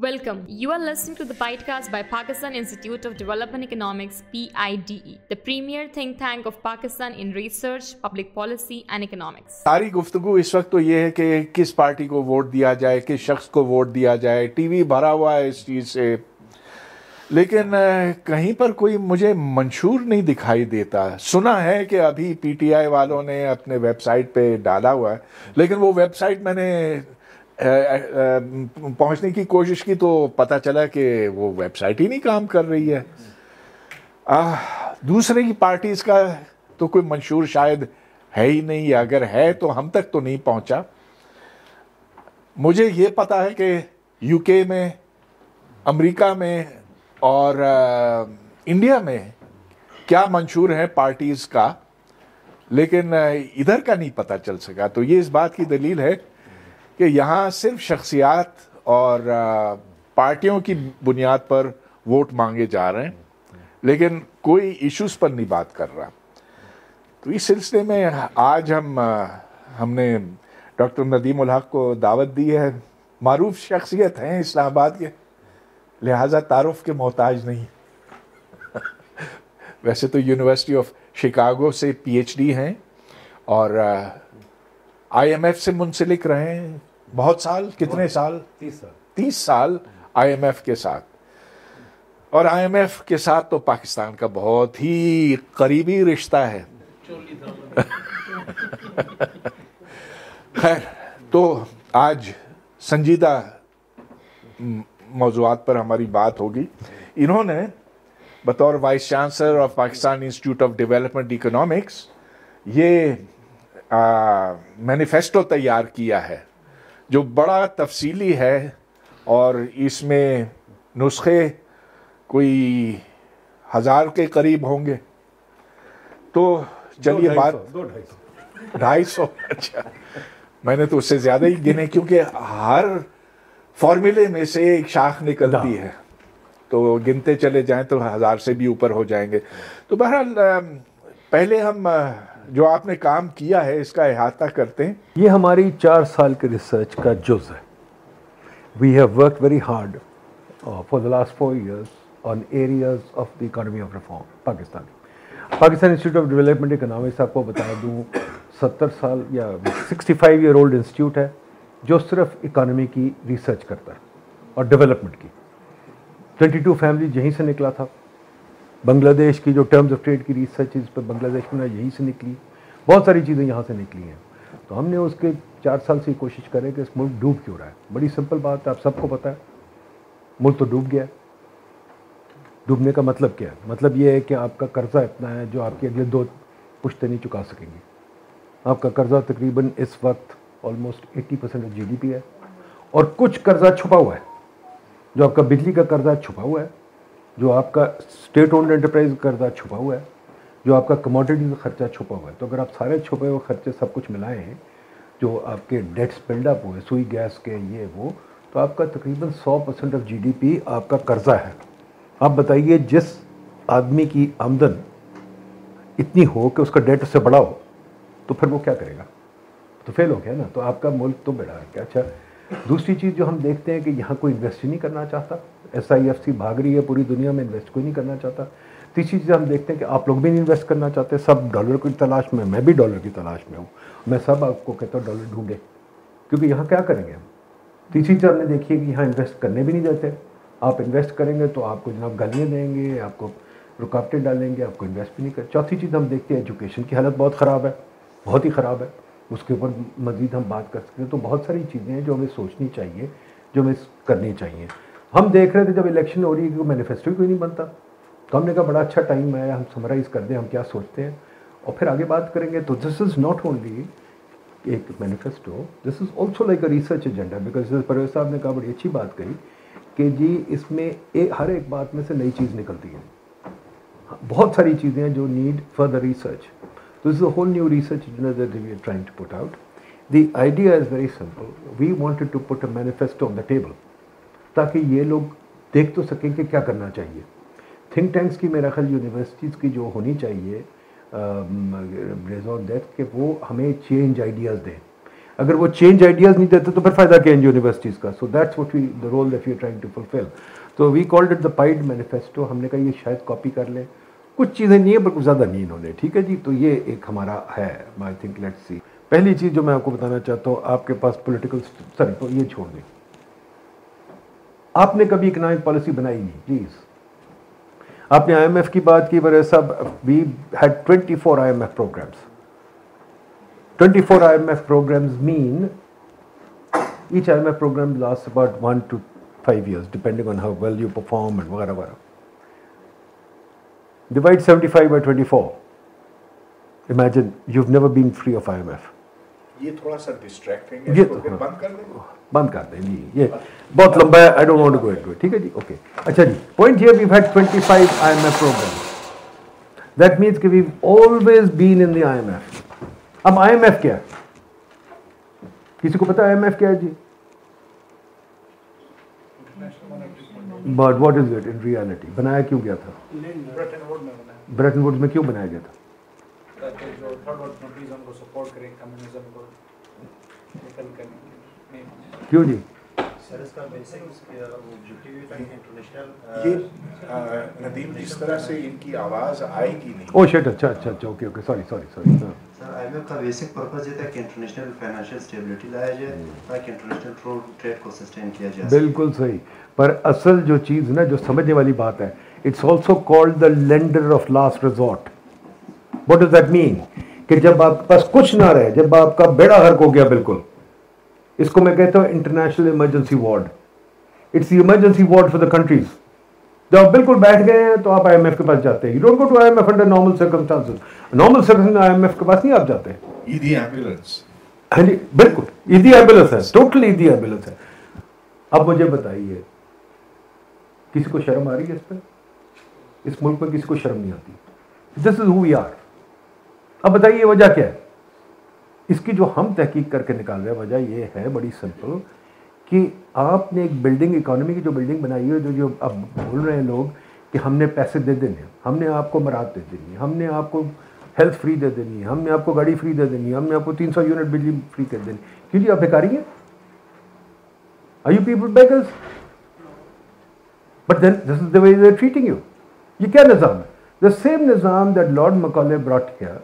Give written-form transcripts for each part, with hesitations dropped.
Welcome. You are listening to the Bitecast by Pakistan Institute of Development Economics, PIDE, the premier think tank of Pakistan in research, public policy and economics. सारी गुफ्तगू इस वक्त तो ये है कि किस पार्टी को वोट दिया जाए, किस शख्स को वोट दिया जाए। टीवी भरा हुआ है इस चीज़ से, लेकिन कहीं पर कोई मुझे मंशूर नहीं दिखाई देता। सुना है कि अभी पीटीआई वालों ने अपने वेबसाइट पे डाला हुआ है, लेकिन वो वेबसाइट मैंने पहुंचने की कोशिश की तो पता चला कि वो वेबसाइट ही नहीं काम कर रही है। दूसरे की पार्टीज का तो कोई मंशूर शायद है ही नहीं, या अगर है तो हम तक तो नहीं पहुंचा। मुझे ये पता है कि यूके में, अमेरिका में और इंडिया में क्या मंशूर है पार्टीज का, लेकिन इधर का नहीं पता चल सका। तो ये इस बात की दलील है कि यहाँ सिर्फ शख्सियात और पार्टियों की बुनियाद पर वोट मांगे जा रहे हैं, लेकिन कोई इश्यूज पर नहीं बात कर रहा। तो इस सिलसिले में आज हमने डॉक्टर नदीम उल हक को दावत दी है। मारूफ शख्सियत हैं इस्लामाबाद के, लिहाजा तारुफ के मोहताज नहीं। वैसे तो यूनिवर्सिटी ऑफ शिकागो से पीएचडी हैं और आईएमएफ से मुंसलिक रहे हैं बहुत साल। कितने साल? 30 साल आईएमएफ के साथ। और आईएमएफ के साथ तो पाकिस्तान का बहुत ही करीबी रिश्ता है। खैर, तो आज संजीदा मौज़ूआत पर हमारी बात होगी। इन्होंने बतौर vice chancellor of Pakistan institute of development economics ये मैनिफेस्टो तैयार किया है जो बड़ा तफसीली है और इसमें नुस्खे कोई 1000 के करीब होंगे। तो चलिए बात 250 अच्छा, मैंने तो उससे ज़्यादा ही गिने, क्योंकि हर फॉर्मूले में से एक शाख निकलती है, तो गिनते चले जाएं तो 1000 से भी ऊपर हो जाएंगे। तो बहरहाल पहले हम जो आपने काम किया है इसका अहाता करते हैं। ये हमारी 4 साल के रिसर्च का जुज़ है। We have worked very hard for the last 4 years on areas of the economy of reform Pakistan institute of development economics. आपको बता दूं 70 साल या 65 ईयर ओल्ड इंस्टीट्यूट है जो सिर्फ इकोनॉमी की रिसर्च करता है और डेवलपमेंट की। 22 फैमिली यहीं से निकला था। बांग्लादेश की जो टर्म्स ऑफ ट्रेड की रिसर्च इस पर बांग्लादेश में यहीं से निकली, बहुत सारी चीज़ें यहाँ से निकली हैं। तो हमने उसके 4 साल से कोशिश करें कि इस मुल्क डूब क्यों रहा है। बड़ी सिंपल बात है, आप सबको पता है, मुल्क तो डूब गया है। डूबने का मतलब क्या है? मतलब ये है कि आपका कर्जा इतना है जो आपके अगले 2 पुश्ते नहीं चुका सकेंगे। आपका कर्जा तकरीबन इस वक्त ऑलमोस्ट 80% ऑफ GDP है, और कुछ कर्जा छुपा हुआ है। जो आपका बिजली का कर्जा छुपा हुआ है, जो आपका स्टेट ओन्ड एंटरप्राइज कर्जा छुपा हुआ है, जो आपका कमोडिटी का खर्चा छुपा हुआ है। तो अगर आप सारे छुपे हुए खर्चे सब कुछ मिलाएं हैं, जो आपके डेट्स बिल्डअप हुए, सुई गैस के ये वो, तो आपका तकरीबन 100% ऑफ GDP आपका कर्जा है। आप बताइए, जिस आदमी की आमदन इतनी हो कि उसका डेट उससे बड़ा हो, तो फिर वो क्या करेगा? तो फेल हो गया ना। तो आपका मुल्क तो बेड़ा है क्या। अच्छा, दूसरी चीज़ जो हम देखते हैं कि यहाँ कोई इन्वेस्ट ही नहीं करना चाहता। SIFC भाग रही है पूरी दुनिया में, इन्वेस्ट कोई नहीं करना चाहता। तीसरी चीज़ हम देखते हैं कि आप लोग भी नहीं इन्वेस्ट करना चाहते। सब डॉलर की तलाश में, मैं भी डॉलर की तलाश में हूँ। मैं सब आपको कहता हूँ डॉलर ढूंढे, क्योंकि यहाँ क्या करेंगे हम। तीसरी चीज़ हमने देखी है कि यहाँ इन्वेस्ट करने भी नहीं देते। आप इन्वेस्ट करेंगे तो आपको जनाब गालियाँ देंगे, आपको रुकावटें डालेंगे, आपको इन्वेस्ट भी नहीं कर। चौथी चीज़ हम देखते हैं एजुकेशन की हालत बहुत ख़राब है, बहुत ही ख़राब है। उसके ऊपर मज़ीद हम बात कर सकते हैं। तो बहुत सारी चीज़ें हैं जो हमें सोचनी चाहिए, जो हमें करनी चाहिए। हम देख रहे थे जब इलेक्शन हो रही है कि मैनिफेस्टो कोई नहीं बनता, तो हमने कहा बड़ा अच्छा टाइम है, हम समराइज़ कर दें हम क्या सोचते हैं और फिर आगे बात करेंगे। तो दिस इज़ नॉट ओनली एक manifesto, this is also like a research agenda. Because Parvez साहब ने कहा, बड़ी अच्छी बात कही कि जी इसमें हर एक बात में से नई चीज़ निकलती है। बहुत सारी चीज़ें हैं जो need further research. So this is a whole new research agenda that we are trying to put out. The idea is very simple. We wanted to put a manifesto on the table, ताकि ये लोग देख तो सकें कि क्या करना चाहिए। थिंक टैंक्स की मेरा ख्याल यूनिवर्सिटीज़ की जो होनी चाहिए रेजॉन डेथ के, वो हमें चेंज आइडियाज़ दें। अगर वो चेंज आइडियाज़ नहीं देते तो फिर फ़ायदा क्या इन यूनिवर्सिटीज़ का. So that's what we the role that we are trying to fulfil. तो we called it the PIDE manifesto. हमने कहा ये शायद कॉपी कर लें, कुछ चीज़ें नहीं है पर कुछ ज़्यादा नहीं इन्होंने. ठीक है जी. तो ये एक हमारा है. I think let's see. पहली चीज़ जो मैं आपको बताना चाहता हूँ, आपके पास पॉलिटिकल, सॉरी तो ये छोड़ दें, आपने कभी इकोनॉमिक पॉलिसी बनाई नहीं. प्लीज़, आपने IMF की बात की, पर सब we had 24 IMF programs. 24 IMF programs mean each IMF program lasts about 1 to 5 years depending on how well you perform and whatever. Divide 75 by 24. Imagine you've never been free of IMF. ये थोड़ा सा distracting है, इसको फिर बंद कर दें. बंद कर दें जी, ये बहुत लंबा है. I don't want to go into it. ठीक है जी. ओके. अच्छा जी. Point here we had 25 IMF programs. That means कि we always been in the IMF. अब IMF क्या है? किसी को पता है IMF क्या है जी? But what is it in reality? बनाया क्यों गया था? ब्रेटन वुड्स में क्यों बनाया गया था? जो थर्ड वर्ल्ड कंट्रीज उनको सपोर्ट करें कम्युनिज्म को निकल करने में. क्यों जी? सर इसका बेसिक ऑब्जेक्टिव था कि इंटरनेशनल ये नदीम जिस तरह से इनकी आवाज़ आएगी नहीं. Oh shit. अच्छा अच्छा अच्छा. Okay okay. Sorry sorry sorry. Sir IMF का बेसिक पर्पस ये था कि इंटरनेशनल फाइनेंशियल स्टेबिलिटी लाया जाए ताकि इंटरनेशनल ट्रेड को सस्टेन किया जा सके. बिल्कुल सही. पर असल जो चीज़ ना, जो समझने वाली बात है, it's also called the lender of last resort. What does that mean? कि जब आपके पास कुछ ना रहे, जब आपका बेड़ा गर्क हो गया बिल्कुल, इसको मैं कहता हूँ international emergency ward. It's the emergency ward for the countries. जब आप बिल्कुल बैठ गए हैं तो आप IMF के पास जाते हैं. You don't go to IMF under normal circumstances. Normal circumstances में IMF के पास नहीं आप जाते. ईदी एम्बुलेंस. हाँ जी बिल्कुल. ईदी एम्बुलेंस है. टोटली ईदी एम्बुलेंस है. अब मुझे बताइए, किसी को शर्म आ रही है इस पर? इस मुल्क में किसी को शर्म नहीं आती. This is who we are. अब बताइए वजह क्या है इसकी, जो हम तहकीक करके निकाल रहे हैं. वजह ये है बड़ी सिंपल कि आपने एक बिल्डिंग, इकोनॉमी की जो बिल्डिंग बनाई है, जो अब बोल रहे हैं लोग कि हमने पैसे दे देने, हमने आपको मराद दे देनी, हमने आपको हेल्थ फ्री दे देनी, हमने आपको गाड़ी फ्री दे देनी, हमने आपको 300 यूनिट बिजली फ्री कर देनी. क्यों जी? आप भिखारी हैं? Are you people beggars? But then this is the way they are treating you. ये क्या निज़ाम है? द सेम निज़ाम that lord Macaulay brought here,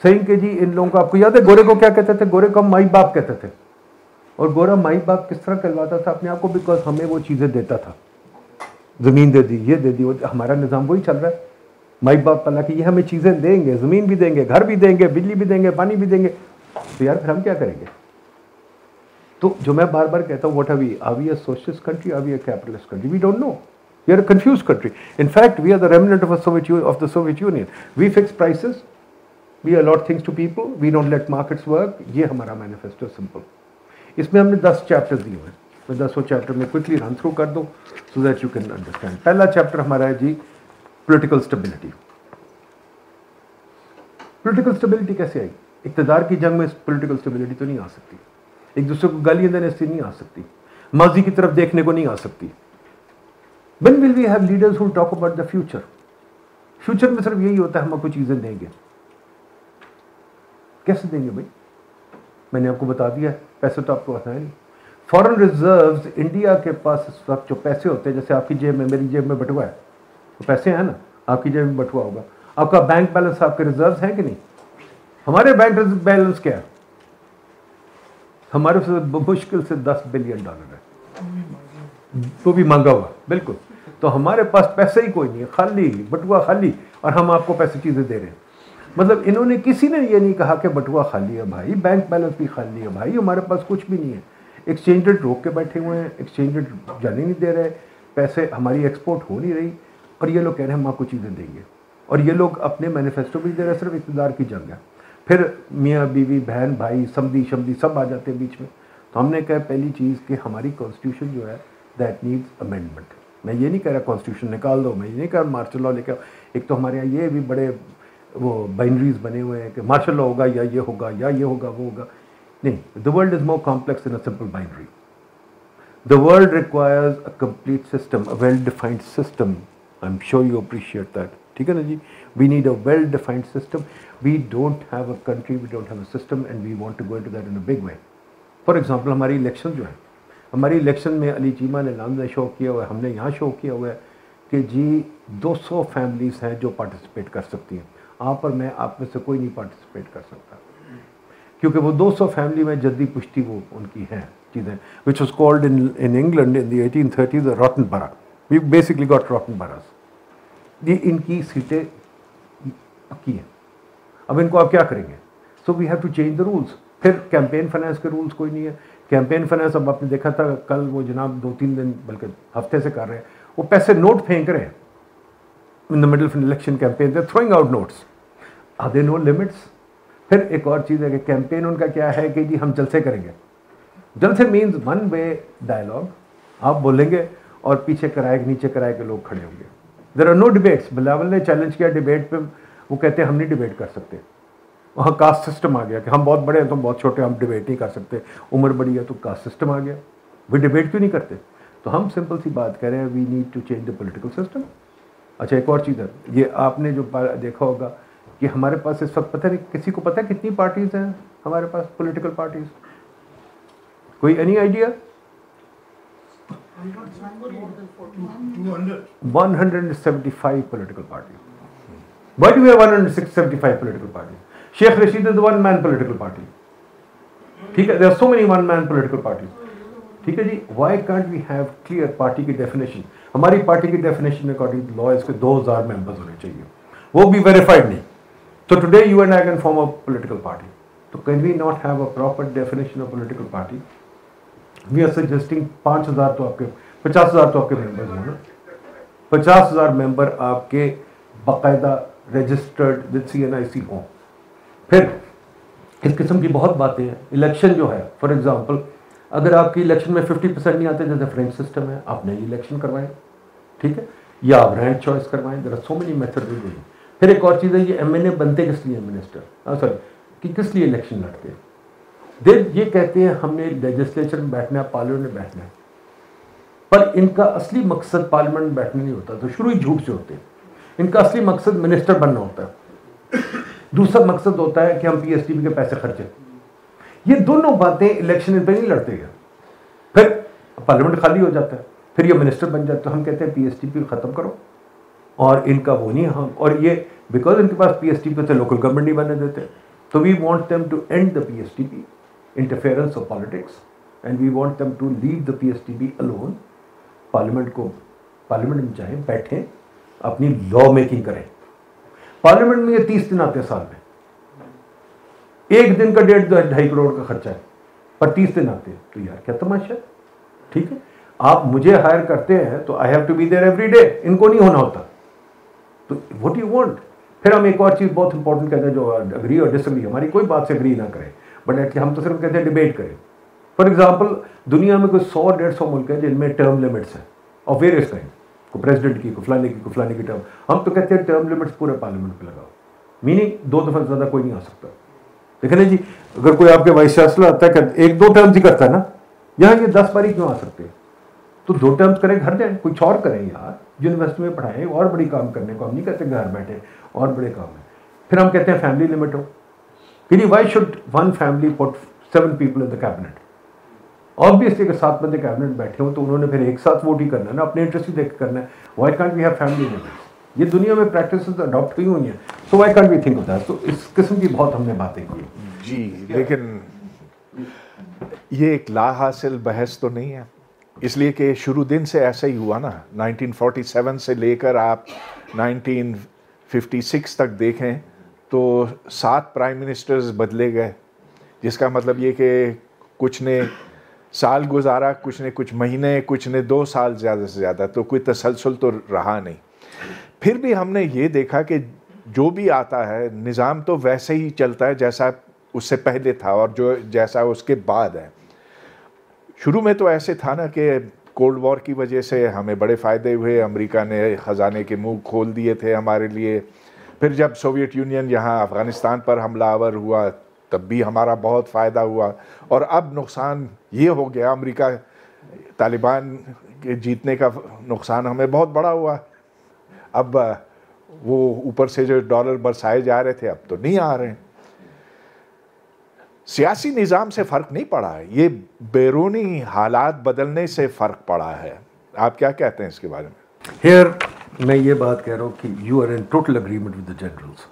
saying कि जी इन लोगों को, आपको याद है गोरे को क्या कहते थे? गोरे को हम माई बाप कहते थे. और गोरा माई बाप किस तरह कहलवाता था अपने आप को? बिकॉज हमें वो चीज़ें देता था. ज़मीन दे दी, ये दे दी. हमारा निज़ाम वही चल रहा है. माई बाप पला कि ये हमें चीज़ें देंगे, ज़मीन भी देंगे, घर भी देंगे, बिजली भी देंगे, पानी भी देंगे. तो यार फिर हम क्या करेंगे? तो जो मैं बार बार कहता हूँ, what are we a socialist country, are we a capitalist country? We don't know. We are a confuse country. In fact we are the remnant of the Soviet Union. We fix prices, we allot things to people, we don't let markets work. ये हमारा manifesto simple. इसमें हमने 10 chapters दिए हैं. मैं 10 chapter में quickly run through कर दूं so that you can understand. पहला चैप्टर हमारा है जी पॉलिटिकल स्टेबिलिटी. पॉलिटिकल स्टेबिलिटी कैसे आई? इक़्तिदार की जंग में पॉलिटिकल स्टेबिलिटी तो नहीं आ सकती. एक दूसरे को गालियां देने से नहीं आ सकती. माजी की तरफ देखने को नहीं आ सकती. When will we have leaders who talk about the future? Future में सिर्फ यही होता है हम आपको चीजें देंगे. कैसे देंगे भाई? मैंने आपको बता दिया है, पैसे तो आपको आता है नहीं. फॉरेन रिजर्व्स इंडिया के पास इस वक्त जो पैसे होते हैं, जैसे आपकी जेब में, मेरी जेब में बटुआ है, तो पैसे हैं ना, आपकी जेब में बटुआ होगा. आपका बैंक बैलेंस, आपके रिजर्व्स हैं कि नहीं? हमारे बैंक बैलेंस क्या है? हमारे मुश्किल से $10 बिलियन है, तो भी मांगा हुआ. बिल्कुल. तो हमारे पास पैसे ही कोई नहीं है, खाली बटुआ खाली, और हम आपको पैसे चीज़ें दे रहे हैं. मतलब इन्होंने, किसी ने ये नहीं कहा कि बटुआ खाली है भाई, बैंक बैलेंस भी खाली है भाई, हमारे पास कुछ भी नहीं है. एक्सचेंज रेट रोक के बैठे हुए हैं, एक्सचेंज रेट जाने नहीं दे रहे, पैसे, हमारी एक्सपोर्ट हो नहीं रही, और ये लोग कह रहे हैं हम आपको चीज़ें देंगे. और ये लोग अपने मैनिफेस्टो भी दे रहे हैं. सिर्फ इक़्तिदार की जंग है. फिर मियाँ बीवी, बहन भाई, समधी शमधी सब आ जाते हैं बीच में. तो हमने कहा पहली चीज़ कि हमारी कॉन्स्टिट्यूशन जो है दैट नीड्स अमेंडमेंट. मैं ये नहीं कह रहा कॉन्स्टिट्यूशन निकाल दो, मैं ये नहीं कह रहा मार्शल लॉ लेकर. एक तो हमारे यहाँ ये भी बड़े वो बाइनरीज बने हुए हैं कि मार्शल लॉ होगा या ये होगा या ये होगा वो होगा. नहीं, the world is more complex in a simple binary. The world requires a complete system, a well defined system. I am sure you appreciate that. ठीक है ना जी. We need a well defined system. We don't have a country, we don't have a system and we want to go into that in a big way. For example हमारी election जो है, हमारी election में अली चीमा ने नाम ने show किया हुआ है, हमने यहाँ शो किया हुआ है कि जी 200 फैमिलीज़ हैं जो पार्टिसिपेट कर सकती हैं. आप और मैं, आप में से कोई नहीं पार्टिसिपेट कर सकता, क्योंकि वो 200 फैमिली में जद्दी पुश्ती वो उनकी हैं चीज़ें, which was called in England in the 1830s rotten borough. We basically got rotten boroughs. ये इनकी सीटें पक्की हैं. अब इनको आप क्या करेंगे? So we have to change the rules. फिर कैंपेन फाइनेंस के रूल्स कोई नहीं है. कैंपेन फाइनेंस अब आपने देखा था कल वो जनाब 2-3 दिन बल्कि हफ्ते से कर रहे हैं, वो पैसे नोट फेंक रहे हैं in the middle of election campaign. They throwing out notes. Are there no limits? फिर एक और चीज़ है कि कैंपेन उनका क्या है कि जी हम जलसे करेंगे. जलसे मीन्स वन वे डायलॉग. आप बोलेंगे और पीछे किराए के नीचे किराए के लोग खड़े होंगे. There are no debates. Bilawal ने चैलेंज किया डिबेट पे, वो कहते हैं हम नहीं डिबेट कर सकते. वहाँ कास्ट सिस्टम आ गया कि हम बहुत बड़े हैं, तुम बहुत छोटे, हम डिबेट नहीं कर सकते. उम्र बड़ी है तो कास्ट सिस्टम आ गया. वे डिबेट क्यों नहीं करते? तो हम सिंपल सी बात कह रहे हैं, we need to change the political system. अच्छा एक और चीज़ है, ये आपने जो देखा होगा कि हमारे पास इस वक्त, पता नहीं किसी को पता है कितनी पार्टीज़ हैं हमारे पास, पॉलिटिकल पार्टीज़? कोई any idea? 175 political parties. Why do we have 175 political parties? Sheikh Rashid is the one-man political party. ठीक है, there are so many one-man political parties. ठीक है जी, why can't we have clear party की definition? हमारी party की definition according to law इसके 2000 members होने चाहिए, वो भी verified नहीं. So today you and I can form a political party. So can we not have a proper definition of political party? We are suggesting 5000 तो आपके 50,000 तो आपके मेंबर्स हों ना. 50,000 मेंबर आपके बाकायदा रजिस्टर्ड विद CNIC हों. फिर इस किस्म की बहुत बातें हैं. इलेक्शन जो है, फॉर एग्जांपल अगर आपकी इलेक्शन में 50% नहीं आते, जैसे फ्रेंच सिस्टम है, आप नई इलेक्शन करवाएं, ठीक है, या आप रैंक चॉइस करवाएं. There are so many method. फिर एक और चीज़ है, ये MNA बनते किस लिए मिनिस्टर, सॉरी कि किस लिए इलेक्शन लड़ते हैं? ये कहते हैं हमने लेजिस्लेचर में बैठना है, पार्लियामेंट में बैठना है, पर इनका असली मकसद पार्लियामेंट में बैठना नहीं होता. तो शुरू ही झूठ से होते हैं. इनका असली मकसद मिनिस्टर बनना होता है. दूसरा मकसद होता है कि हम PSTP के पैसे खर्चे. ये दोनों बातें इलेक्शन पे नहीं लड़ते हैं. फिर पार्लियामेंट खाली हो जाता है, फिर ये मिनिस्टर बन जाता है. हम कहते हैं PSTP ख़त्म करो, और इनका वो नहीं हम, और ये बिकॉज इनके पास PSTP से लोकल गवर्नमेंट नहीं बनने देते. तो we want them to end the PSTP interference of politics, and we want them to leave the PSTP alone. Parliament में जाएं, बैठें, अपनी लॉ मेकिंग करें. पार्लियामेंट में ये 30 दिन आते हैं साल में. एक दिन का 1.5 करोड़ का खर्चा है, पर 30 दिन आते हैं. तो यार क्या तमाशा है. ठीक है, आप मुझे हायर करते हैं तो I have to be there every day. इनको नहीं होना होता. तो व्हाट यू वांट. फिर हम एक और चीज़ बहुत इंपॉर्टेंट कहते हैं, जो अग्री और डिसअग्री, हमारी कोई बात से अग्री ना करें, बट एटलीस्ट हम तो सिर्फ कहते हैं डिबेट करें. फॉर एग्जांपल दुनिया में कोई 100-150 मुल्क है जिनमें टर्म लिमिट्स हैं और वेरियस काइंड, को प्रेसिडेंट की, को फलाने की टर्म. हम तो कहते हैं टर्म लिमिट्स पूरे पार्लियामेंट पे लगाओ, मीनिंग 2 दफ़ा ज़्यादा कोई नहीं आ सकता. देखें ना जी, अगर कोई आपके वाइस चांसलर आता है 1-2 टर्म्स ही करता है ना, यहाँ ये 10 बारी क्यों आ सकते हैं? तो 2 टर्म्स करें, घर जाएं, कुछ और करें यार, यूनिवर्सिटी में पढ़ाएं, और बड़ी काम करने को हम नहीं कहते घर बैठे, और बड़े काम है. फिर हम कहते हैं फैमिली लिमिट हो. Why should one family put 7 people in the cabinet? Obviously अगर 7 बंदे कैबिनेट बैठे हो तो उन्होंने फिर एक साथ वोट ही करना है ना, अपने इंटरेस्ट ही देख करना है. Why can't we have family limits? ये दुनिया में प्रैक्टिसेस अडॉप्ट हुई हुई हैं. So why can't we think of that? तो इस किस्म की बहुत हमने बातें की जी. लेकिन ये एक ला हासिल बहस तो नहीं है, इसलिए कि शुरू दिन से ऐसा ही हुआ ना. 1947 से लेकर आप 1956 तक देखें तो 7 प्राइम मिनिस्टर्स बदले गए, जिसका मतलब ये कि कुछ ने साल गुजारा, कुछ ने कुछ महीने, कुछ ने 2 साल ज़्यादा से ज़्यादा. तो कोई तसलसल तो रहा नहीं. फिर भी हमने ये देखा कि जो भी आता है निज़ाम तो वैसे ही चलता है जैसा उससे पहले था और जो जैसा उसके बाद है. शुरू में तो ऐसे था ना कि कोल्ड वॉर की वजह से हमें बड़े फ़ायदे हुए, अमेरिका ने ख़जाने के मुंह खोल दिए थे हमारे लिए. फिर जब सोवियत यूनियन यहाँ अफ़गानिस्तान पर हमलावर हुआ तब भी हमारा बहुत फ़ायदा हुआ. और अब नुकसान ये हो गया, अमेरिका तालिबान के जीतने का नुकसान हमें बहुत बड़ा हुआ. अब वो ऊपर से जो डॉलर बरसाए जा रहे थे अब तो नहीं आ रहे हैं। सियासी निज़ाम से फ़र्क नहीं पड़ा है, ये बैरूनी हालात बदलने से फ़र्क पड़ा है। आप क्या कहते हैं इसके बारे में? हियर मैं ये बात कह रहा हूँ कि you are in total agreement with the generals.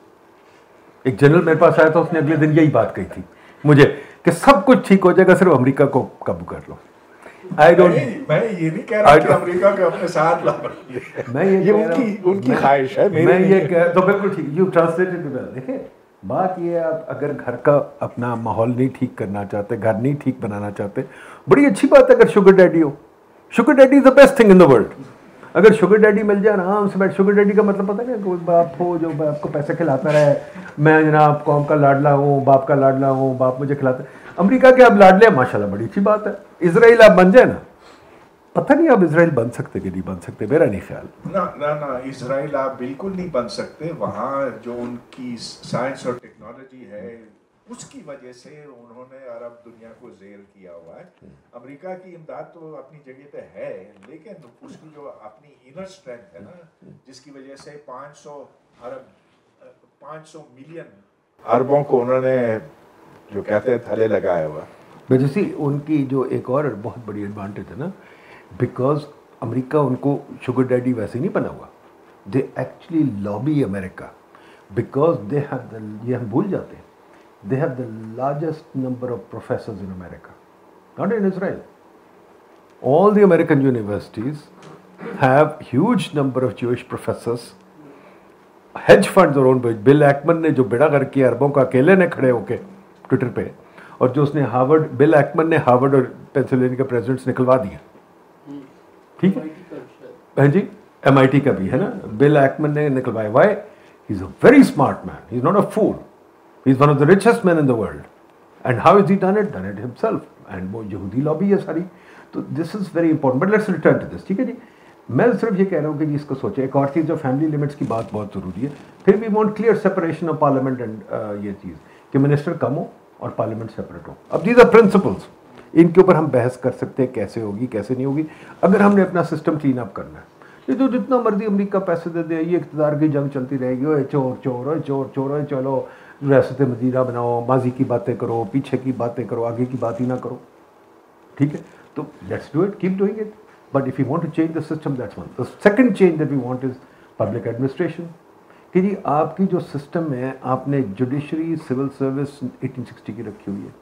एक जनरल मेरे पास आया था, उसने अगले दिन यही बात कही थी मुझे कि सब कुछ ठीक हो जाएगा, सिर्फ अमेरिका को काबू कर लो। आई डोंट, मैं ये नहीं कह रहा कि अमेरिका को अपने साथ ला, मैं ये उनकी ख्वाहिश है, मैं ये कह तो बिल्कुल ठीक, यू ट्रांसलेटेड वेल। देखिए बात ये है, आप अगर घर का अपना माहौल नहीं ठीक करना चाहते, घर नहीं ठीक बनाना चाहते, बड़ी अच्छी बात है अगर शुगर डैडी हो। Sugar daddy is the best thing in the world. अगर शुगर डैडी मिल जाए आराम से बैठ, शुगर डैडी का मतलब पता नहीं, कोई बाप हो जो आपको पैसे खिलाता रहे, मैं जनाब कौम का लाडला हूँ, बाप का लाडला हूँ, बाप मुझे खिलाता है। अमेरिका के अब लाडले माशाल्लाह बड़ी अच्छी बात है। इजराइल आप बन जाए ना, पता नहीं आप इजराइल बन सकते कि नहीं बन सकते, मेरा नहीं ख्याल। ना इजराइल आप बिल्कुल नहीं बन सकते। वहाँ जो उनकी साइंस और टेक्नोलॉजी है उसकी वजह से उन्होंने अरब दुनिया को जेर किया हुआ है। अमेरिका की इमदाद तो अपनी जगह पे है, लेकिन उसकी जो अपनी इनर स्ट्रेंथ है ना, जिसकी वजह से 500 मिलियन अरबों को उन्होंने जो कहते हैं थले लगाया हुआ। वजह उनकी जो एक और बहुत बड़ी एडवांटेज है ना, बिकॉज अमेरिका उनको शुगर डैडी वैसे नहीं बना हुआ, they actually lobby America because they have, ये हम भूल जाते हैं, they have the largest number of professors in America, not in Israel. All the American universities have huge number of Jewish professors. Hedge funds are owned by Bill Ackman ने जो बेड़ा कर किया अरबों का अकेले ने खड़े होके ट्विटर पे, और जो उसने हार्वर्ड, बिल एक्मन ने हार्वर्ड और पेंसिल्वेनिया के प्रेसिडेंट्स निकलवा दिए, ठीक है हाँ जी, MIT का भी है ना, बिल एक्मन ने निकलवाया। Why? He's a very smart man, he's not a fool. He's one of the richest men in the world. And how has he done it? Done it himself. And वो यहूदी lobby है सारी। तो this is very important. But let's return to this. ठीक है जी, मैं सिर्फ ये कह रहा हूँ कि जी इसको सोचें। एक और चीज़ जो फैमिली लिमिट्स की बात बहुत ज़रूरी है। फिर भी want clear separation of parliament and ये चीज़ कि मिनिस्टर कम हो और पार्लियामेंट सेपरेट हो। अब दीज आर प्रिंसिपल्स, इनके ऊपर हम बहस कर सकते हैं कैसे होगी कैसे नहीं होगी, अगर हमने अपना सिस्टम क्लीन अप करना है। ये तो जितना मर्जी अमेरिका पैसे दे दे, ये इक़्तिदार की जंग चलती रहेगी, ओए चोर चोर ओए चोर चोर ओए चलो रियासत मदीना बनाओ, माजी की बातें करो, पीछे की बातें करो, आगे की बात ही ना करो, ठीक है। तो let's do it, keep doing it, but if you want to change the system that's one. The second change that we want is public administration. कि जी आपकी जो सिस्टम है, आपने जुडिशरी सिविल सर्विस 1860 की रखी हुई है,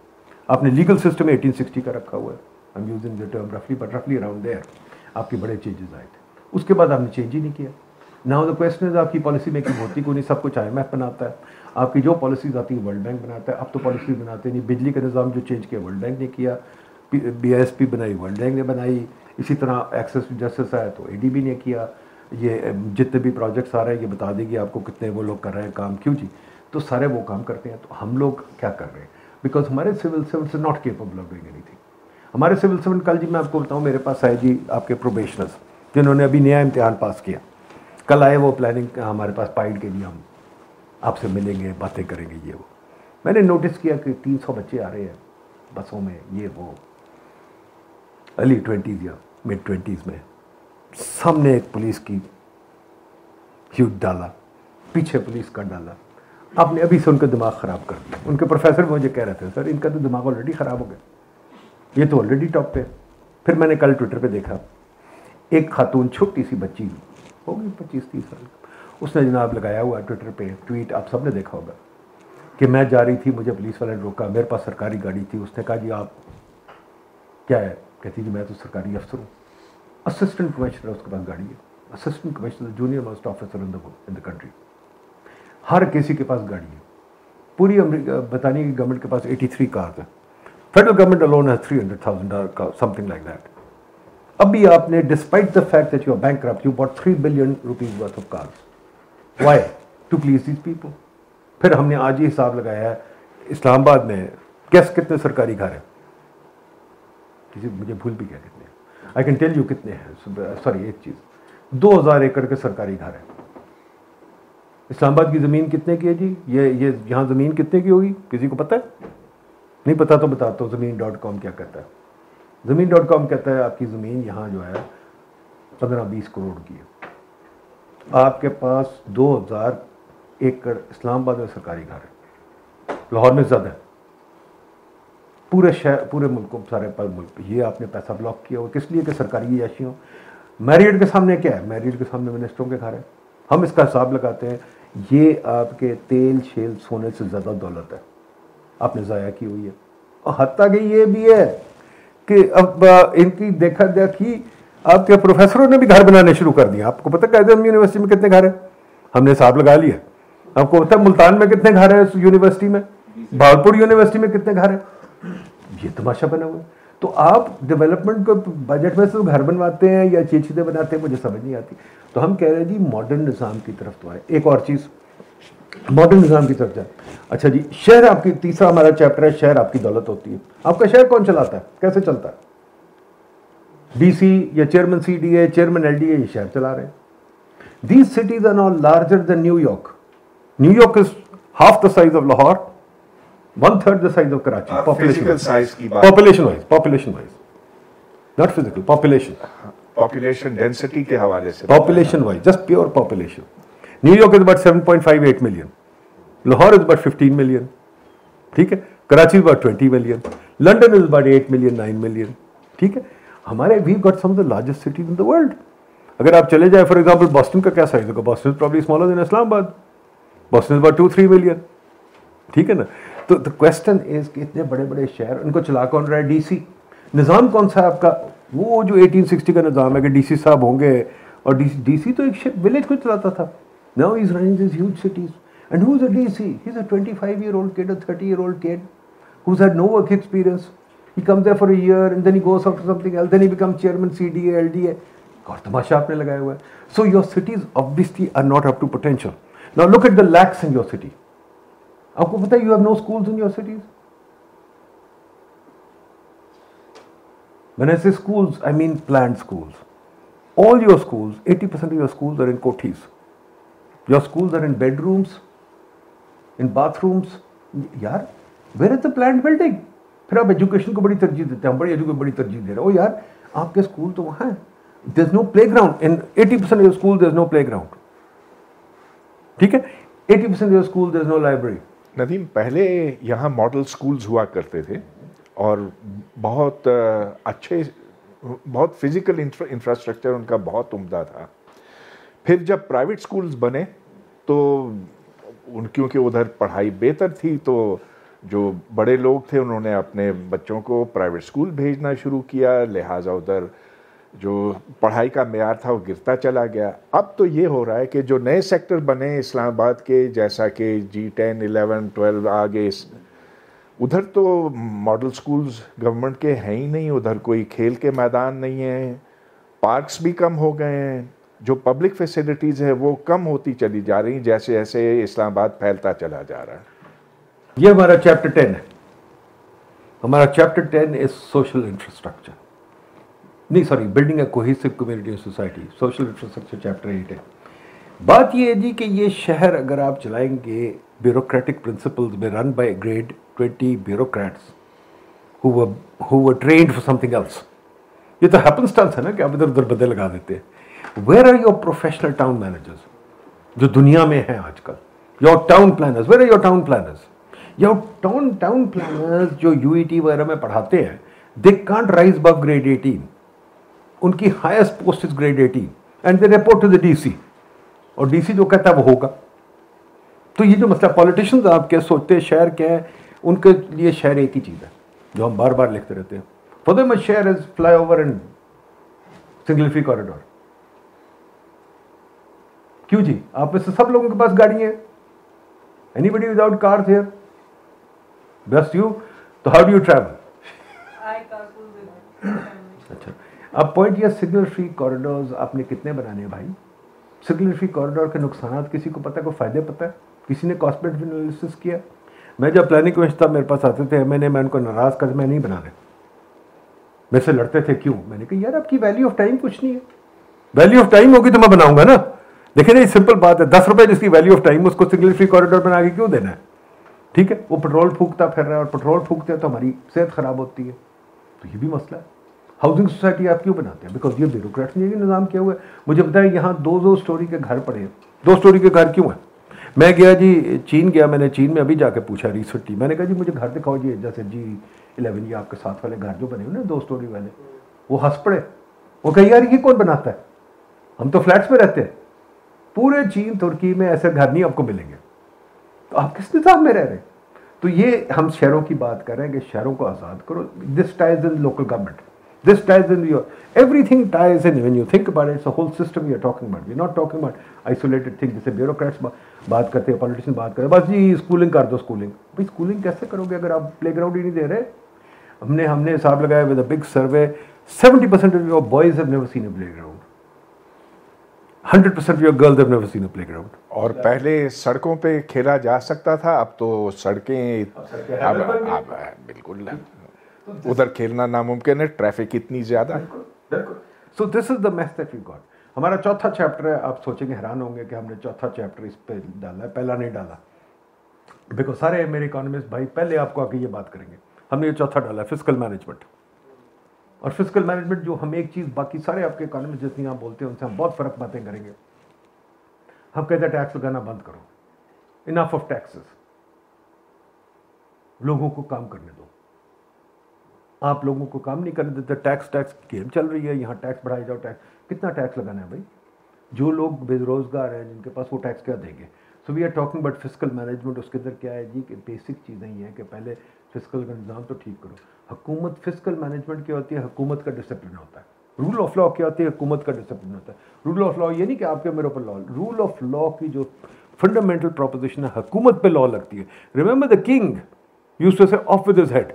आपने लीगल सिस्टम 1860 का रखा हुआ है, I am using the term रफली बट रफली अराउंड देयर, आपके बड़े चेंजेस आए थे, उसके बाद आपने चेंज ही नहीं किया। नाउ द क्वेश्चन इज आपकी पॉलिसी मेकिंग होती को नहीं, सब कुछ IMF बनाता है, आपकी जो पॉलिसीज आती है वर्ल्ड बैंक बनाता है, अब तो पॉलिसी बनाते नहीं। बिजली का निज़ाम जो चेंज किया वर्ल्ड बैंक ने किया, BISP बनाई वर्ल्ड बैंक ने बनाई, इसी तरह एक्सेस टू जस्टिस आया तो ADB ने किया, ये जितने भी प्रोजेक्ट्स आ रहे हैं ये बता देगी आपको कितने वो लोग कर रहे हैं काम, क्यों जी, तो सारे वो काम करते हैं। तो हम लोग क्या कर रहे हैं, बिकॉज हमारे civil servants are not capable of doing anything. हमारे सिविल सर्वेंट, कल जी मैं आपको बताऊँ, मेरे पास आए जी आपके प्रोबेशनर्स जिन्होंने अभी नया इम्तिहान पास किया, कल आए वो प्लानिंग हमारे पास पाइड के लिए, हम आपसे मिलेंगे, बातें करेंगे, ये वो। मैंने नोटिस किया कि 300 बच्चे आ रहे हैं बसों में, ये वो अर्ली 20s या मिड 20s में, सामने एक पुलिस की ह्यूज डाला, पीछे पुलिस का डाला। आपने अभी से उनका दिमाग ख़राब कर दिया। उनके प्रोफेसर मुझे कह रहे थे, सर इनका तो दिमाग ऑलरेडी ख़राब हो गया, ये तो ऑलरेडी टॉप पे। फिर मैंने कल ट्विटर पे देखा, एक खातून छोटी सी बच्ची होगी 25-30 साल, उसने जनाब लगाया हुआ ट्विटर पे ट्वीट, आप सब ने देखा होगा, कि मैं जा रही थी, मुझे पुलिस वाले ने रोका, मेरे पास सरकारी गाड़ी थी, उसने कहा जी आप क्या है, कहती जी मैं तो सरकारी अफसर हूँ, असिस्टेंट कमिश्नर उसके पास गाड़ी है, assistant commissioner junior most officer in the country, हर किसी के पास गाड़ी है। पूरी बरतानिया की गवर्नमेंट के पास 83 कार्स है, फेडरल गवर्नमेंट अलोन है 300,000 समथिंग लाइक दैट। अभी आपने despite the fact that you are bankrupt, you bought 3 billion rupees worth of cars, why? To please these people. फिर हमने आज ही हिसाब लगाया है, इस्लामाबाद में कैसे कितने सरकारी घर हैं, किसी मुझे भूल भी गया कितने, आई कैन टेल यू कितने हैं, सॉरी एक चीज़, 2000 एकड़ के सरकारी घर हैं। इस्लामाबाद की ज़मीन कितने की है जी, ये यहाँ ज़मीन कितने की होगी, किसी को पता है? नहीं पता तो बताता हूँ, ज़मीन.com क्या कहता है। ज़मीन.com कहता है आपकी ज़मीन यहाँ जो है 15-20 करोड़ की है। आपके पास 2000 एकड़ इस्लामाबाद में सरकारी घर है, लाहौर में ज़्यादा है, पूरे शहर पूरे मुल्क को सारे पर मुल्क ये आपने पैसा ब्लॉक किया हुआ किस लिए कि सरकारी याशी हो। मैरियट के सामने क्या है, मैरियट के सामने मिनिस्टरों के घर है। हम इसका हिसाब लगाते हैं, ये आपके तेल शेल सोने से ज़्यादा दौलत है आपने ज़ाया की हुई है। और हत्ता कि ये भी है कि अब इनकी देखा देखी आपके प्रोफेसरों ने भी घर बनाने शुरू कर दिए। आपको पता कायदे यूनिवर्सिटी में कितने घर है, हमने हिसाब लगा लिया। आपको पता है मुल्तान में कितने घर है, यूनिवर्सिटी में, भावलपुर यूनिवर्सिटी में कितने घर है, ये तमाशा बना हुआ है। तो आप डेवलपमेंट को बजट में से घर बनवाते हैं या चीज़ें बनाते हैं, मुझे समझ नहीं आती। तो हम कह रहे हैं जी मॉडर्न निज़ाम की तरफ तो आए। एक और चीज़ मॉडर्न निज़ाम की तरफ जाए। अच्छा जी, शहर आपकी, तीसरा हमारा चैप्टर है, शहर आपकी दौलत होती है। आपका शहर कौन चलाता है, कैसे चलता है? डीसी या चेयरमैन सीडीए, चेयरमैन एलडीए, ये शहर चला रहे हैं। These cities are not larger than New York. New York is half the size of Lahore, 1/3 the size of Karachi. Physical size की बात, population wise, not physical, population density के हवाले से, population wise, just pure population. New York is about 7.58 million, Lahore is about 15 million, ठीक है, Karachi is about 20 million, London is about 8 million, 9 million, ठीक है। हमारे we've got some of the largest cities in the world. अगर आप चले जाए for example Boston का क्या साइज होगा, Boston is probably smaller than Islamabad, Boston is about 2-3 million, ठीक है ना। तो द क्वेश्चन इज कि इतने बड़े बड़े शहर, उनको चला कौन रहा है? डीसी। निज़ाम कौन सा है आपका? वो जो 1860 का निज़ाम है कि डीसी साहब होंगे, और डीसी तो एक विलेज को चलाता था। Now he is running this huge cities, and who is a DC? He is a 25-year-old kid, a 30-year-old kid who's had no work experience. He comes there for a year and then he goes off to something else, then he becomes chairman CDA, LDA. और तमाशा आपने लगाया हुआ है। So your cities obviously are not up to potential. Now look at the lacks in your city. आपको पता है you have no schools in your cities? When I say schools, I mean planned schools. All your schools, 80% of your schools are in kothis. Your schools are in bedrooms, in bathrooms. यार, where is the planned building? फिर आप education को बड़ी तरजीह देते हैं, बड़ी तरजीह दे रहे हो। यार, आपके स्कूल तो वहाँ है। There's no playground. In 80% of your school, there's no playground. ठीक है? 80% of your school, there's no library. Nadeem, पहले यहाँ मॉडल स्कूल्स हुआ करते थे और बहुत अच्छे, बहुत फिजिकल इंफ्रास्ट्रक्चर उनका बहुत उम्दा था। फिर जब प्राइवेट स्कूल्स बने तो क्योंकि उधर पढ़ाई बेहतर थी, तो जो बड़े लोग थे उन्होंने अपने बच्चों को प्राइवेट स्कूल भेजना शुरू किया, लिहाजा उधर जो पढ़ाई का मेयार था वो गिरता चला गया। अब तो ये हो रहा है कि जो नए सेक्टर बने इस्लामाबाद के, जैसा कि G10, 11, 12 आगे, उधर तो मॉडल स्कूल्स गवर्नमेंट के हैं ही नहीं। उधर कोई खेल के मैदान नहीं है, पार्क्स भी कम हो गए हैं, जो पब्लिक फैसिलिटीज़ है वो कम होती चली जा रही, जैसे जैसे इस्लामाबाद फैलता चला जा रहा है। ये हमारा चैप्टर 10 है। हमारा चैप्टर 10 इज सोशल इंफ्रास्ट्रक्चर, नहीं sorry, building a cohesive community and society. Social infrastructure chapter 8 है। बात ये है जी कि ये शहर अगर आप चलाएंगे ब्यूरोक्रेटिक प्रिंसिपल्स में, run by grade 20 bureaucrats who were trained for something else, ये तो हैपनस्टेंस है ना कि आप इधर उधर बदले लगा देते हैं। Where are your professional town managers जो दुनिया में हैं आजकल? Your town planners, where are your town planners? Your town planners जो यूईटी वगैरह में पढ़ाते हैं, they can't rise above grade 18। उनकी highest post is grade 18 and they report to the DC, और डीसी जो कहता है वो होगा। तो ये जो मसला, पॉलिटिशियंस आपके सोचते हैं शहर क्या है, उनके लिए शहर एक ही चीज़ है जो हम बार बार लिखते रहते हैं। फॉर देम अ शहर is fly over and single free corridor. क्यों जी? आप में से सब लोगों के पास गाड़ी है? Anybody without car here? बस यू? तो हाउ डू यू ट्रैवल? अच्छा, अब पॉइंट ये, सिग्नल फ्री कॉरिडोर्स आपने कितने बनाने हैं भाई? सिग्नल फ्री कॉरिडोर के नुकसान किसी को पता है, कोई फायदे पता है? किसी ने कॉस्ट बेनिफिट एनालिसिस किया? मैं जब प्लानिंग कमिश्नर मेरे पास आते थे, मैं उनको नाराज कर, मैं नहीं बना रहे, मेरे से लड़ते थे। क्यों? मैंने कहा यार आपकी वैल्यू ऑफ टाइम कुछ नहीं है। वैल्यू ऑफ टाइम होगी तो मैं बनाऊंगा ना। देखिए ना, ये सिंपल बात है, 10 रुपए जिसकी वैल्यू ऑफ टाइम, उसको सिग्नल फ्री कॉरिडोर बना के क्यों देना है? ठीक है, वो पेट्रोल फूकता फिर रहा है, और पेट्रोल फूकते हैं तो हमारी सेहत खराब होती है। तो ये भी मसला है। हाउसिंग सोसाइटी आप क्यों बनाते हैं? बिकॉज ये ब्यूरोक्रेट्स ने ये निज़ाम किया हुआ है। मुझे बताया यहाँ 2 स्टोरी के घर पड़े हैं। 2 स्टोरी के घर क्यों हैं? मैं गया जी चीन गया, मैंने चीन में अभी जाके पूछा रिसेंटली, मैंने कहा जी मुझे घर दिखाओ जी, जैसे G11 ये आपके साथ वाले घर जो बने हुए ना 2 स्टोरी वाले। वो हंस पड़े, वो कही यार ये कौन बनाता है, हम तो फ्लैट्स में रहते हैं। पूरे चीन तुर्की में ऐसे घर नहीं आपको मिलेंगे, तो आप किस निज़ाम में रह रहे हैं? तो ये हम शहरों की बात कर रहे हैं कि शहरों को आज़ाद करो। This ties in local government, this ties in your everything ties in, when you think about it's a whole system you are talking about, we are not talking about isolated thing. जैसे bureaucrats बात करते हैं, politician बात करते हैं, बस जी schooling कर दो। स्कूलिंग भाई स्कूलिंग कैसे करोगे अगर आप प्लेग्राउंड ही नहीं दे रहे? हमने हिसाब लगाया with a big survey, 70% of your boys have never seen a playground. 100% of your girls have never seen a playground. और पहले सड़कों पे खेला जा सकता था, अब तो सड़कें अब बिल्कुल उधर खेलना नामुमकिन है, ट्रैफिक इतनी ज़्यादा। So this is the mess that we got. हमारा चौथा चैप्टर है, आप सोचेंगे हैरान होंगे कि हमने चौथा चैप्टर इस पे डाला है, पहला नहीं डाला। बिकॉज सारे मेरे इकोनॉमिस्ट भाई पहले आपको आके ये बात करेंगे, हमने ये चौथा डाला है, फिस्कल मैनेजमेंट। और फिस्कल मैनेजमेंट जो हम एक चीज़, बाकी सारे आपके इकोनॉमिस्ट जितनी आप बोलते हैं उनसे हम बहुत फ़र्क बातें करेंगे। हम कहते हैं टैक्स लगाना बंद करो, इनफ ऑफ टैक्सेस, लोगों को काम करने दो। आप लोगों को काम नहीं करने देते, टैक्स गेम चल रही है, यहाँ टैक्स बढ़ाई जाओ, टैक्स कितना टैक्स लगाना है भाई? जो लोग बेरोजगार हैं जिनके पास, वो टैक्स क्या देंगे? So we are talking about fiscal management. उसके अंदर क्या है जी कि बेसिक चीज़ें ही हैं कि पहले फिस्कल का निज़ाम तो ठीक करो। हुकूमत, फिस्कल मैनेजमेंट क्या होती है? हुकूमत का डिसिप्लिन होता है। रूल ऑफ लॉ क्या होती है? हुकूमत का डिसिप्लिन होता है। रूल ऑफ लॉ ये नहीं कि आपके मेरे ऊपर लॉ, रूल ऑफ लॉ की जो फंडामेंटल प्रोपोजिशन है, हुकूमत पे लॉ लगती है। Remember the king used to say off with his head,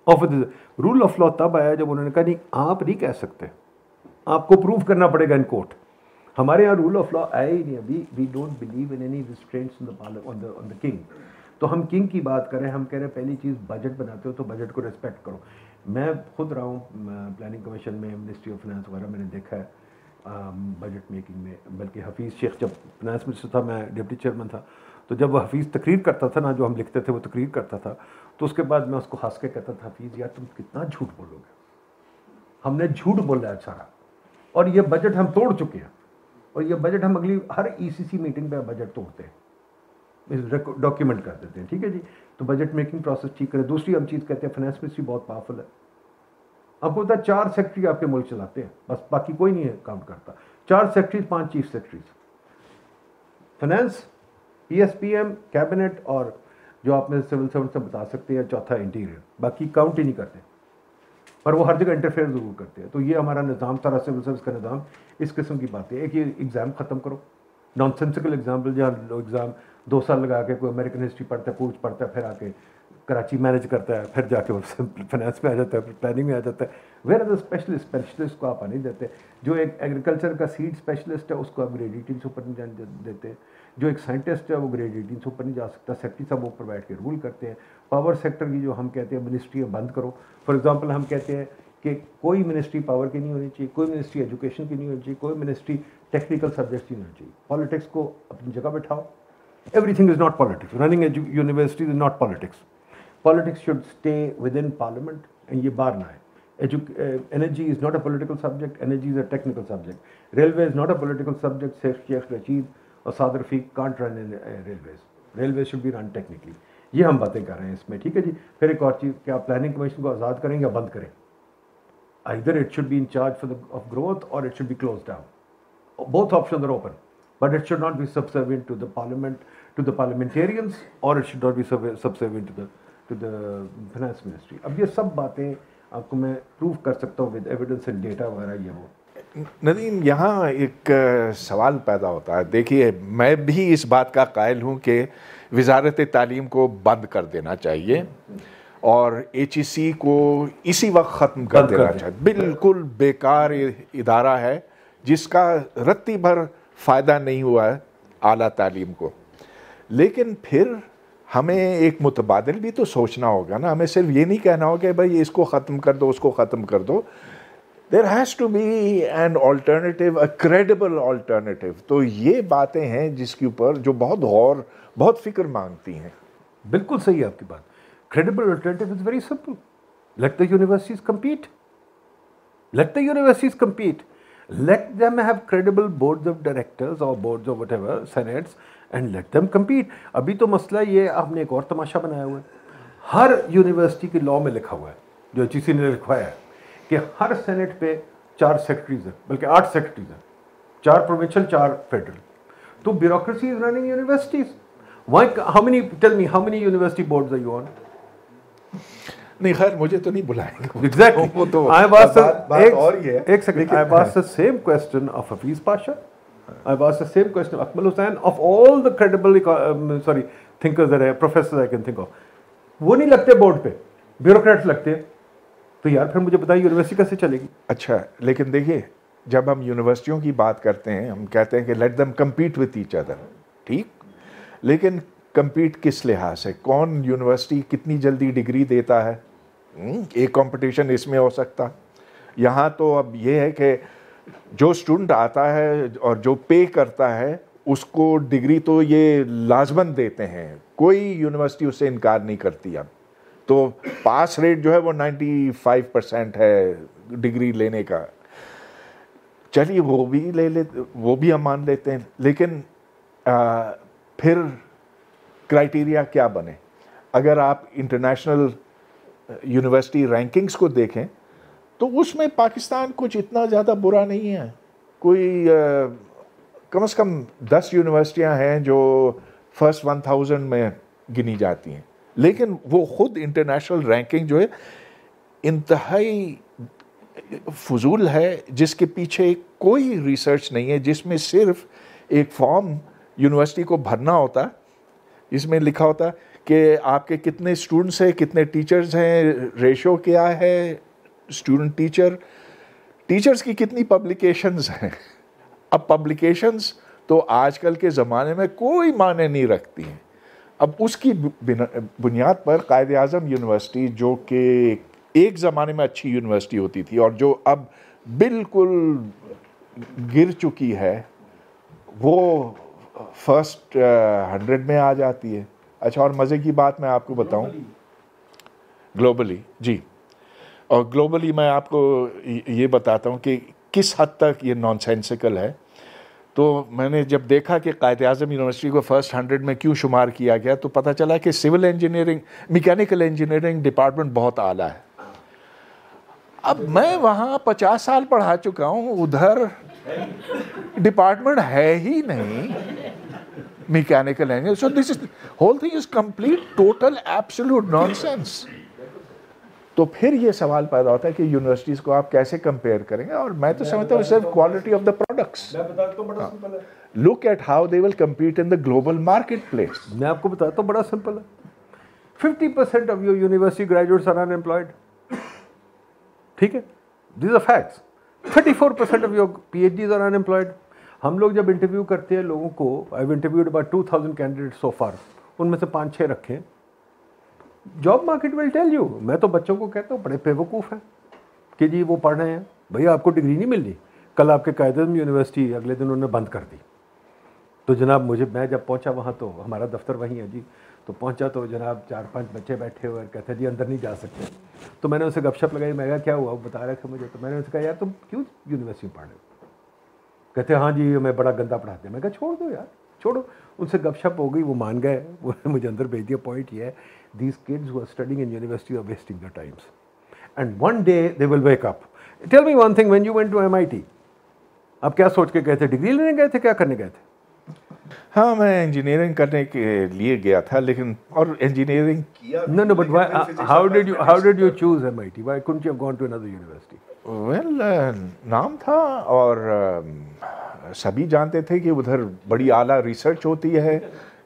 off with his. Rule of law तब आया जब उन्होंने कहा नहीं आप नहीं कह सकते, आपको प्रूव करना पड़ेगा इन कोर्ट। हमारे यहाँ रूल ऑफ लॉ आया ही नहीं अभी। We don't believe in any restraints on the king. तो हम किंग की बात करें, हम कह रहे हैं पहली चीज़ बजट बनाते हो तो बजट को रिस्पेक्ट करो। मैं खुद रहा हूँ प्लानिंग कमीशन में, मिनिस्ट्री ऑफ फाइनेंस वगैरह, मैंने देखा है बजट मेकिंग में। बल्कि हफीज़ शेख जब फाइनेंस मिनिस्टर था, मैं डिप्टी चेयरमैन था, तो जब वो हफीज़ तकरीर करता था ना, जो हम लिखते थे वो तकरीर करता था, तो उसके बाद मैं उसको हंस के कहता था, हफीज़ यार तुम कितना झूठ बोलोगे, हमने झूठ बोला है सारा, और ये बजट हम तोड़ चुके हैं, और ये बजट हम अगली हर ECC मीटिंग पे बजट तोड़ते हैं, डॉक्यूमेंट कर देते हैं। ठीक है जी, तो बजट मेकिंग प्रोसेस ठीक करें। दूसरी हम चीज़ कहते हैं फाइनेंस मिनिस्ट्री बहुत पावरफुल है। आपको पता है 4 सेक्रेटरी आपके मुल्क चलाते हैं, बस, बाकी कोई नहीं है काउंट करता। 4 secretaries, 5 chief secretaries, finance, ESPM, cabinet, और जो आप में सिविल सर्वेंट से बता सकते हैं चौथा इंटीरियर, बाकी काउंट ही नहीं करते, पर वो हर जगह इंटरफेयर ज़रूर करते हैं। तो ये हमारा निज़ाम, सारा सिविल सर्विस का निज़ाम इस किस्म की बातें। एक ये एग्ज़ाम ख़त्म करो, नॉनसेंसिकल एग्जाम्पल, जहाँ लोग एग्ज़ाम 2 साल लगा के कोई अमेरिकन हिस्ट्री पढ़ता है, कुछ पढ़ता है, फिर आके कराची मैनेज करता है, फिर जाके वो फाइनेंस में आ जाता है, फिर प्लानिंग में आ जाता है। वेयर आर द स्पेशलिस्ट को आप आने देते। जो एक एग्रीकल्चर का सीड स्पेशलिस्ट है उसको आप ग्रेड 18 से ऊपर नहीं जाने देते। जो एक साइंटिस्ट है वो ग्रेड 18 से ऊपर नहीं जा सकता। सेक्रेटरी साहब ऊपर बैठ के रूल करते हैं। पावर सेक्टर की जो हम कहते हैं मिनिस्ट्री बंद करो। फॉर एग्जाम्पल हम कहते हैं कि कोई मिनिस्ट्री पावर की नहीं होनी चाहिए, कोई मिनिस्ट्री एजुकेशन की नहीं होनी चाहिए, कोई मिनिस्ट्री टेक्निकल सब्जेक्ट्स की नहीं होनी चाहिए। पॉलिटिक्स को अपनी जगह बैठाओ। Everything is not politics. Running universities is not politics. Politics should stay within parliament, and ये बार ना है। Energy is not a political subject. Energy is a technical subject. Railway is not a political subject. Sheikh Rashid or Saad Rafiq can't run in railways. Railways should be run technically. ये हम बातें कर रहे हैं इसमें, ठीक है जी। फिर एक और चीज़, क्या प्लानिंग कमीशन को आज़ाद करें या बंद करें? Either it should be in charge of growth or it should be closed down. Both options are open. But it should not be subservient to the parliament, to the parliamentarians, or it should not be subservient to the finance ministry. अब ये सब बातें आपको मैं prove कर सकता हूँ with evidence and data वगैरह ये वो। नदीम, यहाँ एक सवाल पैदा होता है। देखिए, मैं भी इस बात का कायल हूँ कि वजारत तालीम को बंद कर देना चाहिए और HEC को इसी वक्त ख़त्म कर देना चाहिए। बिल्कुल बेकार इदारा है जिसका रत्ती भर फ़ायदा नहीं हुआ है आला तालीम को। लेकिन फिर हमें एक मुतबादिल भी तो सोचना होगा ना। हमें सिर्फ ये नहीं कहना होगा कि भाई इसको ख़त्म कर दो, उसको ख़त्म कर दो। There has to be an alternative, a credible alternative. तो ये बातें हैं जिसके ऊपर जो बहुत गौर, बहुत फिक्र मांगती हैं। बिल्कुल सही है आपकी बात। Credible alternative is very simple. Let the universities compete. Let the universities compete. Let them have credible boards of directors or boards of whatever, senates, and let them compete. अभी तो मसला ये आपने एक और तमाशा बनाया हुआ है. हर यूनिवर्सिटी के लॉ में लिखा हुआ है, जो HEC ने लिखवाया है, कि हर सेनेट पे 4 सेक्रेटरीज हैं, बल्कि 8 सेक्रेटरीज हैं, 4 प्रोविंशियल, 4 फेडरल. तो bureaucracy is running universities. Why? How many? Tell me, how many university boards are you on? नहीं, खैर मुझे तो नहीं बुलाएंगे. Exactly. वो तो I have asked बात और ही है. एक second. I have asked the same question of Hafiz Pasha. I have asked the same question of Akmal Hussain, of all the credible thinkers that professors I can think of. वो नहीं लगते board पे, bureaucrats लगते हैं. तो यार फिर मुझे बताइए यूनिवर्सिटी कैसे चलेगी? अच्छा, लेकिन देखिए, जब हम यूनिवर्सिटियों की बात करते हैं, हम कहते हैं कि let them compete with each other. ठीक, लेकिन कम्पीट किस लिहाज से? कौन यूनिवर्सिटी कितनी जल्दी डिग्री देता है? एक कंपटीशन इसमें हो सकता. यहाँ तो अब ये है कि जो स्टूडेंट आता है और जो पे करता है उसको डिग्री तो ये लाजमन देते हैं, कोई यूनिवर्सिटी उससे इनकार नहीं करती. अब तो पास रेट जो है वो 95% है डिग्री लेने का. चलिए वो भी वो भी हम मान लेते हैं, लेकिन फिर क्राइटेरिया क्या बने? अगर आप इंटरनेशनल यूनिवर्सिटी रैंकिंग्स को देखें तो उसमें पाकिस्तान कुछ इतना ज़्यादा बुरा नहीं है. कोई कम से कम 10 यूनिवर्सिटियां हैं जो फर्स्ट 1000 में गिनी जाती हैं, लेकिन वो खुद इंटरनेशनल रैंकिंग जो है इंतहाई फजूल है, जिसके पीछे कोई रिसर्च नहीं है, जिसमें सिर्फ एक फॉर्म यूनिवर्सिटी को भरना होता, इसमें लिखा होता कि आपके कितने स्टूडेंट्स हैं, कितने टीचर्स हैं, रेशो क्या है स्टूडेंट टीचर्स की कितनी पब्लिकेशंस हैं. अब पब्लिकेशंस तो आजकल के ज़माने में कोई मायने नहीं रखती हैं. अब उसकी बुनियाद पर कायद आज़म यूनिवर्सिटी, जो कि एक ज़माने में अच्छी यूनिवर्सिटी होती थी और जो अब बिल्कुल गिर चुकी है, वो फर्स्ट 100 में आ जाती है. अच्छा, और मज़े की बात मैं आपको बताऊं, ग्लोबली जी, और ग्लोबली मैं आपको ये बताता हूँ कि किस हद तक ये नॉनसेंसिकल है. तो मैंने जब देखा कि कायद आज़म यूनिवर्सिटी को फर्स्ट 100 में क्यों शुमार किया गया, तो पता चला कि civil engineering, mechanical engineering department बहुत आला है. अब मैं वहाँ 50 साल पढ़ा चुका हूँ, उधर डिपार्टमेंट है ही नहीं mechanical engineering. So this is whole thing is complete total absolute nonsense. तो फिर ये सवाल पैदा होता है कि यूनिवर्सिटीज़ को आप कैसे कंपेयर करेंगे, और मैं तो समझता हूँ सिर्फ quality of the products. Look at how they will compete in the global market place. मैं आपको बताता हूँ, बड़ा सिंपल है. 50% of your university graduates are unemployed. ठीक है, these are facts. 34% of your PhDs are unemployed. हम लोग जब इंटरव्यू करते हैं लोगों को, I have interviewed about 2000 candidates so far, उनमें से 5-6 रखें. Job market will tell you. मैं तो बच्चों को कहता हूँ, बड़े बेवकूफ़ हैं कि जी वो पढ़ रहे हैं, भैया आपको डिग्री नहीं मिल रही. कल आपके कायद आज़म यूनिवर्सिटी अगले दिन उन्होंने बंद कर दी. तो जनाब मैं जब पहुँचा वहाँ, तो हमारा दफ्तर वहीं है जी, तो पहुँचा तो जनाब 4-5 बच्चे बैठे हुए कहते जी अंदर नहीं जा सकते. तो मैंने उनसे गपशप लगाई. मैं कहा क्या हुआ, वो बता रहे थे मुझे. तो मैंने उनसे कहा यार तुम क्यों यूनिवर्सिटी में पढ़ रहे हो? कहते हाँ जी मैं बड़ा गंदा पढ़ाते हैं. मैं कहा छोड़ दो यार, छोड़ो. उनसे गपशप हो गई, वो मान गए, वो मुझे अंदर भेज दिया. पॉइंट ये है, these kids who are studying in university are wasting their times, and one day they will wake up. Tell me one thing, when you went to MIT, आप क्या सोच के गए थे? डिग्री लेने गए थे, क्या करने गए थे? हाँ, मैं इंजीनियरिंग करने के लिए गया था, लेकिन और इंजीनियरिंग किया. No, but why, how did you choose MIT? Why couldn't you have gone to another university? Well, नाम था और सभी जानते थे कि उधर बड़ी आला रिसर्च होती है,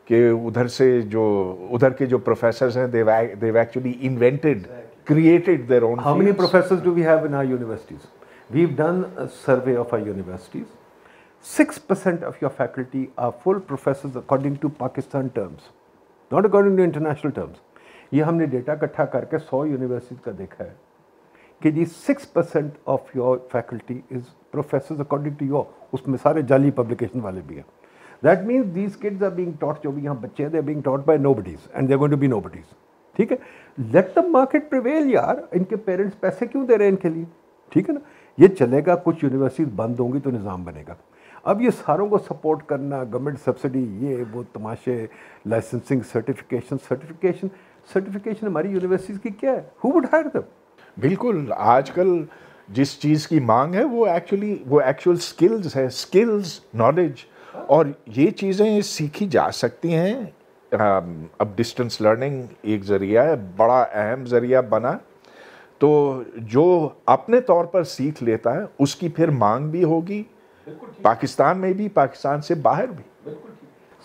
कि उधर से जो उधर के जो प्रोफेसर्स हैं, they've actually invented, created their own. How many professors do we have in our universities? We've done a survey of our universities. 6% of your faculty are full professors according to Pakistan terms, not according to international terms. ये हमने data इकट्ठा करके 100 universities का देखा है कि जी 6% of your faculty is professors according to your. उसमें सारे जाली पब्लिकेशन वाले भी हैं. That means these kids are being taught, जो भी यहाँ बच्चे हैं, they are being taught by nobodies and they are going to be nobodies. ठीक है, let the market prevail यार. इनके पेरेंट्स पैसे क्यों दे रहे हैं इनके लिए? ठीक है ना. ये चलेगा, कुछ यूनिवर्सिटीज़ बंद होंगी तो निज़ाम बनेगा। अब ये सारों को सपोर्ट करना, गवर्नमेंट सब्सिडी, ये वो तमाशे, लाइसेंसिंग, सर्टिफिकेशन हमारी यूनिवर्सिटीज़ की क्या है? Who would hire them? बिल्कुल, आजकल जिस चीज़ की मांग है वो एक्चुअल स्किल्स है, स्किल्स, नॉलेज, और ये चीज़ें सीखी जा सकती हैं। अब डिस्टेंस लर्निंग एक ज़रिया है, बड़ा अहम ज़रिया बना, तो जो अपने तौर पर सीख लेता है उसकी फिर मांग भी होगी, पाकिस्तान में भी, पाकिस्तान से बाहर भी।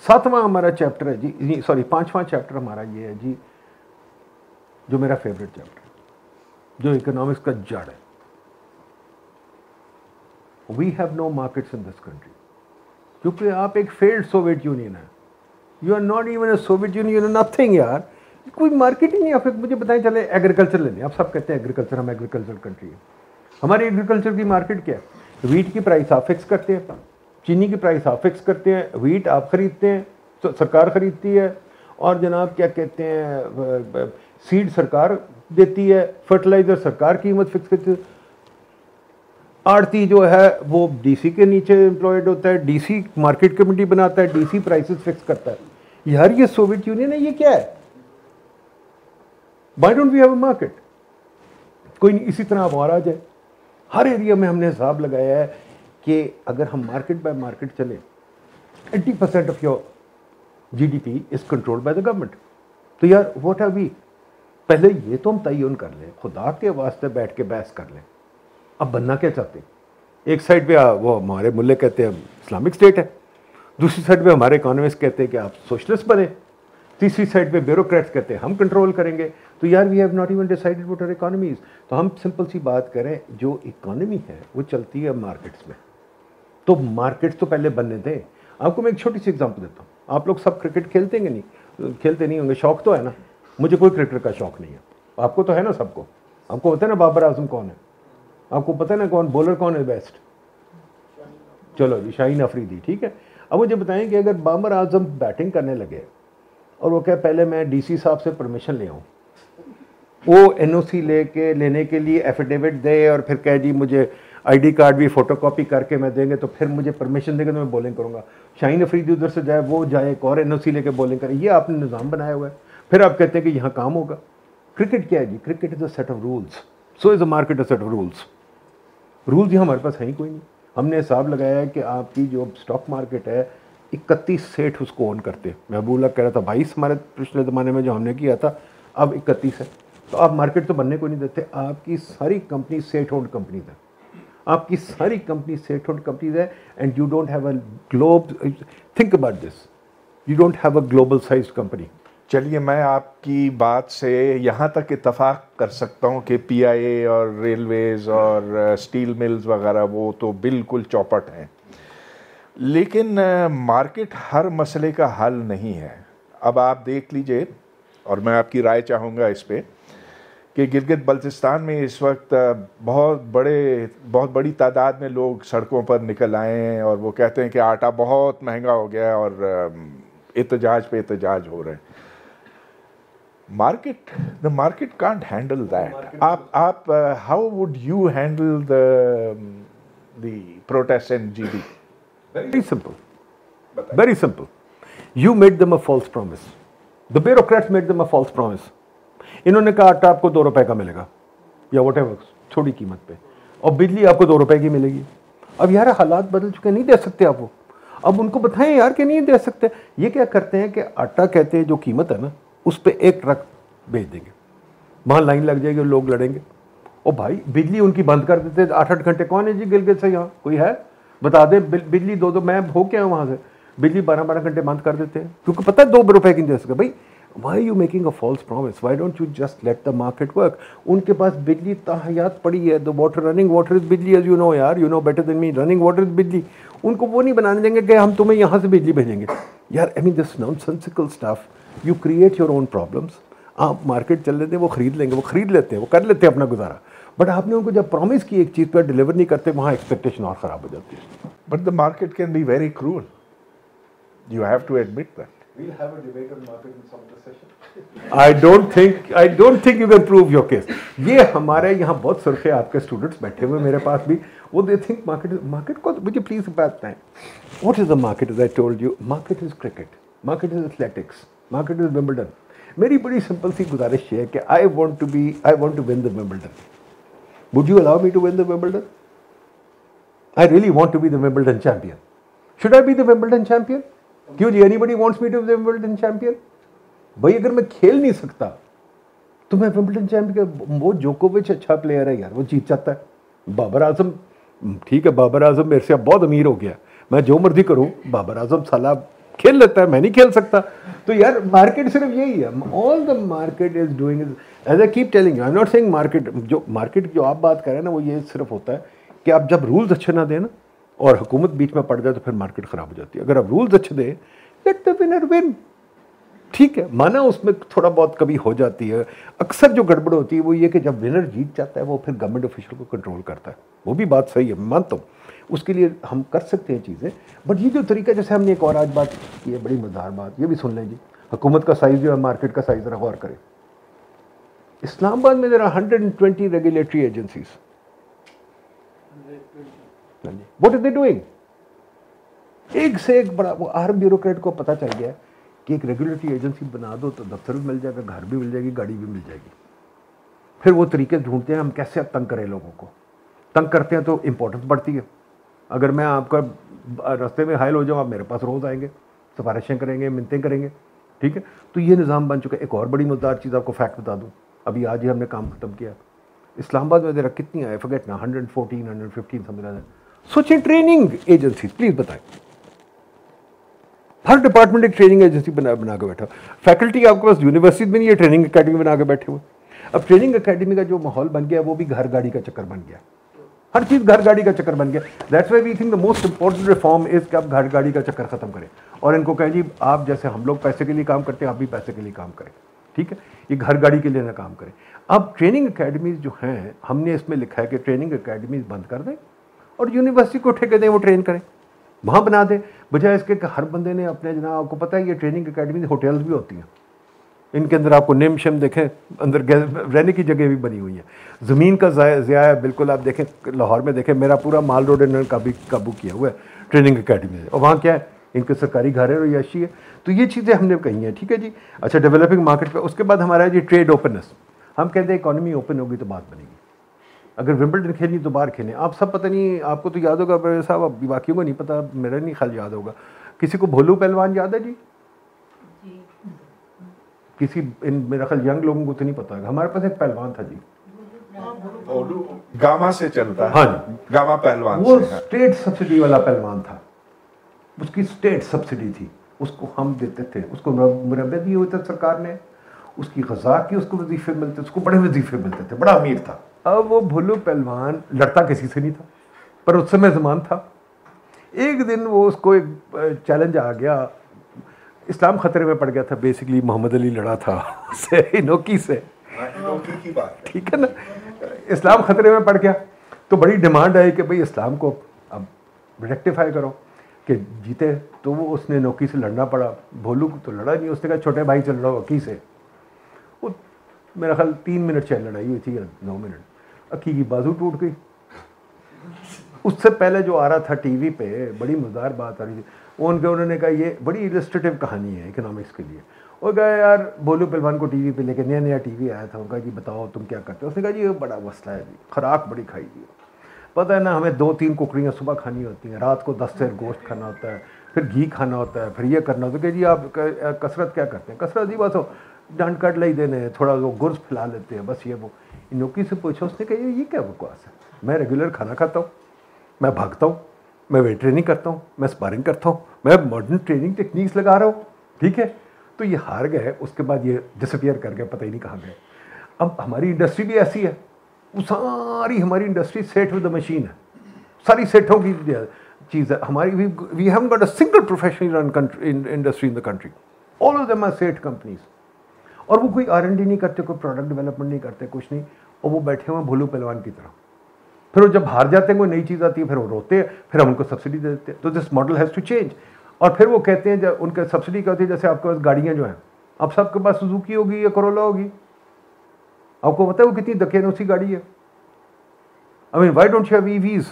7वां हमारा चैप्टर है जी, सॉरी 5वां चैप्टर हमारा ये है जी, जो मेरा फेवरेट चैप्टर है, जो इकोनॉमिक्स का जड़ है। We have no markets in this country, क्योंकि आप एक फेल्ड सोवियत यूनियन है। You are not even a Soviet Union, nothing यार, कोई मार्केट ही नहीं है। फिर मुझे बताएं, चले एग्रीकल्चर ले लें, आप सब कहते हैं एग्रीकल्चर, हम एग्रीकल्चर कंट्री है। हमारी एग्रीकल्चर की मार्केट क्या है? वीट की प्राइस आप फिक्स करते हैं, चीनी की प्राइस आप फिक्स करते हैं, वीट आप खरीदते हैं, तो सरकार खरीदती है, और जनाब क्या कहते हैं, सीड सरकार देती है, फर्टिलाइजर सरकार कीमत फिक्स करती है, आड़ती जो है वो डीसी के नीचे एम्प्लॉयड होता है, डीसी मार्केट कमेटी बनाता है, डीसी प्राइसेस फिक्स करता है। यार ये सोवियत यूनियन है, ये क्या है? Why don't we have a market? कोई नहीं, इसी तरह अब आ जाए। हर एरिया में हमने हिसाब लगाया है कि अगर हम मार्केट बाय मार्केट चले, 80% of your GDP is controlled by the government. तो यार व्हाट आर वी? पहले ये तो हम तयन कर लें, खुदा के वास्ते बैठ के बहस कर लें। अब बनना क्या चाहते हैं? एक साइड पे वो हमारे मुल्ले कहते हैं इस्लामिक स्टेट है, दूसरी साइड पे हमारे इकोनॉमिस्ट कहते हैं कि आप सोशलिस्ट बने, तीसरी साइड पे ब्यूरोक्रेट्स कहते हैं हम कंट्रोल करेंगे। तो यार we have not even decided what are economies. तो हम सिंपल सी बात करें, जो इकोनॉमी है वो चलती है मार्केट्स में, तो मार्केट्स तो पहले बनने दें। आपको मैं एक छोटी सी एग्जांपल देता हूँ। आप लोग सब क्रिकेट खेलते हैं नहीं? खेलते नहीं होंगे, शौक तो है ना? मुझे कोई क्रिकेट का शौक नहीं है, आपको तो है ना? सबको आपको पता है ना बाबर आजम कौन है? आपको पता है ना कौन बॉलर कौन है बेस्ट? चलो जी, शाहीन अफरीदी, ठीक है। अब मुझे बताएं कि अगर बाबर आजम बैटिंग करने लगे और वो कहे पहले मैं डीसी साहब से परमिशन ले आऊँ, वो एनओसी लेने के लिए एफिडेविट दे और फिर कहे जी मुझे आईडी कार्ड भी फोटोकॉपी करके मैं देंगे तो फिर मुझे परमिशन देंगे तो मैं बॉलिंग करूँगा। शाहीन अफरीदी उधर से जाए, वो जाए एक और एनओसी लेके बॉलिंग करे। ये आपने निज़ाम बनाया हुआ है, फिर आप कहते हैं कि यहाँ काम होगा। क्रिकेट क्या है जी? Cricket is a set of rules, so is a market a set of rules. Rules यहाँ हमारे पास है ही कोई नहीं। हमने हिसाब लगाया है कि आपकी जो स्टॉक मार्केट है 31 सेठ उसको ओन करते हैं। महबूबा कह रहा था 22 हमारे पिछले ज़माने में जो हमने किया था, अब 31 है। तो आप मार्केट तो बनने को नहीं देते। आपकी सारी कंपनी सेठ ओन्ड कंपनीज है, आपकी सारी कंपनी सेठ ओन्ड कंपनीज है, and you don't have a globe, think about this, you don't have a global sized company. चलिए, मैं आपकी बात से यहाँ तक इत्तफाक कर सकता हूँ कि पीआईए और रेलवेज़ और स्टील मिल्स वगैरह वो तो बिल्कुल चौपट हैं, लेकिन मार्केट हर मसले का हल नहीं है। अब आप देख लीजिए, और मैं आपकी राय चाहूँगा इस पे, कि गिलगित बल्तिस्तान में इस वक्त बहुत बड़ी तादाद में लोग सड़कों पर निकल आए हैं और वो कहते हैं कि आटा बहुत महंगा हो गया और एहतजाज पे एहतजाज हो रहे हैं। The market can't handle that. आप how would you handle the protest in GD? Very simple. Very simple. You made them a false promise. The bureaucrats made them a false promise. इन्होंने कहा आटा आपको 2 रुपए का मिलेगा या whatever, थोड़ी कीमत पे, और बिजली आपको 2 रुपए की मिलेगी। अब यार हालात बदल चुके, नहीं दे सकते आप वो। अब उनको बताएं यार कि नहीं दे सकते। ये क्या करते हैं कि आटा कहते हैं जो कीमत है ना, उस पर 1 ट्रक भेज देंगे, वहाँ लाइन लग जाएगी और लोग लड़ेंगे। और भाई बिजली उनकी बंद कर देते 8-8 घंटे। कौन है जी गिलगित से यहाँ? कोई है? बता दे। बिजली 2-2, मैं हो के आया वहाँ से, बिजली 12-12 घंटे बंद कर देते हैं, क्योंकि पता है 2 रुपए की नहीं दे सकते। भाई why you making a false promise? Why don't you just let the market work? उनके पास बिजली ताहयात पड़ी है। The water, running water is bijli, as you know यार, you know better than me, running water is bijli. उनको वो नहीं बनाने देंगे कि हम तुम्हें यहाँ से बिजली भेजेंगे। यार I mean this nonsensical stuff, you create your own problems. आप मार्केट चल लेते हैं, वो खरीद लेंगे, वो खरीद लेते हैं, वो कर लेते हैं अपना गुजारा। बट आपने उनको जब प्रॉमिस की एक चीज़ पर डिलीवर नहीं करते, वहाँ एक्सपेक्टेशन और ख़राब हो जाती है। But the market can be very cruel. You have to admit that. We'll have a debate on market in some other session. I don't think you can prove your case. ये हमारे यहाँ बहुत सुरखे आपके स्टूडेंट्स बैठे हुए मेरे पास भी, वो they think market को मुझे प्लीज बताएं. What is the market? As I told you, market is cricket, market is athletics, market is Wimbledon. मेरी बड़ी सिंपल सी गुजारिश है कि I want to win the Wimbledon. Would you allow me to win the Wimbledon? I really want to be the Wimbledon champion. Should I be the Wimbledon champion? क्यों जी? Anybody wants me to be the Wimbledon champion? भाई अगर मैं खेल नहीं सकता तो मैं Wimbledon champion, वो जोकोविच अच्छा प्लेयर है यार, वो जीत जाता है. बाबर आजम ठीक है, बाबर आजम मेरे से अब बहुत अमीर हो गया, मैं जो मर्जी करूं, बाबर आजम साला खेल लेता है, मैं नहीं खेल सकता. तो यार मार्केट सिर्फ यही है. All the market is doing is, as I keep telling you, I am not saying market जो आप बात कर रहे हैं ना, वो ये सिर्फ होता है कि आप जब रूल्स अच्छे ना दें ना और हुकूमत बीच में पड़ जाए तो फिर मार्केट ख़राब हो जाती है. अगर आप रूल्स अच्छे दें, लेट द विनर विन. ठीक है, माना उसमें थोड़ा बहुत कभी हो जाती है. अक्सर जो गड़बड़ होती है वो ये कि जब विनर जीत जाता है वो फिर गवर्नमेंट ऑफिशियल को कंट्रोल करता है. वो भी बात सही है, मैं मानता हूँ, उसके लिए हम कर सकते हैं चीज़ें. बट ये जो तरीका, जैसे हमने एक और आज बात की है, बड़ी मज़ेदार बात, ये भी सुन लें जी. हुकूमत का साइज़ जो है, मार्केट का साइज़, ज़रा गौर करें. इस्लामाबाद में there are 120 regulatory agencies. What are they doing? एक से एक बड़ा, वो हर ब्यूरोक्रेट को पता चल गया है कि एक रेगुलेटरी एजेंसी बना दो तो दफ्तर भी मिल जाएगा, घर भी मिल जाएगी, गाड़ी भी मिल जाएगी. फिर वो तरीके ढूंढते हैं हम कैसे अब तंग करें लोगों को. तंग करते हैं तो इंपॉर्टेंस बढ़ती है. अगर मैं आपका रास्ते में हायल हो जाऊँ, आप मेरे पास रोज़ आएंगे, सिफारिशें करेंगे, मिन्नतें करेंगे. ठीक है, तो ये निज़ाम बन चुका है. एक और बड़ी मज़ेदार चीज़ आपको फैक्ट बता दूँ, अभी आज ही हमने काम ख़त्म किया. इस्लामाबाद में जरा कितनी आए, फॉरगेट ना, 114 115 समझ रहा है. सोचिए, ट्रेनिंग एजेंसी, प्लीज़ बताएं. हर डिपार्टमेंट एक ट्रेनिंग एजेंसी बना के बैठा. फैकल्टी आपके पास यूनिवर्सिटी में नहीं है, ट्रेनिंग एकेडमी बना के बैठे हुए. अब ट्रेनिंग एकेडमी का जो माहौल बन गया वो भी घर गाड़ी का चक्कर बन गया. हर चीज़ घर गाड़ी का चक्कर बन गया. That's why we think the most important reform is कि आप घर गाड़ी का चक्कर खत्म करें और इनको कहें जी, आप जैसे हम लोग पैसे के लिए काम करते हैं, आप भी पैसे के लिए काम करें. ठीक है, ये घर गाड़ी के लिए ना काम करें. अब ट्रेनिंग एकेडमीज जो हैं, हमने इसमें लिखा है कि ट्रेनिंग एकेडमीज बंद कर दें और यूनिवर्सिटी को ठेके दें, वो ट्रेन करें, वहाँ बना दें. बजाय इसके कि हर बंदे ने अपने, जनाब आपको पता है ये ट्रेनिंग एकेडमी होटल्स भी होती हैं, इनके अंदर आपको निम शिम देखें, अंदर रहने की जगह भी बनी हुई है. ज़मीन का ज़िया है बिल्कुल. आप देखें लाहौर में देखें, मेरा पूरा माल रोड इन्होंने काबू किया हुआ है ट्रेनिंग एकेडमी में, और वहाँ क्या है, इनके सरकारी घर है और यशी है. तो ये चीज़ें हमने कही हैं. ठीक है जी. अच्छा, डेवलपिंग मार्केट पे, उसके बाद हमारा जी ट्रेड ओपननेस. हम कहते हैं इकॉनमी ओपन होगी तो बात बनेगी. अगर विंबलडन खेलनी तो बाहर खेलें. आप सब पता नहीं, आपको तो याद होगा साहब, अब बाकियों को नहीं पता, मेरा नहीं ख्याल याद होगा. किसी को भोलू पहलवान याद है जी? किसी मेरा ख्याल यंग लोगों को तो नहीं पता है. हमारे पास एक पहलवान था जी, गामा से चलता है. हाँ जी, गामा पहलवान. वो स्टेट सब्सिडी वाला पहलवान था. उसकी स्टेट सब्सिडी थी, उसको हम देते थे. उसको मुरब्बे दिए हुए थे सरकार ने, उसकी ग़ज़ा की उसको वजीफे मिलते, उसको बड़े वजीफे मिलते थे, बड़ा अमीर था. अब वो भोलू पहलवान लड़ता किसी से नहीं था, पर उस समय ज़मान था. एक दिन वो उसको एक चैलेंज आ गया, इस्लाम खतरे में पड़ गया था. बेसिकली मोहम्मद अली लड़ा था उससे, इनोकी से. की बात, ठीक है ना. इस्लाम खतरे में पड़ गया तो बड़ी डिमांड आई कि भाई इस्लाम को अब रेक्टिफाई करो कि जीते. तो वो उसने नोकी से लड़ना पड़ा. भोलू तो लड़ा नहीं, उसने कहा छोटे भाई से लड़ो अकी से. वो मेरा ख्याल 3 मिनट शायद लड़ाई हुई थी या 9 मिनट. अकी की बाजू टूट गई. उससे पहले जो आ रहा था टीवी पे, बड़ी मज़ेदार बात आ रही थी, उन्होंने कहा ये बड़ी इलस्ट्रेटिव कहानी है इकोनॉमिक्स के लिए. वो कहा यार भोलू पहलवान को टीवी पे लेके, नया टीवी आया था, उनका जी बताओ तुम क्या करते हो. उसने कहा जी ये बड़ा मसला है जी, खुराक बड़ी खाई दी, पता है ना, हमें 2-3 कुकड़ियाँ सुबह खानी होती हैं, रात को 10 सेर गोश्त खाना होता है, फिर घी खाना होता है, फिर ये करना होता है. कि जी आप कसरत क्या करते हैं? कसरत जी बस हो डांट काट लाई देने, थोड़ा वो गुर्ज फैला लेते हैं, बस ये वो. नौकरी से पूछा, उसने कहा ये क्या बकवास है, मैं रेगुलर खाना खाता हूँ, मैं भागता हूँ, मैं वेट ट्रेनिंग करता हूँ, मैं स्पारिंग करता हूँ, मैं मॉडर्न ट्रेनिंग टेक्निक्स लगा रहा हूँ. ठीक है, तो ये हार गए. उसके बाद ये डिसअपियर कर गए, पता ही नहीं कहाँ गए. अब हमारी इंडस्ट्री भी ऐसी है, वो सारी हमारी industry set with the machine है, सारी सेठों की चीज़ है हमारी. We haven't got a single professional run industry in the country. All of them are seth companies. और वो कोई R&D नहीं करते, कोई प्रोडक्ट डेवलपमेंट नहीं करते, कुछ नहीं. और वो बैठे हुए भोलू पहलवान की तरह. फिर वो जब हार जाते हैं, कोई नई चीज़ आती है, फिर वो रोते हैं, फिर हम उनको सब्सिडी दे देते हैं. तो this model has to change. और फिर वो कहते हैं जब उनके सब्सिडी क्या होती है, जैसे आपके पास गाड़ियाँ जो हैं, अब सबके पास सुजुकी होगी या कोरोला होगी, आपको पता है वो कितनी दकियानूसी गाड़ी है। I mean why don't you have EVs,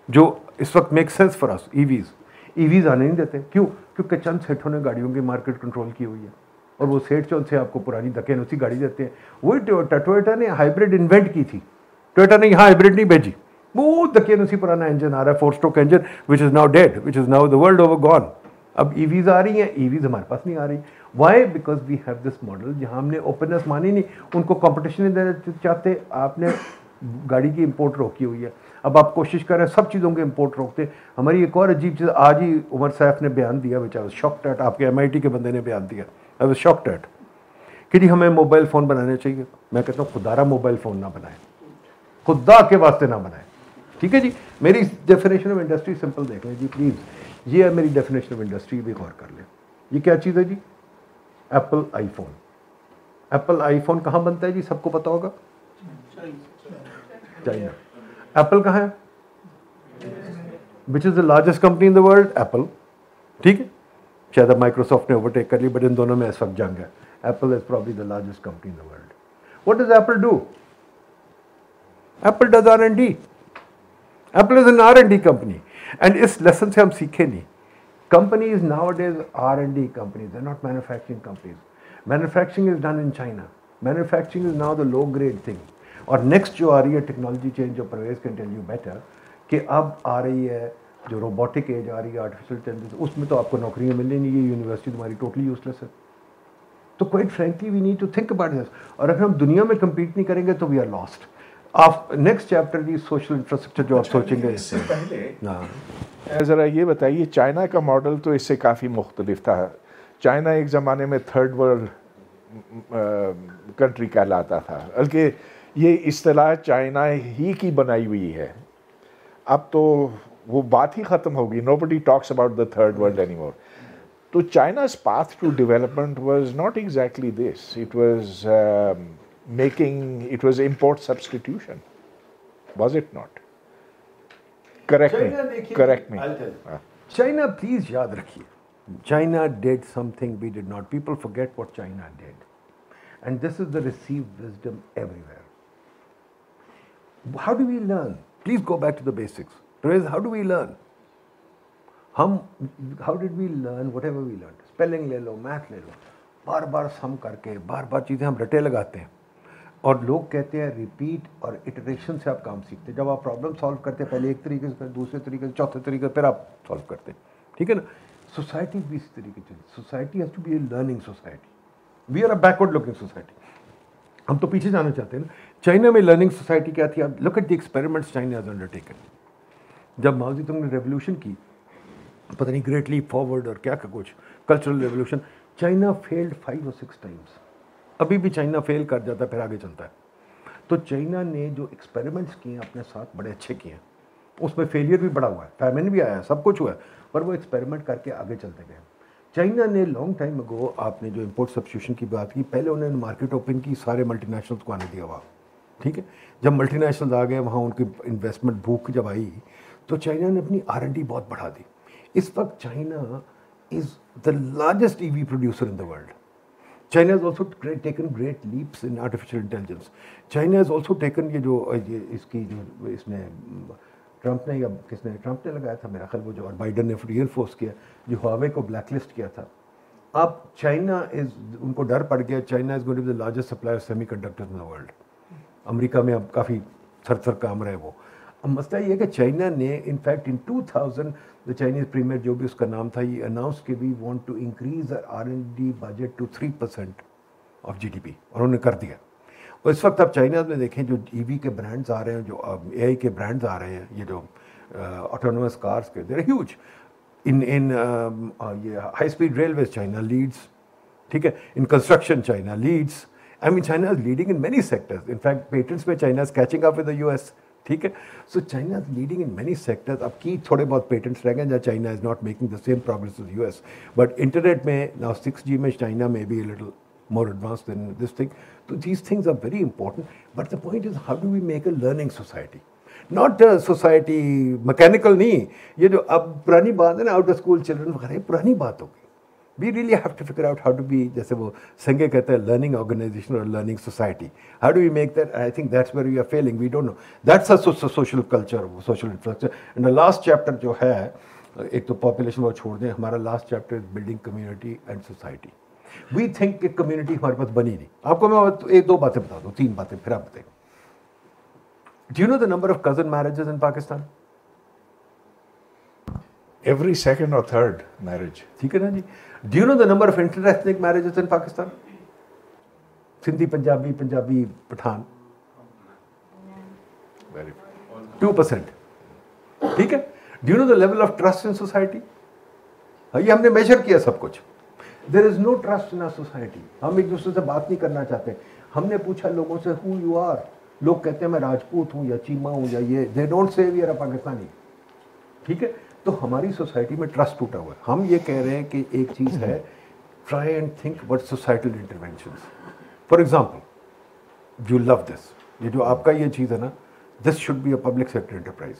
जो इस वक्त make sense for us. EVs आने नहीं देते, क्यों? क्योंकि चंद सेठों ने गाड़ियों की मार्केट कंट्रोल की हुई है, और वो सेठ चौन से आपको पुरानी दकियानूसी गाड़ी देते हैं। वही टोयोटा ने हाइब्रिड इन्वेंट की थी, टोयोटा ने यहाँ हाइब्रिड नहीं भेजी, वो दकियानूसी पुराना इंजन आ रहा है, four stroke engine, which is now dead, which is now the world over gone. अब ईवीज आ रही हैं, ईवीज हमारे पास नहीं आ रही। Why? Because we have this model जहाँ हमने ओपननेस मानी नहीं, उनको कॉम्पिटिशन नहीं देना चाहते, आपने गाड़ी की इंपोर्ट रोकी हुई है। अब आप कोशिश कर रहे हैं सब चीज़ों के इंपोर्ट रोकते। हमारी एक और अजीब चीज़ आज ही उमर सैफ ने बयान दिया, विच आई वाज शॉक्ड एट, आपके MIT के बंदे ने बयान दिया, आई वाज शॉक्ड एट, कि जी हमें मोबाइल फ़ोन बनाने चाहिए। मैं कहता हूँ खुदारा मोबाइल फ़ोन ना बनाए, खुदा के वास्ते ना बनाए, ठीक है जी। मेरी डेफिनेशन ऑफ इंडस्ट्री सिंपल देख लें जी प्लीज़, ये है मेरी डेफिनेशन ऑफ इंडस्ट्री, भी गौर कर लें। ये क्या चीज़ है जी? Apple iPhone. एप्पल आईफोन कहाँ बनता है जी? सबको पता होगा, चाइना। एप्पल कहाँ है? Which is the largest company in the world? Apple, ठीक है। शायद अब माइक्रोसॉफ्ट ने ओवरटेक कर ली, बट इन दोनों में इस वक्त जंग है। Apple is probably the largest company in the world. What does Apple do? Apple does R&D। Apple is an R&D company, and इस लेसन से हम सीखे नहीं। Companies nowadays R&D companies, they're not manufacturing companies. Manufacturing is done in China. Manufacturing is now the low grade thing. और next जो आ रही है टेक्नोलॉजी चेंज, जो Parvez can tell you better, कि अब आ रही है जो रोबोटिक एज आ रही है, आर्टिफिशियल इंटेलिजेंस, उसमें तो आपको नौकरियां मिलनी नहीं, ये यूनिवर्सिटी तुम्हारी टोटली यूजलेस है। तो quite frankly we need to think about this, और अगर हम दुनिया में कम्पीट नहीं करेंगे तो वी आर लॉस्ट। आप नेक्स्ट चैप्टर जी सोशल इंफ्रास्ट्रक्चर जो आप सोचेंगे इससे पहले ज़रा ये बताइए, चाइना का मॉडल तो इससे काफ़ी मुख्तलिफ था। चाइना एक ज़माने में थर्ड वर्ल्ड कंट्री कहलाता था, बल्कि ये इस्तेलाह चाइना ही की बनाई हुई है। अब तो वो बात ही ख़त्म होगी, nobody talks about the third world anymore. तो चाइना's path to development was not exactly this. It was import substitution, was it not? Correct me. China, please याद रखिए, China did something we did not. People forget what China did, and this is the received wisdom everywhere. How do we learn? Please go back to the basics. How do we learn? How did we learn whatever we learned? Spelling ले लो, math ले लो, बार बार सम करके बार बार चीज़ें हम रटे लगाते हैं, और लोग कहते हैं रिपीट और इटरेशन से आप काम सीखते हैं। जब आप प्रॉब्लम सॉल्व करते हैं पहले एक तरीके से, फिर दूसरे तरीके से, चौथे तरीके से, फिर आप सॉल्व करते हैं, ठीक है ना। सोसाइटी भी इस तरीके से, society has to be a learning society. We are a backward looking society, हम तो पीछे जाना चाहते हैं ना। चाइना में लर्निंग सोसाइटी क्या थी? आप look at the experiments China has undertaken. जब माओ ज़ेडुंग ने रेवोल्यूशन की, पता नहीं ग्रेट लीप फॉरवर्ड और क्या का कुछ cultural revolution, China failed 5 or 6 times. अभी भी चाइना फेल कर जाता है, फिर आगे चलता है। तो चाइना ने जो एक्सपेरिमेंट्स किए हैं अपने साथ, बड़े अच्छे किए हैं। उसमें फेलियर भी बड़ा हुआ है, फैमिन भी आया है, सब कुछ हुआ है, पर वो एक्सपेरिमेंट करके आगे चलते गए। चाइना ने लॉन्ग टाइम अगो, आपने जो इम्पोर्ट सब्स्टिट्यूशन की बात की, पहले उन्होंने मार्केट ओपन की, सारे मल्टीनेशनल्स को आने दिया वहाँ, ठीक है। जब मल्टीनेशनल्स आ गए वहाँ, उनकी इन्वेस्टमेंट भूख जब आई, तो चाइना ने अपनी R&D बहुत बढ़ा दी। इस वक्त China is the largest EV producer in the world. China has also taken great leaps in artificial intelligence. China has also taken इसकी जो इसने ट्रंप ने या किसने, ट्रंप ने लगाया था मेरा ख्याल वो जो, और बाइडन ने रीइंफोर्स किया, जो हुआवे को ब्लैकलिस्ट किया था। अब चाइना उनको डर पड़ गया, China is going to be the largest supplier of semiconductors in the world. America में अब काफ़ी थर काम रहे वो। अब मसला ये है कि चाइना ने in fact in 2000 the Chinese premier जो भी उसका नाम था, ये अनाउंस कि we want to increase R&D budget to 3% of GDP, और उन्होंने कर दिया। और इस वक्त आप चाइना में देखें जो EV के ब्रांड्स आ रहे हैं, जो AI के ब्रांड्स आ रहे हैं, ये जो ऑटोनोमस कार्स के, देयर ह्यूज। इन ये high speed railways China leads, ठीक है। In construction China leads. I mean China is leading in many sectors. In fact patents में China is catching up with the US, ठीक है। So China is leading in many sectors. अब की थोड़े बहुत patents रह गए जहाँ China is not making the same progress as US, but internet में नाउ 6G में चाइना में be little more advanced than this thing. So these things are very important. But the point is, how do we make a learning society? Not society mechanical नहीं, ये जो अब पुरानी बात है ना, आउट ऑफ स्कूल चिल्ड्रन वगैरह, पुरानी बात होगी. We really have to figure out how to be, जैसे वो संगे कहते हैं, learning organization or learning society. How do we make that? I think that's where we are failing. We don't know. That's a social culture, social infrastructure. And the last chapter जो है, एक तो population वो छोड़ दें, हमारा last chapter is building community and society. We think कि community हमारे पास बनी नहीं. आपको मैं एक दो बातें बता दूँ, तीन बातें, फिर आप बताएं. Do you know the number of cousin marriages in Pakistan? Every second or third marriage. ठीक है ना जी. Do you know the number of interethnic marriages in Pakistan? Sindhi, Punjabi, Pathan. Very. 2%. ठीक है. Do you know the level of trust in society? ये हमने measure किया सब कुछ. There is no trust in our society. हम एक दूसरे से बात नहीं करना चाहते. हमने पूछा लोगों से who you are. लोग कहते हैं मैं राजपूत हूँ या चीमा हूँ या ये. They don't say we are a Pakistani. ठीक है. तो हमारी सोसाइटी में ट्रस्ट टूटा हुआ है. हम ये कह रहे हैं कि एक चीज़ है, try and think what societal interventions. For example, you love this, ये जो आपका ये चीज़ है ना, this should be a public sector enterprise.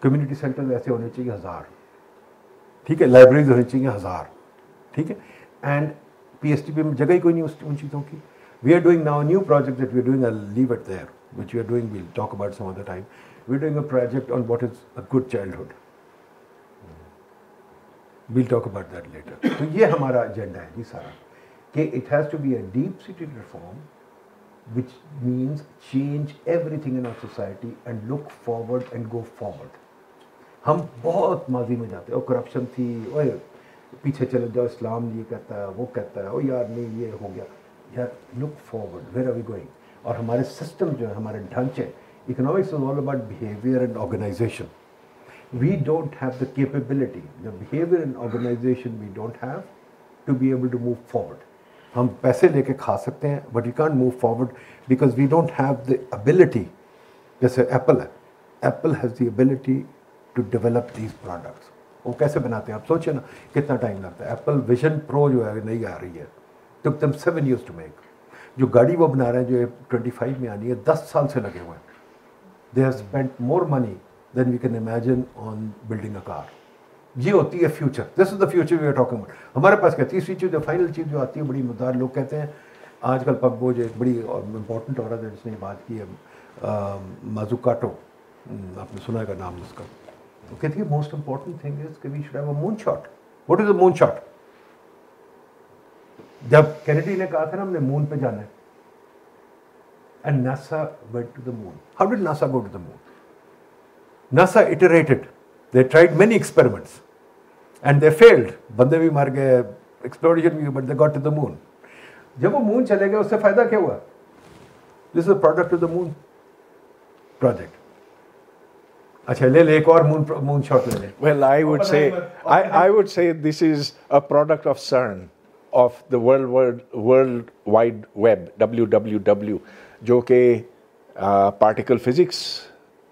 Community centres ऐसे होने चाहिए 1000. ठीक है. लाइब्रेरीज होनी चाहिए 1000. ठीक है. एंड PSTP में जगह ही कोई नहीं उन चीज़ों की. We are doing now new project that we are doing, I leave it there, which we are doing, we'll talk about some other time. We are doing a project on what is a good childhood. We'll talk about that later. तो ये हमारा agenda है जी सारा, कि it has to be a deep-seated reform, which means change everything in our society and look forward and go forward. हम बहुत माजी में जाते हैं, और करप्शन थी, ओए पीछे चले जाओ, इस्लाम ये कहता है, वो कहता है, ओ यार नहीं ये हो गया. यार look forward, where are we going. और हमारे सिस्टम जो है, हमारे ढांचे, economics is all about behaviour and organisation. We don't have the capability, the behavior and organization we don't have to be able to move forward. हम पैसे लेके खा सकते हैं, but we can't move forward because we don't have the ability. जैसे Apple है, Apple has the ability to develop these products. वो कैसे बनाते हैं आप सोचिए ना, कितना टाइम लगता है. Apple Vision Pro जो है नई आ रही है, took them 7 years to make. जो गाड़ी वो बना रहे हैं, जो 25 में आनी है, 10 साल से लगे हुए हैं. They have spent more money than we can imagine on building a car. ये होती है future. This is the future we are talking about. हमारे पास क्या तीसरी चीज़, जो फाइनल चीज़ जो आती है, बड़ी मजेदार. लोग कहते हैं आजकल पग जो एक बड़ी इंपॉर्टेंट औरत है जिसने बात की है, माजुकाटो, आपने सुना है नाम उसका. तो कहती है मोस्ट इंपॉर्टेंट थिंग इज कि we should have a moon shot. What is a moon shot? जब कैनेडी ने कहा था ना हमने मून पे जाना है, and NASA went to the moon. How did NASA go to the moon? NASA iterated. They tried many experiments and they failed. बंदे भी मर गए, explosion भी, but they got to the moon. जब वो मून चले गए, उससे फायदा क्या हुआ? This is a product of the moon project. अच्छा ले एक और मून शॉट ले ले. Well, I would say this is a product of CERN, of the World Wide Web, WWW, जो कि particle physics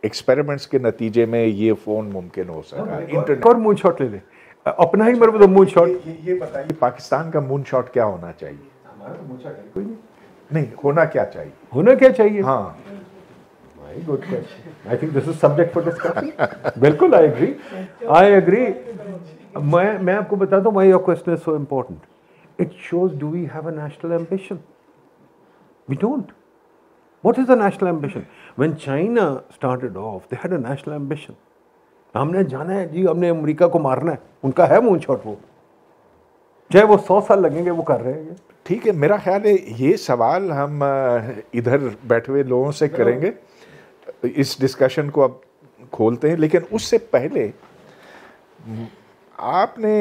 एक्सपेरिमेंट्स के नतीजे में ये फोन मुमकिन हो सका. इंटरनेट और मून शॉट ले ले. अपना ही मर मून शॉट. ये बताइए पाकिस्तान का मून शॉट क्या होना चाहिए? हमारा मून शॉट कोई नहीं, होना क्या चाहिए? होना क्या चाहिए? हाँ, good question. I think this is subject for discussion. बिल्कुल आई एग्री. मैं आपको बताता हूँ why your question is so important. It shows do we have a national ambition? We don't. What is the national ambition? When China started off, they had a national ambition. हमने जाना है जी, हमने America को मारना है. उनका है moon shot. वो चाहे वो 100 साल लगेंगे, वो कर रहे हैं. ठीक है. मेरा ख्याल है ये सवाल हम इधर बैठे हुए लोगों से करेंगे. इस डिस्कशन को अब खोलते हैं, लेकिन उससे पहले आपने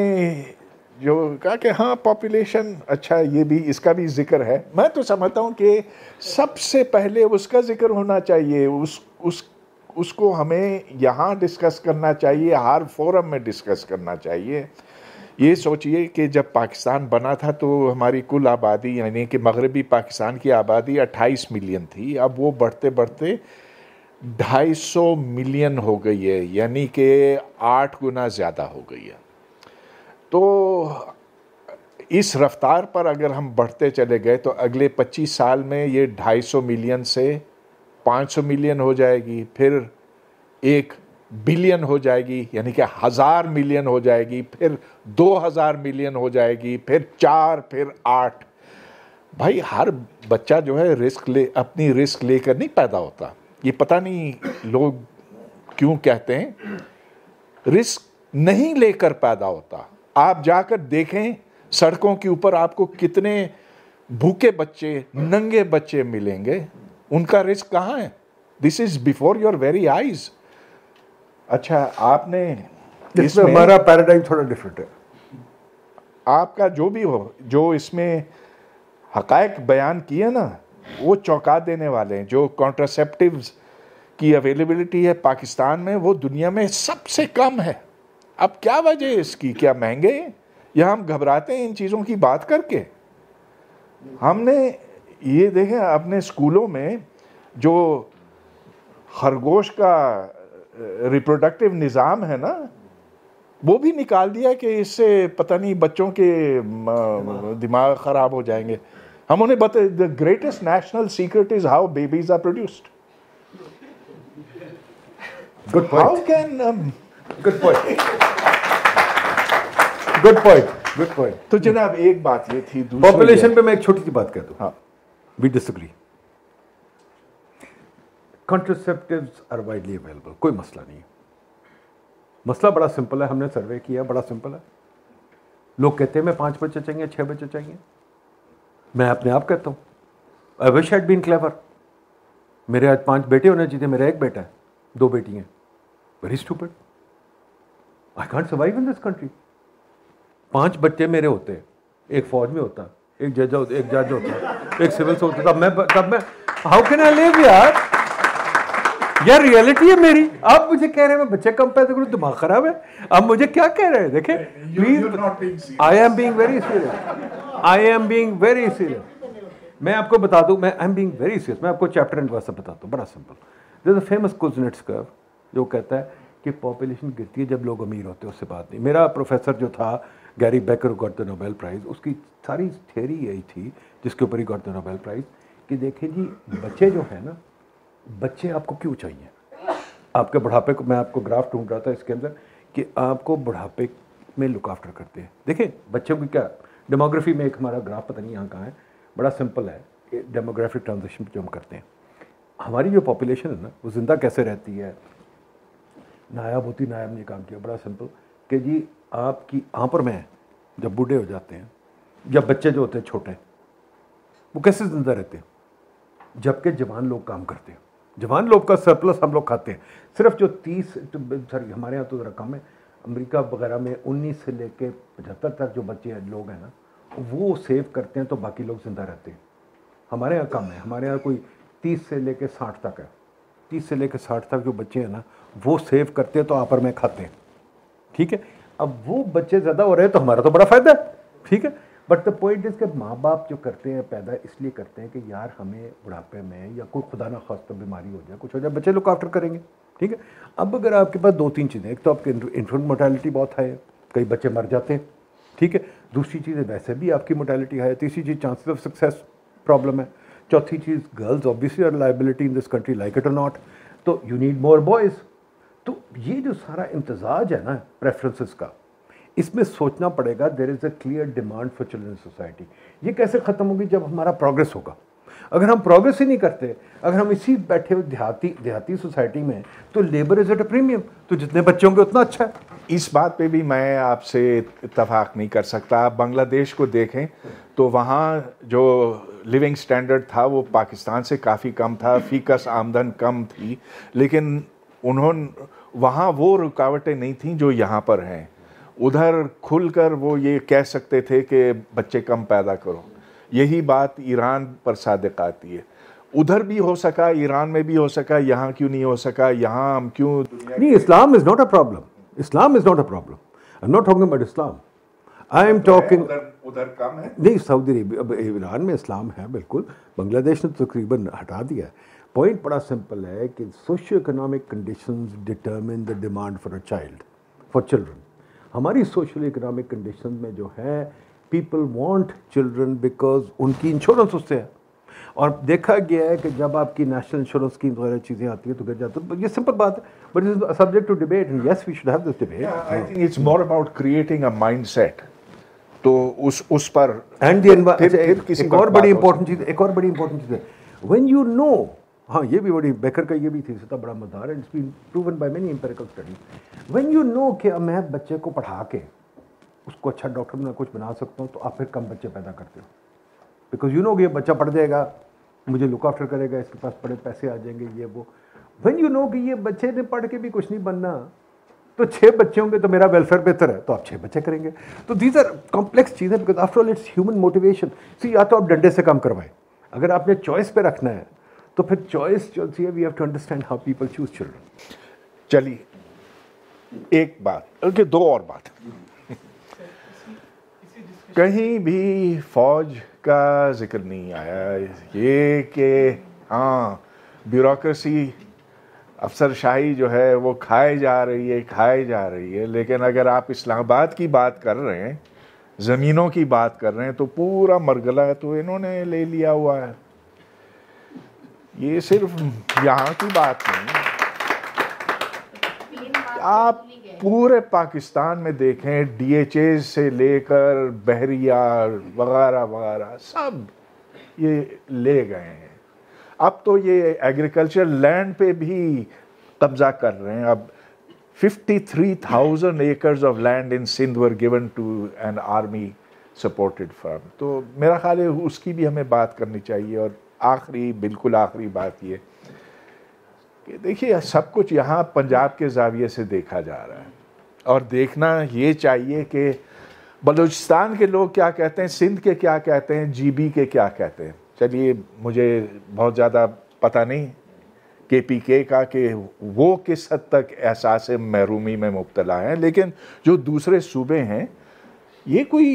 जो कहा कि हाँ पॉपुलेशन, अच्छा ये भी, इसका भी जिक्र है. मैं तो समझता हूँ कि सबसे पहले उसका जिक्र होना चाहिए. उसको हमें यहाँ डिस्कस करना चाहिए, हर फोरम में डिस्कस करना चाहिए. ये सोचिए कि जब पाकिस्तान बना था तो हमारी कुल आबादी, यानी कि मगरबी पाकिस्तान की आबादी 28 मिलियन थी. अब वो बढ़ते बढ़ते 250 मिलियन हो गई है, यानी कि 8 गुना ज़्यादा हो गई है. तो इस रफ्तार पर अगर हम बढ़ते चले गए तो अगले 25 साल में ये 250 मिलियन से 500 मिलियन हो जाएगी, फिर 1 बिलियन हो जाएगी, यानी कि 1000 मिलियन हो जाएगी, फिर 2000 मिलियन हो जाएगी, फिर 4, फिर 8। भाई हर बच्चा जो है अपनी रिस्क लेकर नहीं पैदा होता। ये पता नहीं लोग क्यों कहते हैं, रिस्क नहीं लेकर पैदा होता। आप जाकर देखें सड़कों के ऊपर आपको कितने भूखे बच्चे, नंगे बच्चे मिलेंगे, उनका रिस्क कहाँ है? This is before your very eyes. अच्छा, आपने इसमें हमारा पैराडाइम थोड़ा डिफरेंट है। आपका जो भी हो, जो इसमें हकायक बयान किए ना, वो चौंका देने वाले हैं। जो कॉन्ट्रासेप्टिव्स की अवेलेबिलिटी है पाकिस्तान में, वो दुनिया में सबसे कम है। अब क्या वजह है इसकी? क्या महंगे हैं या हम घबराते हैं इन चीज़ों की बात करके? हमने ये देखें अपने स्कूलों में जो खरगोश का रिप्रोडक्टिव निज़ाम है ना, वो भी निकाल दिया कि इससे पता नहीं बच्चों के दिमाग ख़राब हो जाएंगे। हम उन्हें बताए the greatest national secret is how babies are produced. Good point. How can good point. Good point. Good point. तो जनाब एक बात ये थी, पॉपुलेशन पे मैं एक छोटी सी बात कह दूं। हाँ, we disagree. Contraceptives are widely available, कोई मसला नहीं है। मसला बड़ा सिंपल है, हमने सर्वे किया, बड़ा सिंपल है। लोग कहते हैं मैं 5 बच्चे चाहिए, 6 बच्चे चाहिए। मैं अपने आप कहता हूँ I wish I had been clever. मेरे आज 5 बेटे होने चाहिए, मेरा 1 बेटा है, 2 बेटी हैं। Very stupid, I can't survive in this country. 5 बच्चे मेरे होते, एक फौज में होता, एक जज होता, एक सिविल से होता, तब मैं हाउ कैन आई लिव यार? यार रियलिटी है मेरी। आप मुझे कह रहे हैं मैं बच्चे कम पैदा करूं, दिमाग खराब है? आप मुझे क्या कह रहे हैं? देखें please, I am being very serious. I am being very serious. मैं आपको बता दूं, मैं I am being very serious. मैं आपको चैप्टर एंड वर्स बताता हूं, बड़ा simple. There is a famous Kuznets curve जो कहता है कि पॉपुलेशन गिरती है जब लोग अमीर होते हैं, उससे बात नहीं। मेरा प्रोफेसर जो था Gary Becker, got the Nobel prize, उसकी सारी थ्योरी यही थी जिसके ऊपर ही गॉट द नोबेल प्राइज, कि देखें जी बच्चे जो है ना, बच्चे आपको क्यों चाहिए? आपके बुढ़ापे को, मैं आपको ग्राफ ढूंढ रहा था इसके अंदर, कि आपको बुढ़ापे में लुक आफ्टर करते हैं। देखें बच्चों की क्या डेमोग्राफी में, एक हमारा ग्राफ पता नहीं यहाँ कहाँ है, बड़ा सिंपल है। डेमोग्राफिक ट्रांजिशन जो हम करते हैं, हमारी जो पॉपुलेशन है ना, वो जिंदा कैसे रहती है, नायाब होती, नायाब ने काम किया, बड़ा सिंपल, कि जी आपकी आप और मैं जब बूढ़े हो जाते हैं, जब बच्चे जो होते हैं छोटे, वो कैसे जिंदा रहते हैं? जबकि जवान लोग काम करते हैं, जवान लोग का सरप्लस हम लोग खाते हैं। सिर्फ जो 30, सॉरी हमारे यहाँ तो ज़रा कम है, अमेरिका वगैरह में 19 से लेके 75 तक जो बच्चे लोग हैं ना, वो सेव करते हैं, तो बाकी लोग जिंदा रहते हैं। हमारे यहाँ कम है, हमारे यहाँ कोई 30 से लेके 60 तक है। 30 से लेकर 60 तक जो बच्चे हैं ना, वो सेव करते हैं, तो आप और मैं खाते हैं, ठीक है। अब वो बच्चे ज़्यादा हो रहे हैं तो हमारा तो बड़ा फ़ायदा है, ठीक है। बट द पॉइंट इज़ कि माँ बाप जो करते हैं पैदा इसलिए करते हैं कि यार हमें बुढ़ापे में या कोई खुदा ना खास्ता बीमारी हो जाए, कुछ हो जाए, बच्चे लोग आफ्टर करेंगे, ठीक है। अब अगर आपके पास 2-3 चीज़ें, एक तो आपके इन्फेंट मोर्टेलिटी बहुत हाई है, कई बच्चे मर जाते हैं, ठीक है। दूसरी चीज़ है वैसे भी आपकी मोर्टेलिटी हाई है। तीसरी चीज़ चांसेस ऑफ सक्सेस प्रॉब्लम है। चौथी चीज़ girls obviously are liability in this country, like it or not, तो यू नीड मोर बॉयज़। तो ये जो सारा इम्तजाज है ना प्रेफरेंसेस का, इसमें सोचना पड़ेगा। There is a clear demand for children society. ये कैसे ख़त्म होगी? जब हमारा प्रोग्रेस होगा। अगर हम प्रोग्रेस ही नहीं करते, अगर हम इसी बैठे हुए देहाती सोसाइटी में, तो labour is at a premium, तो जितने बच्चे होंगे उतना अच्छा है। इस बात पे भी मैं आपसे इत्तफाक नहीं कर सकता। आप बांग्लादेश को देखें तो वहाँ जो लिविंग स्टैंडर्ड था वो पाकिस्तान से काफ़ी कम था, फीकस आमदन कम थी, लेकिन वहाँ वो रुकावटें नहीं थी जो यहाँ पर हैं। उधर खुलकर वो ये कह सकते थे कि बच्चे कम पैदा करो। यही बात ईरान पर सादिक आती है। उधर भी हो सका, ईरान में भी हो सका, यहाँ क्यों नहीं हो सका? यहाँ हम क्यों? नहीं, Islam is not a problem. Islam is not a problem. I am not talking about Islam, I am talking उधर कम है। नहीं, सऊदी अरेबिया, अब ईरान में इस्लाम है बिल्कुल, बांग्लादेश ने तकरीबन हटा दिया है। पॉइंट बड़ा सिंपल है कि socio economic conditions determine the demand for a child, for children. हमारी सोशल इकोनॉमिक कंडीशन में जो है, पीपल वांट चिल्ड्रन बिकॉज उनकी इंश्योरेंस उससे है। और देखा गया है कि जब आपकी नेशनल इंश्योरेंस स्कीम वगैरह चीज़ें आती है तो गिर जाते हैं। ये सिंपल बात है, but is subject to debate and yes we should have this debate. I think it's more about creating a mindset, तो उस पर एंड एक और बड़ी इंपॉर्टेंट चीज़ है व्हेन यू नो, हाँ ये भी बड़ी बेकर का ये भी थी इतना बड़ा मदार है, it's been proven by many empirical studies. When you know कि मैं बच्चे को पढ़ा के उसको अच्छा डॉक्टर में कुछ बना सकता हूँ, तो आप फिर कम बच्चे पैदा करते हो, बिकॉज यू नो कि ये बच्चा पढ़ जाएगा, मुझे लुक आफ्टर करेगा, इसके पास बड़े पैसे आ जाएंगे, ये वो। व्हेन यू नो कि ये बच्चे ने पढ़ के भी कुछ नहीं बनना, तो 6 बच्चे होंगे तो मेरा वेलफेयर बेहतर है, तो आप 6 बच्चे करेंगे। तो दीज आर कॉम्प्लेक्स चीज़ें, because after all it's human motivation. See या तो आप डंडे से काम करवाएं, अगर आपने चॉइस पे रखना है तो फिर चॉइस जो है we have to understand how people choose children. चलिए एक बात, बल्कि 2 और बात, कहीं भी फौज का जिक्र नहीं आया, ये कि हाँ ब्यूरोक्रेसी अफसरशाही जो है वो खाई जा रही है, लेकिन अगर आप इस्लामाबाद की बात कर रहे हैं, ज़मीनों की बात कर रहे हैं, तो पूरा मरगला तो इन्होंने ले लिया हुआ है। ये सिर्फ यहाँ की बात नहीं, आप पूरे पाकिस्तान में देखें, DHA से लेकर बहरिया वगैरह वगैरह सब ये ले गए हैं। अब तो ये एग्रीकल्चर लैंड पे भी कब्जा कर रहे हैं। अब 53,000 acres of land in Sindh were given to an army supported firm। तो मेरा ख्याल है उसकी भी हमें बात करनी चाहिए। और बिल्कुल आखिरी बात ये कि देखिए, सब कुछ यहाँ पंजाब के ज़ाविये से देखा जा रहा है, और देखना ये चाहिए कि बलूचिस्तान के लोग क्या कहते हैं, सिंध के क्या कहते हैं, GB के क्या कहते हैं। चलिए, मुझे बहुत ज़्यादा पता नहीं KPK का कि वो किस हद तक एहसास महरूमी में मुब्तला हैं, लेकिन जो दूसरे सूबे हैं, ये कोई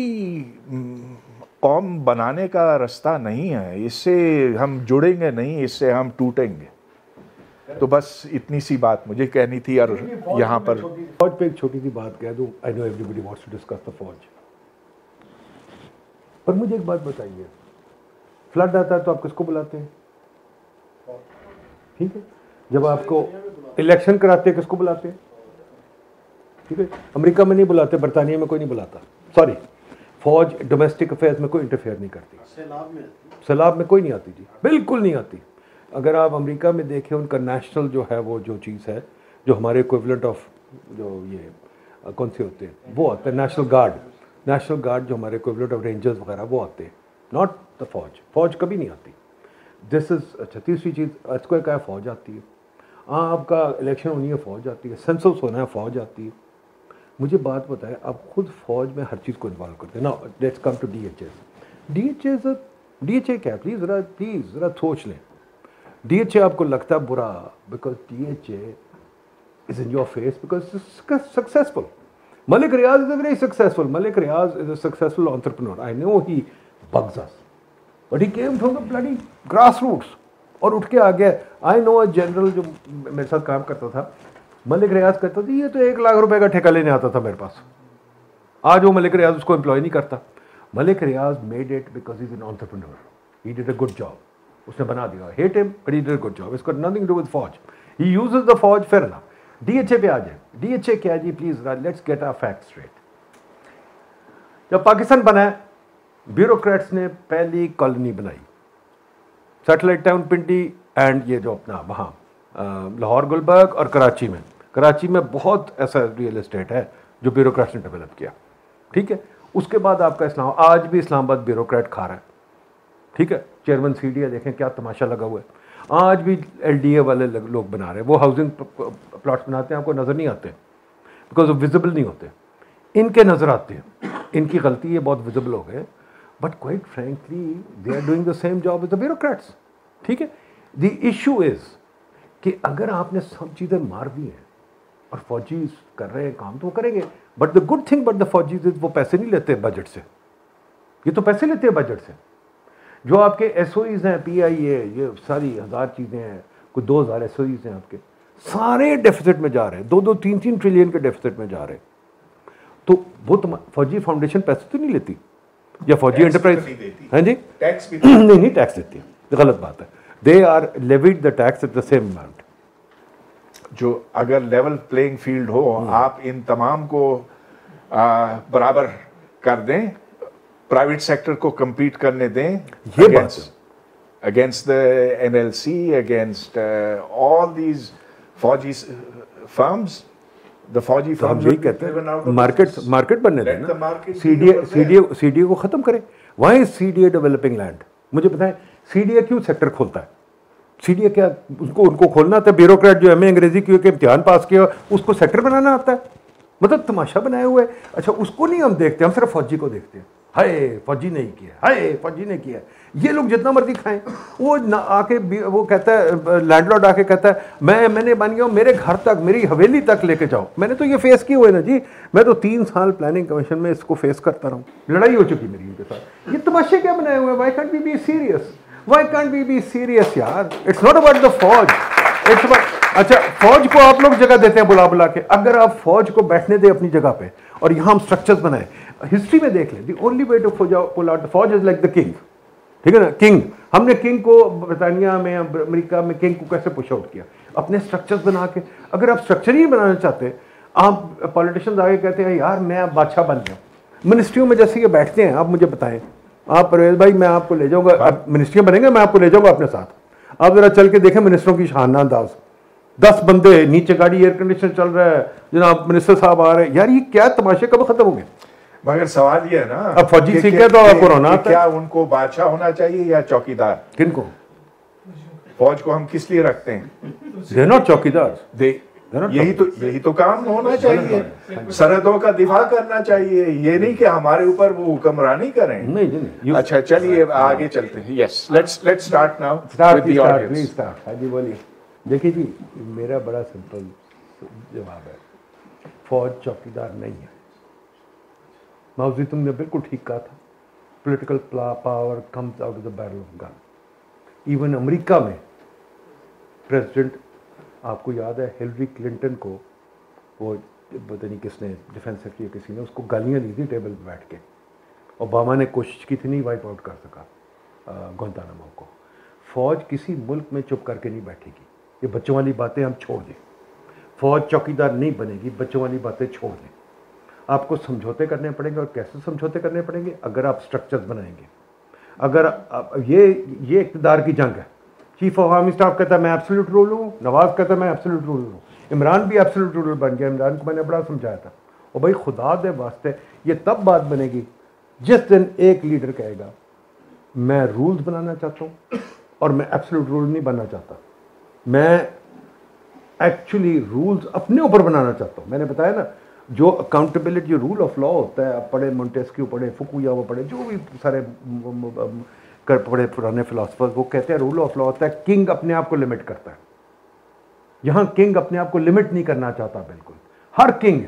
कौम बनाने का रास्ता नहीं है। इससे हम जुड़ेंगे नहीं, इससे हम टूटेंगे। तो बस इतनी सी बात मुझे कहनी थी। और यहाँ पर फौज पे एक छोटी सी बात कह दूँ। I know everybody wants to discuss the फौज, पर मुझे एक बात बताइए, फ्लड आता है तो आप किसको बुलाते हैं? ठीक है, जब आपको इलेक्शन कराते हैं किसको बुलाते हैं? ठीक है, अमेरिका में नहीं बुलाते, बरतानिया में कोई नहीं बुलाता। सॉरी, फौज डोमेस्टिक अफेयर्स में कोई इंटरफेयर नहीं करती। सैलाब में कोई नहीं आती जी, बिल्कुल नहीं आती। अगर आप अमेरिका में देखें, उनका नेशनल जो है वो जो चीज़ है, जो हमारे इक्विवेलेंट ऑफ जो ये कौन से होते हैं वो आते हैं, नेशनल गार्ड जो हमारे इक्विवेलेंट ऑफ रेंजर्स वगैरह वो आते हैं, नॉट द फौज कभी नहीं आती। दिस इज़ अच्छा। तीसरी चीज़, इसको क्या फौज आती है, आपका इलेक्शन होनी है फौज आती है, सेंसस होना है फौज आती है। मुझे बात बताएं, आप खुद फौज में हर चीज़ को इन्वॉल्व करते हैं ना। लेट्स कम टू DHA क्या, प्लीज़ ज़रा सोच लें। DHA आपको लगता है बुरा, because DHA is in your face because successful. Malik Riaz is a very successful. Malik Riaz is a successful entrepreneur. I know he bugs us, but he came from the bloody grassroots और उठ के आ गया। I know a general जो मेरे साथ काम करता था, मलिक रियाज कहता था ये तो 1 लाख रुपए का ठेका लेने आता था मेरे पास। आज वो मलिक रियाज उसको एम्प्लॉय नहीं करता। Malik Riaz made it because he is an entrepreneur, he did a good job, उसने बना दिया। Hate him but he did a good job, it's got nothing to do with फौज, ही यूजेस द फौज। Fair enough. DHA पे आ जाए। DHA क्या जी, please let's get our fact straight. जब पाकिस्तान बना है, ब्यूरोक्रेट्स ने पहली कॉलोनी बनाई, सैटेलाइट टाउन पिंडी एंड ये जो अपना वहाँ लाहौर गुलबर्ग और कराची में बहुत ऐसा रियल एस्टेट है जो ब्यूरोक्रेट्स ने डेवलप किया। ठीक है, उसके बाद आपका आज भी इस्लामाबाद ब्यूरोक्रेट खा रहा है। ठीक है, चेयरमैन CDA देखें क्या तमाशा लगा हुआ है। आज भी LDA वाले लोग बना रहे हैं, वो हाउसिंग प्लॉट्स बनाते हैं, आपको नज़र नहीं आते बिकॉज वो विजिबल नहीं होते, इनके नज़र आते हैं। इनकी गलती है, बहुत विजिबल हो गए, but quite frankly they are doing the same job with the bureaucrats. ठीक है, द इशू इज़ कि अगर आपने सब चीज़ें मार दी हैं और फौजी कर रहे हैं काम तो वो करेंगे, but the good thing but the फौजीज इज वो पैसे नहीं लेते बजट से, ये तो पैसे लेते हैं बजट से। जो आपके SOEs हैं, PIA, ये सारी 1000 चीज़ें हैं, कोई 2000 SOEs हैं आपके, सारे डेफिसिट में जा रहे हैं, 2-2, 3-3 ट्रिलियन के डेफिसिट में जा रहे हैं। तो वो फौजी फाउंडेशन पैसे तो नहीं लेती, या फौजी एंटरप्राइज, हाँ जी, टैक्स भी नहीं टैक्स देती है, गलत बात है। They are levied the tax at the same amount. जो अगर लेवल प्लेइंग फील्ड हो, आप इन तमाम को बराबर कर दें, प्राइवेट सेक्टर को compete करने दें, ये बात है। against the NLC, against all these फौजी firms, the फौजी तो हम firms यही will be कहते driven out हैं of मार्केट बनने Let the देना। market be over there. CDA को खत्म करें। Why is CDA developing land? मुझे बताएं सीडीए क्यों सेक्टर खोलता है? सीडीए क्या उनको खोलना था? ब्यूरोक्रेट जो एमए अंग्रेजी की के इम्तिहान पास किया उसको सेक्टर बनाना आता है? मतलब तमाशा बनाए हुए। अच्छा उसको नहीं हम देखते, हम सिर्फ फौजी को देखते हैं। हाय फौजी नहीं किया, हाय फौजी ने किया। ये लोग जितना मर्जी खाएं, वो ना आके वो कहता है, लैंडलॉर्ड आके कहता है मैंने बन गया हूँ, मेरे घर तक, मेरी हवेली तक लेके जाओ। मैंने तो ये फेस किए हुए ना जी, मैं तो 3 साल प्लानिंग कमीशन में इसको फेस करता रहा हूँ, लड़ाई हो चुकी मेरी उनके साथ। ये तमाशे क्या बनाए हुए हैं? Why can't we be serious? Why can't we be serious यार? इट्स नॉट अबाउट द फौज, इट्स अबाउट। अच्छा फौज को आप लोग जगह देते हैं बुला बुला के, अगर आप फौज को बैठने दें अपनी जगह पे और यहाँ हम स्ट्रक्चर्स बनाए, हिस्ट्री में देख लें, the only way to pull out the फौज इज लाइक द किंग, ठीक है ना? किंग, हमने किंग को ब्रिटानिया में, अमेरिका में किंग को कैसे पुश आउट किया? अपने स्ट्रक्चर्स बना के। अगर आप स्ट्रक्चर ही बनाना चाहते, आप पॉलिटिशियंस आगे कहते हैं यार मैं अब बादशाह बन गया। मिनिस्ट्रियों में जैसे ये बैठते हैं, आप मुझे बताएं, आप परवेज भाई मैं आपको ले जाऊंगा, अब मिनिस्ट्रियाँ बनेंगे, मैं आपको ले जाऊंगा अपने साथ, आप जरा चल के देखें मिनिस्टरों की शाहाना अंदाज। 10 बंदे नीचे, गाड़ी एयर कंडीशन चल रहा है, जनाब मिनिस्टर साहब आ रहे हैं। यार ये क्या तमाशे कब खत्म होंगे? मगर सवाल ये है ना, अब फौजी सीखे तो आपको रोना आता है। क्या उनको बादशाह होना चाहिए या चौकीदार? किनको? फौज को हम किस लिए रखते हैं? दे नॉट चौकीदार, यही तो काम होना चाहिए, सरहदों का दिफा करना चाहिए, ये नहीं कि हमारे ऊपर वो हुक्मरानी करें। नहीं। अच्छा चलिए आगे चलते हैं। Yes let's start now with the audience. हाजी बोलिए। देखिए जी मेरा बड़ा सिंपल जवाब है, फौज चौकीदार नहीं है। माउजी तुमने बिल्कुल ठीक कहा था, political power comes out of the barrel of gun. Even America में प्रेसिडेंट, आपको याद है हिलरी क्लिंटन को, वो पता नहीं किसने, डिफेंस सेक्रेटरी किसी ने उसको गालियाँ दी थी टेबल पे बैठ के। ओबामा ने कोशिश की थी, नहीं वाइप आउट कर सका गुआंतानामो को। फौज किसी मुल्क में चुप करके नहीं बैठेगी। ये बच्चों वाली बातें हम छोड़ दें, फौज चौकीदार नहीं बनेगी, बच्चों वाली बातें छोड़ दें। आपको समझौते करने पड़ेंगे, और कैसे समझौते करने पड़ेंगे? अगर आप स्ट्रक्चर्स बनाएंगे। अगर ये इक़्तिदार की जंग है। चीफ ऑफ आर्मी स्टाफ कहता है मैं एब्सोल्यूट रूल हूँ, नवाज कहता है मैं एब्सोल्यूट रूल हूँ, इमरान भी एब्सोल्यूट रूलर बन गया। इमरान को मैंने बड़ा समझाया था, और भाई खुदा दे वास्ते ये तब बात बनेगी जिस दिन एक लीडर कहेगा मैं रूल्स बनाना चाहता हूँ और मैं एब्सोल्यूट रूल नहीं बनना चाहता, मैं एक्चुअली रूल्स अपने ऊपर बनाना चाहता हूँ। मैंने बताया ना, जो अकाउंटेबिलिटी, जो रूल ऑफ लॉ होता है, आप पढ़े मोंटेस्क्यू पढ़े, फुकुयामा पढ़े, जो भी सारे पढ़े पुराने फिलोसफर्स, वो कहते हैं रूल ऑफ लॉ होता है किंग अपने आप को लिमिट करता है। यहाँ किंग अपने आप को लिमिट नहीं करना चाहता बिल्कुल। हर किंग,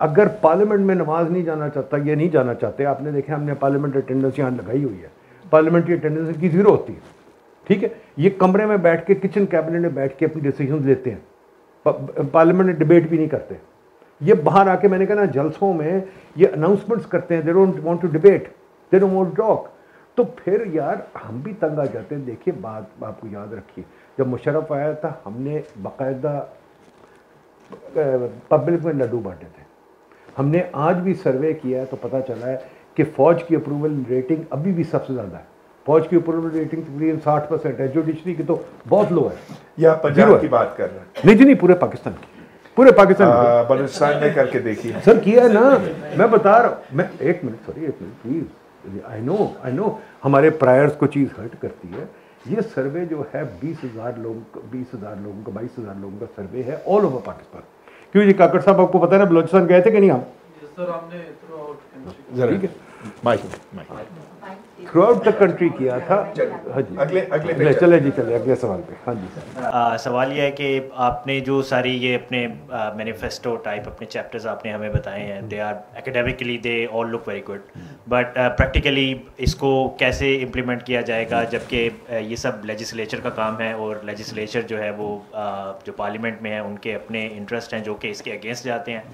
अगर पार्लियामेंट में नमाज नहीं जाना चाहता, ये नहीं जाना चाहते, आपने देखा हमने पार्लियामेंट अटेंडेंस यहाँ लगाई हुई है, पार्लियामेंट्री अटेंडेंस की 0 होती है, ठीक है। ये कमरे में बैठ के, किचन कैबिनेट में बैठ के अपनी डिसीजन लेते हैं, पार्लियामेंट में डिबेट भी नहीं करते। ये बाहर आके, मैंने कहा ना, जलसों में ये अनाउंसमेंट्स करते हैं, they don't want to debate, they don't want to talk. तो फिर यार हम भी तंग आ जाते हैं। देखिए बात आपको याद रखिए, जब मुशर्रफ आया था हमने बाकायदा पब्लिक में लड्डू बांटे थे। हमने आज भी सर्वे किया है तो पता चला है कि फ़ौज की अप्रूवल रेटिंग अभी भी सबसे ज़्यादा है। फौज की अप्रूवल रेटिंग तकरीबन 60% है, जुडिशरी की तो बहुत लो है। या पंजाब की बात कर रहे हैं? नहीं जी नहीं, पूरे पाकिस्तान की, पूरे पाकिस्तान बलूचिस्तान में करके देखिए सर, किया है ना, मैं बता रहा हूँ। मैं एक मिनट प्लीज, आई नो हमारे प्रायर्स को चीज़ हर्ट करती है। ये सर्वे जो है 20,000 लोगों, 20,000 लोगों का, 22,000 लोगों का सर्वे है ऑल ओवर पाकिस्तान। क्यों जी काकड़ साहब, आपको पता है ना बलूचिस्तान गए थे कि नहीं हम? ठीक है, थ्रू आउट द कंट्री किया था। हाँ जी, अगले चले अगले सवाल पे। हाँ जी सवाल ये है कि आपने जो सारी ये अपने मैनिफेस्टो टाइप अपने चैप्टर्स आपने हमें बताए हैं, they are academically they all look very good, but practically इसको कैसे इम्प्लीमेंट किया जाएगा, जबकि ये सब लेजिस्लेचर का काम है, और लेजिस्लेचर जो है वो जो पार्लियामेंट में है उनके अपने इंटरेस्ट हैं जो कि इसके अगेंस्ट जाते हैं,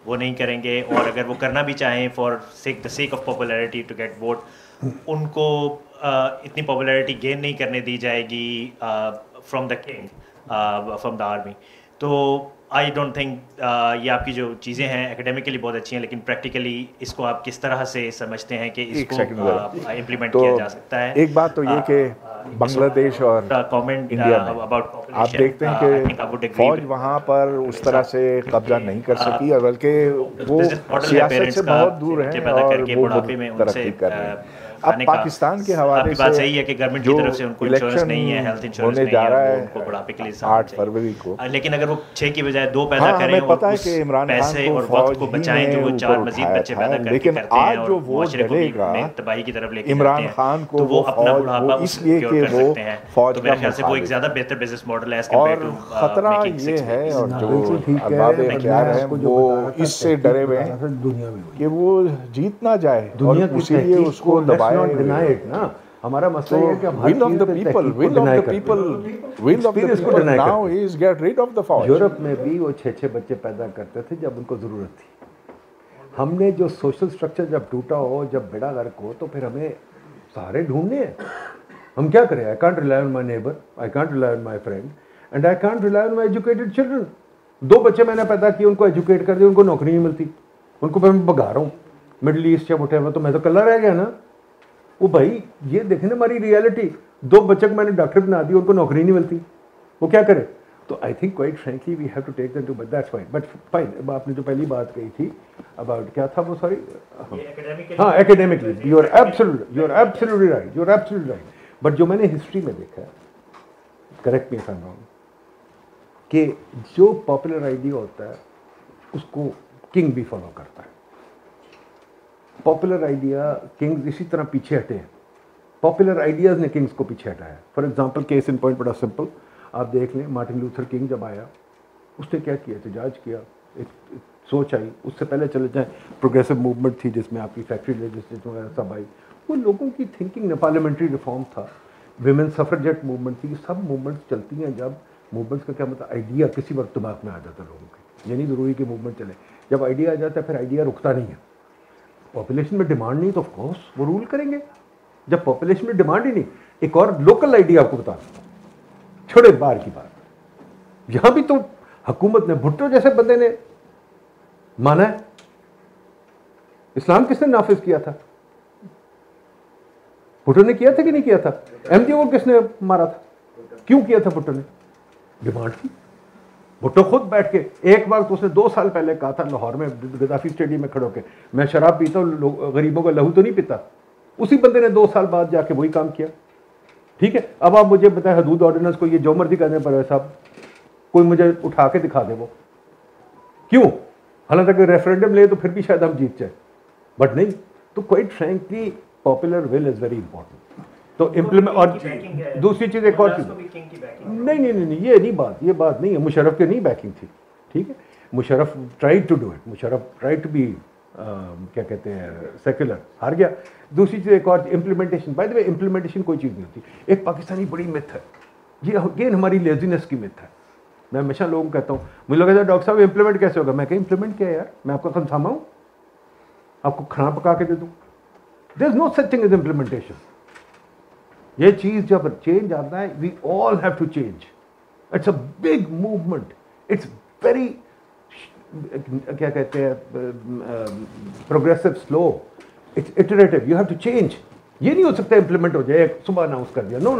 वो नहीं करेंगे। और अगर वो करना भी चाहें for the sake of popularity to get vote, उनको इतनी पॉपुलैरिटी गेन नहीं करने दी जाएगी from the king, from the army. तो आई डोंट थिंक ये आपकी जो चीज़ें हैं एकेडमिकली बहुत अच्छी हैं, लेकिन प्रैक्टिकली इसको आप किस तरह से समझते हैं कि इसको इम्प्लीमेंट किया जा सकता है? एक बात तो ये कि बांग्लादेश और इंडिया में आप देखते हैं कि फौज वहाँ पर उस तरह से कब्जा नहीं कर सकी, और बल्कि वो सियासत से बहुत दूर है और वो तरक्की कर रहे हैं। अब पाकिस्तान के हवाले से बात सही है कि गवर्नमेंट की तरफ से उनको इंश्योरेंस नहीं है, हेल्थ इंश्योरेंस नहीं है, उनको बुढ़ापे के लिए 8 फरवरी को, लेकिन अगर वो 6 की बजाय 2 पैदा करें और पता है कि इमरान पैसे और वक्त को बचाएं जो वो 4 मजीद बच्चे पैदा करके करते हैं और मुआशरे को भी तबाही की तरफ लेके इमरान खान को, तो वो अपना बुढ़ापा इसलिए कि वो फौज तो मेरे ख्याल से वो एक ज्यादा बेहतर बिजनेस मॉडल है एज कंपेयर टू खतरा ये है, और जो अरबाब इख्तियार हैं वो इससे डरे हुए हैं कि वो जीत ना जाए और इसीलिए उसको दबाए ना। हमारा मसला ये है कि हम will of the people now is get rid of the फौज। यूरोप में भी वो 6 बच्चे पैदा करते थे जब उनको ज़रूरत थी। हमने जो सोशल स्ट्रक्चर जब टूटा हो, जब बेड़ा गर्क हो, तो फिर हमें सहारे ढूंढने हैं। हम क्या करें? I can't rely on my neighbour, I can't rely on my friend, and I can't rely on my educated children. 2 बच्चे मैंने पैदा किए, उनको एजुकेट कर दिया, उनको नौकरी नहीं मिलती, उनको फिर मैं भगा रहा हूँ मिडल ईस्ट या उठे, तो मैं तो कल्ला रह गया ना। वो भाई ये देखें ना हमारी रियलिटी, 2 बच्चे को मैंने डॉक्टर बना दिया, उनको नौकरी नहीं मिलती, वो क्या करे? तो I think quite frankly we have to take them too, but that's fine. But fine, आपने जो पहली बात कही थी अबाउट क्या था वो, सॉरी, हाँ academically you are absolutely right. But जो मैंने हिस्ट्री में देखा है, correct me if I am wrong, कि जो पॉपुलर आइडिया होता है उसको किंग भी फॉलो करता है। पॉपुलर आइडिया, किंग्स इसी तरह पीछे हटे हैं, पॉपुलर आइडियाज़ ने किंग्स को पीछे हटाया। For example, case in point बड़ा सिंपल, आप देख लें, मार्टिन लूथर किंग जब आया उसने क्या किया? एहतजाज किया, एक सोच आई। उससे पहले चले जाएं, प्रोग्रेसिव मूवमेंट थी जिसमें आपकी फैक्ट्री लेजिस्लेशन वगैरह सब आई, वो लोगों की थिंकिंग न, पार्लियामेंट्री रिफॉर्म था, विमेन सफरेजेट मूवमेंट थी, सब मूवमेंट्स चलती हैं। जब मूवमेंट्स का क्या मतलब, आइडिया किसी वक्त दिमाग में आ जाता है लोगों के, ये नहीं ज़रूरी कि मूवमेंट चले, जब आइडिया आ जाता है फिर आइडिया रुकता नहीं है। पॉपुलेशन में डिमांड नहीं तो ऑफ कोर्स वो रूल करेंगे। जब पॉपुलेशन में डिमांड ही नहीं, एक और लोकल आइडिया आपको बता दूं, छोड़े बाहर की बात, यहां भी तो हुकूमत ने, भुट्टो जैसे बंदे ने माना है। इस्लाम किसने नाफिज किया था? भुट्टो ने किया था कि नहीं किया था? एमडीओ को किसने मारा था? क्यों किया था भुट्टो ने? डिमांड थी। भुट्टो खुद बैठ के एक वक्त उसने 2 साल पहले कहा था लाहौर में गद्दाफी स्टेडियम में खड़ो के, मैं शराब पीता हूँ, गरीबों का लहू तो नहीं पीता। उसी बंदे ने 2 साल बाद जाके वही काम किया। ठीक है, अब आप मुझे बताएं, हदूद ऑर्डिनेंस को ये जो मर्जी करने पर साहब, कोई मुझे उठा के दिखा दे वो क्यों? हालांकि रेफरेंडम ले तो फिर भी शायद हम जीत जाए, बट नहीं। तो quite frankly popular will is very important. तो इम्प्लीमेंट, और दूसरी चीज़ एक और चीज़, नहीं, ये बात नहीं है। मुशर्रफ के नहीं बैकिंग थी, ठीक है, Musharraf tried to do it, Musharraf tried to be क्या कहते हैं, सेक्युलर, हार गया। दूसरी चीज़ एक और, implementation. By the way, implementation कोई चीज़ नहीं होती। एक पाकिस्तानी बड़ी मिथ है, ये अगेन हमारी लेजीनेस की मिथ है। मैं हमेशा लोगों को कहता हूँ, मुझे लोग कहते हैं डॉक्टर साहब इम्प्लीमेंट कैसे होगा? मैं कहा इम्प्लीमेंट क्या है यार, मैं आपका खनसामा हूँ, आपको खाना पका के दे दूँ? There is no such thing as implementation. ये चीज़ जब चेंज आता है, we all have to change. It's a big movement, it's very क्या कहते हैं, progressive, slow, it's iterative, you have to change. ये नहीं हो सकता इम्प्लीमेंट हो जाए, सुबह अनाउंस कर दिया, नो,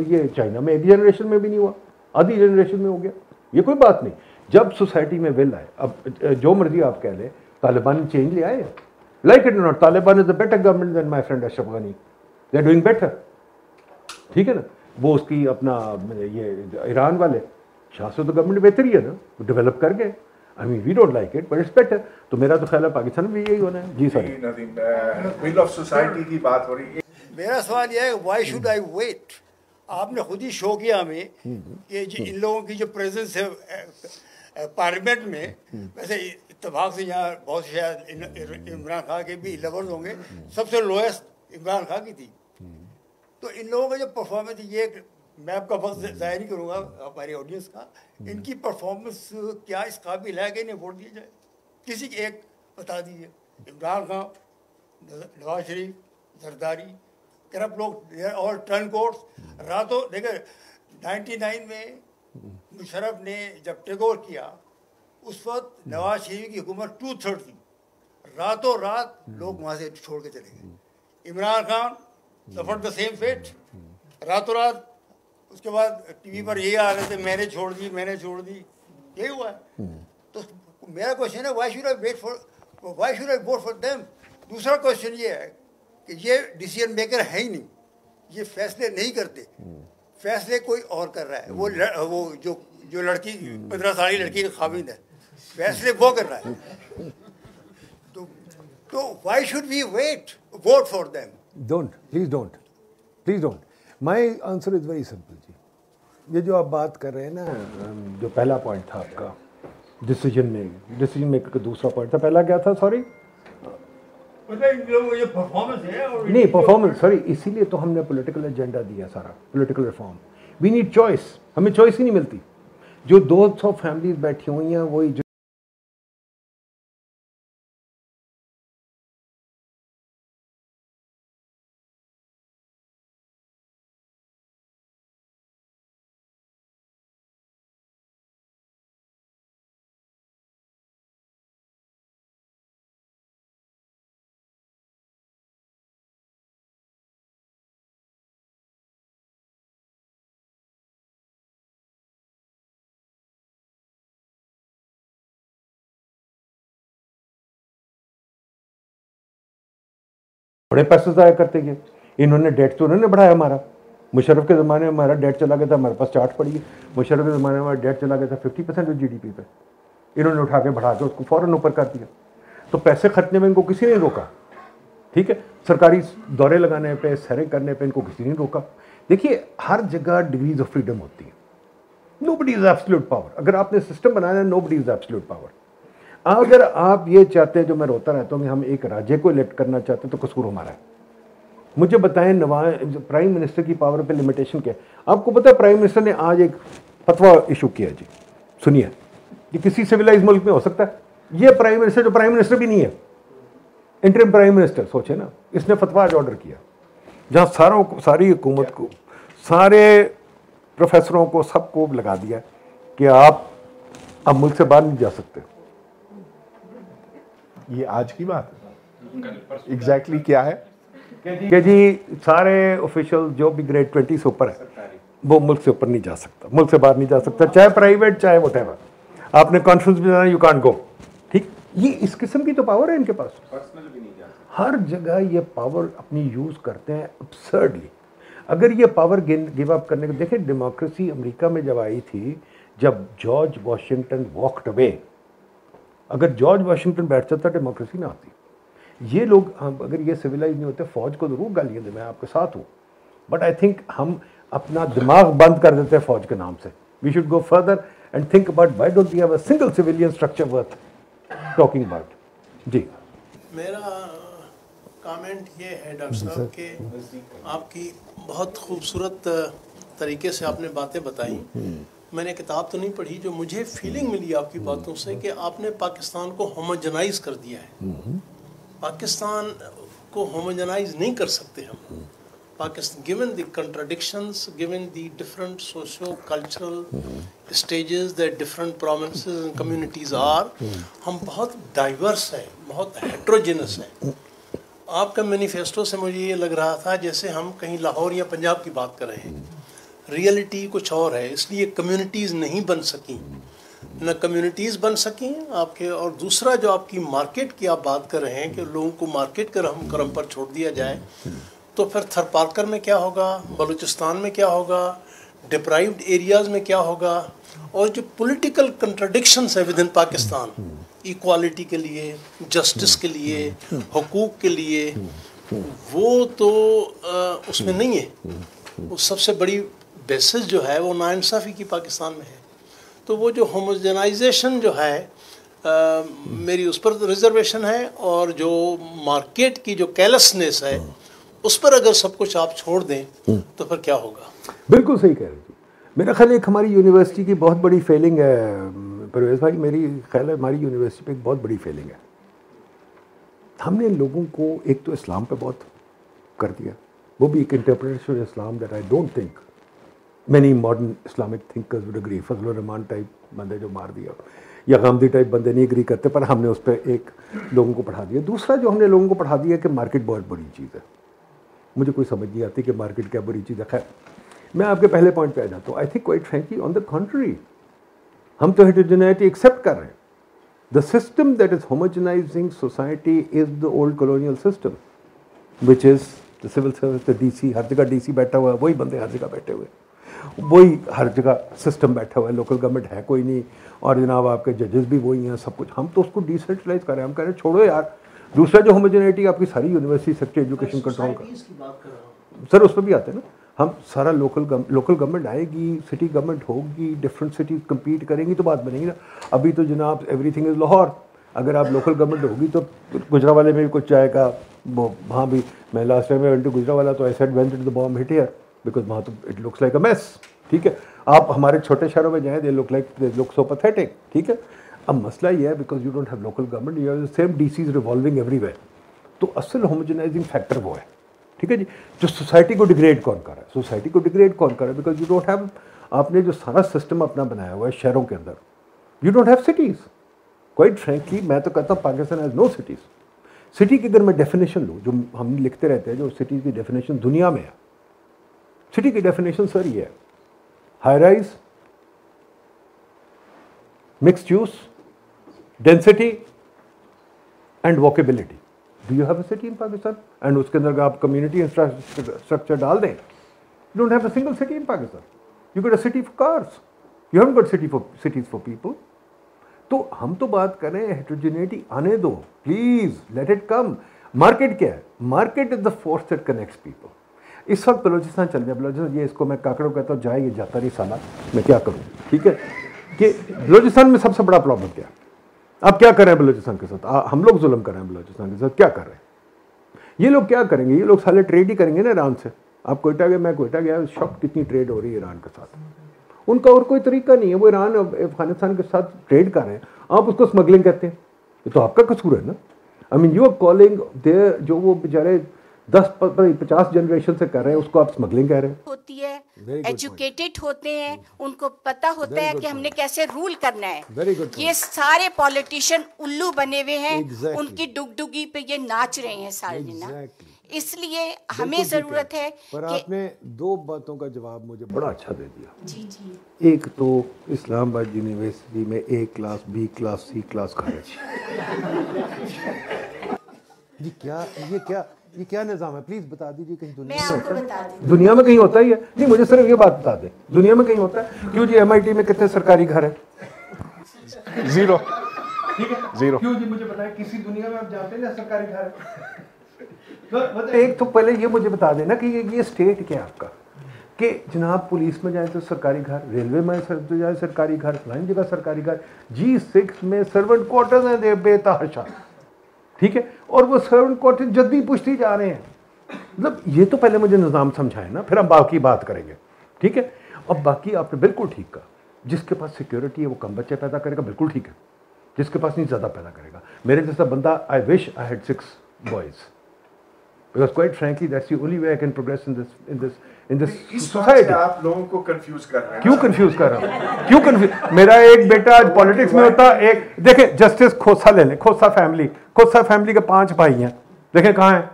ये चाइना में 1 जनरेशन में भी नहीं हुआ, आधी जनरेशन में हो गया, ये कोई बात नहीं। जब सोसाइटी में विल आए, अब जो मर्जी आप कह लें, तालिबान चेंज ले आए, like it not, Taliban is a better government than my friend Ashraf Ghani, they are doing better, ठीक है ना। वो उसकी अपना ये ईरान वाले शाह से तो गवर्नमेंट बेहतर ही है ना, डेवलप कर गए। I mean we don't like it but it's better. तो मेरा तो ख्याल है पाकिस्तान में यही होना है। जी सर, विल ऑफ सोसाइटी की बात हो रही है। मेरा सवाल यह है, व्हाई शुड आई वेट? आपने खुद ही शो किया हमें कि इन लोगों की जो प्रेजेंस है पार्लियामेंट में, वैसे इत्तेफाक से यहाँ बहुत शायद इमरान खान के भी लवर्स होंगे, सबसे लोएस्ट इमरान खान की थी। तो इन लोगों का जो परफॉर्मेंस, ये मैं आपका वक्त ज़ाहिर नहीं करूँगा हमारी ऑडियंस का, इनकी परफॉर्मेंस क्या इस काबिल है कि इन्हें वोट दिया जाए? किसी की एक बता दीजिए, इमरान खान, नवाज शरीफ, जरदारी, करप्ट लोग और टर्न कोर्ट्स रातों देखिए 99 में मुशर्रफ ने जब टेक ओवर किया उस वक्त नवाज शरीफ की हुकूमत 2/3 थी, रातों रात लोग वहाँ से छोड़ के चले गए। Imran Khan suffered the same fate, रातों रात। उसके बाद टीवी पर यही आ रहे थे मैंने छोड़ दी, यही हुआ है। तो मेरा क्वेश्चन है why should I vote for them. दूसरा क्वेश्चन ये है कि ये डिसीजन मेकर है ही नहीं, ये फैसले नहीं करते, फैसले कोई और कर रहा है। वो जो लड़की 15 साल की लड़की खाविंद है, फैसले वो कर रहा है। तो why should we vote for them? Please don't. My answer is very simple जी। ये जो आप बात कर रहे हैं ना, जो पहला पॉइंट था आपका डिसीजन मेकर का, दूसरा पॉइंट था, पहला क्या था? सॉरी, ये परफॉर्मेंस है और नहीं परफॉर्मेंस, सॉरी। इसीलिए तो हमने पॉलिटिकल एजेंडा दिया सारा, political reform. We need choice, हमें चॉइस ही नहीं मिलती। जो 200 फैमिलीज बैठी हुई हैं वही बड़े पैसे ज़ाया करते गए। इन्होंने डेट तो उन्होंने बढ़ाया हमारा। मुशर्रफ के ज़माने में हमारा डेट चला गया था, हमारे पास चार्ट पड़ी है, मुशर्रफ के ज़माने में हमारा डेट चला गया था 50% ऑफ GDP पे। इन्होंने उठा के बढ़ा के उसको फ़ौरन ऊपर कर दिया। तो पैसे खर्चने में इनको किसी ने रोका, ठीक है। सरकारी दौरे लगाने पे, सैरें करने पे इनको किसी ने रोका। देखिए हर जगह डिग्रीज ऑफ फ्रीडम होती है। Nobody is absolute power. अगर आपने सिस्टम बनाया है, नोबडी इज एब्सोल्यूट पावर। अगर आप ये चाहते हैं, जो मैं रोता रहता हूँ कि हम एक राज्य को इलेक्ट करना चाहते हैं, तो कसूर हमारा है। मुझे बताएं प्राइम मिनिस्टर की पावर पे लिमिटेशन क्या है? आपको पता है प्राइम मिनिस्टर ने आज एक फतवा इशू किया जी, सुनिए। ये किसी सिविलाइज मुल्क में हो सकता है? ये प्राइम मिनिस्टर जो प्राइम मिनिस्टर भी नहीं है, इंटरिम प्राइम मिनिस्टर, सोचे ना, इसने फतवा आज ऑर्डर किया जहाँ सारी हुकूमत को, सारे प्रोफेसरों को, सबको लगा दिया कि आप अब मुल्क से बाहर नहीं जा सकते। ये आज की बात एग्जैक्टली क्या है कि जी सारे ऑफिशियल जो भी ग्रेड 20 से ऊपर है वो मुल्क से ऊपर नहीं जा सकता, मुल्क से बाहर नहीं जा सकता, चाहे प्राइवेट चाहे व्हाटएवर। आपने कॉन्फ्रेंस में जाना, यू कांट गो, ठीक। ये इस किस्म की तो पावर है इनके पास। हर जगह ये पावर अपनी यूज करते हैं अब्सर्डली। अगर ये पावर गिव अप करने को देखें, डेमोक्रेसी अमेरिका में जब आई थी, जब जॉर्ज वॉशिंगटन वॉकड अवे, अगर जॉर्ज वॉशिंगटन बैठ जाता डेमोक्रेसी ना आती। ये लोग अगर ये सिविलाइज नहीं होते, फौज को जरूर गालियाँ दे, मैं आपके साथ हूँ, बट आई थिंक हम अपना दिमाग बंद कर देते हैं फौज के नाम से। We should go further and think about why don't we have a single civilian structure worth talking about. जी मेरा कमेंट ये है डॉक्टर साहब कि आपकी बहुत खूबसूरत तरीके से आपने बातें बताई। मैंने किताब तो नहीं पढ़ी, जो मुझे फीलिंग मिली आपकी बातों से कि आपने पाकिस्तान को होमोजेनाइज कर दिया है। पाकिस्तान को होमोजेनाइज नहीं कर सकते हम। Pakistan, given the contradictions, given the different socio cultural stages that different provinces and communities are, हम बहुत डाइवर्स हैं, बहुत हेट्रोजेनस हैं। आपका मैनिफेस्टो से मुझे ये लग रहा था जैसे हम कहीं लाहौर या पंजाब की बात कर रहे हैं। रियलिटी कुछ और है, इसलिए कम्युनिटीज़ नहीं बन सकी, न कम्युनिटीज़ बन सकी आपके। और दूसरा जो आपकी मार्केट की आप बात कर रहे हैं कि लोगों को मार्केट कर हम क्रम पर छोड़ दिया जाए, तो फिर थरपारकर में क्या होगा, बलूचिस्तान में क्या होगा, डिप्राइव्ड एरियाज़ में क्या होगा, और जो पॉलिटिकल कंट्राडिक्शंस है विद इन पाकिस्तान, इक्वालिटी के लिए, जस्टिस के लिए, हुकूक के लिए, वो तो उसमें नहीं है। वो सबसे बड़ी बेसिस जो है वो नाइंसाफ़ी की पाकिस्तान में है। तो वो जो होमोजेनाइजेशन जो है मेरी उस पर रिजर्वेशन है, और जो मार्केट की जो कैलसनेस है उस पर अगर सब कुछ आप छोड़ दें तो फिर क्या होगा? बिल्कुल सही कह रहे हैं। मेरा ख्याल एक हमारी यूनिवर्सिटी की बहुत बड़ी फेलिंग है परवेज़ भाई, मेरी ख्याल है हमारी यूनिवर्सिटी पे एक बहुत बड़ी फेलिंग है। हमने लोगों को एक तो इस्लाम पे बहुत कर दिया, वो भी एक interpretation Islam that I don't think many modern Islamic thinkers would agree. Fazlur Rahman type बंदे जो मार दिया, या गांधी टाइप बंदे नहीं एग्री करते, पर हमने उस पर एक लोगों को पढ़ा दिया। दूसरा जो हमने लोगों को पढ़ा दिया कि मार्केट बहुत बुरी चीज़ है। मुझे कोई समझ नहीं आती कि मार्केट क्या बुरी चीज़ है। खैर, मैं आपके पहले पॉइंट पे आ जाता हूँ। I think quite frankly on the contrary, हम तो हेटेरोजेनिटी एक्सेप्ट कर रहे हैं। The system that is homogenising society is the old colonial system, which is the civil service, the DC, हर जगह डीसी बैठा हुआ है, वही बंदे हर जगह बैठे हुए, वही हर जगह सिस्टम बैठा हुआ है, लोकल गवर्नमेंट है कोई नहीं, और जनाब आपके जजेस भी वही हैं, सब कुछ। हम तो उसको डिसेंट्रलाइज कर रहे हैं। हम कह रहे हैं छोड़ो यार, दूसरा जो होमोजेनिटी आपकी सारी यूनिवर्सिटी सेक्टर एजुकेशन कंट्रोल कर, सर उस पर भी आते हैं ना। हम सारा लोकल गवर्नमेंट आएगी, सिटी गवर्नमेंट होगी, डिफरेंट सिटीज कम्पीट करेंगी तो बात बनेगी ना। अभी तो जनाब एवरीथिंग इज़ लाहौर, अगर आप लोकल गवर्नमेंट होगी तो गुजरावाले में भी कुछ जाएगा, वो वहाँ भी। मैं last time went to Gujranwala तो I said went to the bomb hit here because वहाँ तो it looks like a mess. ठीक है, आप हमारे छोटे शहरों में जाएँ, दे लुक सो पैथेटिक। ठीक है, अब मसला ये है because you don't have local government, you have the same DCs revolving everywhere. तो असल होमोजेनाइजिंग फैक्टर वो है। ठीक है जी, जो सोसाइटी को डिग्रेड कौन कर रहा है, सोसाइटी को डिग्रेड कौन कर रहा है, बिकॉज यू डोंट हैव, आपने जो सारा सिस्टम अपना बनाया हुआ है शहरों के अंदर, you don't have cities. Quite frankly मैं तो कहता हूँ Pakistan has no cities. City की अगर मैं डेफिनेशन लूँ, जो हम लिखते रहते हैं, जो सिटीज़ की डेफिनेशन दुनिया में है, सिटी की डेफिनेशन सर ये है, high rise, mixed use, density and walkability. Do you have a city in Pakistan? And उसके अंदर आप कम्युनिटी इंफ्रास्ट्रक्चर डाल दें, you don't have a single city in Pakistan. You got a city for cars, you haven't got cities for people. तो हम तो बात कर रहे हैं हेटेरोजेनिटी आने दो, please let it come. Market क्या है? Market is the force that connects people. इस वक्त बलोचिस्तान चल जाए, बलोचिस्तान ये इसको मैं काकड़ों कहता हूँ, जाए ये जाता नहीं साला, मैं क्या करूँ। ठीक है, कि बलोचिस्तान में सबसे बड़ा प्रॉब्लम क्या है? आप क्या कर रहे हैं बलोचिस्तान के साथ? हम लोग जुल्म कर रहे हैं बलोचिस्तान के साथ, क्या कर रहे हैं? ये लोग क्या करेंगे? ये लोग साले ट्रेड ही करेंगे ना ईरान से। आप कोयटा गए, मैं कोयटा गया, शॉक कितनी ट्रेड हो रही है ईरान के साथ। उनका और कोई तरीका नहीं है, वो ईरान अफगानिस्तान के साथ ट्रेड कर रहे हैं, आप उसको स्मगलिंग कहते हैं। ये तो आपका कसूर है ना। I mean you are calling there, जो वो बेचारे 10-50 जनरेशन से कर रहे हैं, उसको आप स्मगलिंग कह रहे हैं। होती है, एजुकेटेड होते हैं, उनको पता होता है कि हमने कैसे रूल करना है। ये सारे पॉलिटिशियन उल्लू बने हुए हैं, उनकी डुगडुगी पे ये नाच रहे हैं सारे दिन। इसलिए हमें जरूरत है पर कि आपने दो बातों का जवाब मुझे बड़ा अच्छा दे दिया। जी जी, एक तो इस्लामाबाद यूनिवर्सिटी में A class, B class, C class खारिज। ये क्या निज़ाम है? प्लीज बता दीजिए, कहीं दुनिया में कहीं होता ही है? नहीं, मुझे सिर्फ ये बात बता दें, दुनिया में कहीं होता है? क्यों जी MIT में कितने सरकारी घर है? 0। ठीक है, 0। क्यों जी मुझे बताएं, किसी दुनिया में आप जानते हैं ना सरकारी घर है? तो एक तो पहले ये मुझे बता देना कि ये स्टेट क्या है आपका, कि जनाब पुलिस में जाए तो सरकारी घर, रेलवे में तो जाए सरकारी घर, फलानी जगह सरकारी घर, G6 में सर्वेंट क्वार्टर्स हैं बेतहाशा। ठीक है, और वो सर्वेंट क्वार्टर जल्दी पुछती जा रहे हैं। मतलब ये तो पहले मुझे निज़ाम समझाए ना, फिर हम बाकी बात करेंगे। ठीक है, अब बाकी आपने बिल्कुल ठीक कहा, जिसके पास सिक्योरिटी है वो कम बच्चे पैदा करेगा, बिल्कुल ठीक है। जिसके पास नहीं ज़्यादा पैदा करेगा। मेरे जैसा बंदा, आई wish I had 6 boys, because quite frankly that's the only way I can progress in this society। आप लोगों को कंफ्यूज कर रहे हैं। क्यों कंफ्यूज कर रहा हूँ? क्यों कंफ्यूज? मेरा एक बेटा आज पॉलिटिक्स में होता, एक देखे जस्टिस खोसा ले लें, खोसा फैमिली के 5 भाई हैं, देखें कहाँ हैं।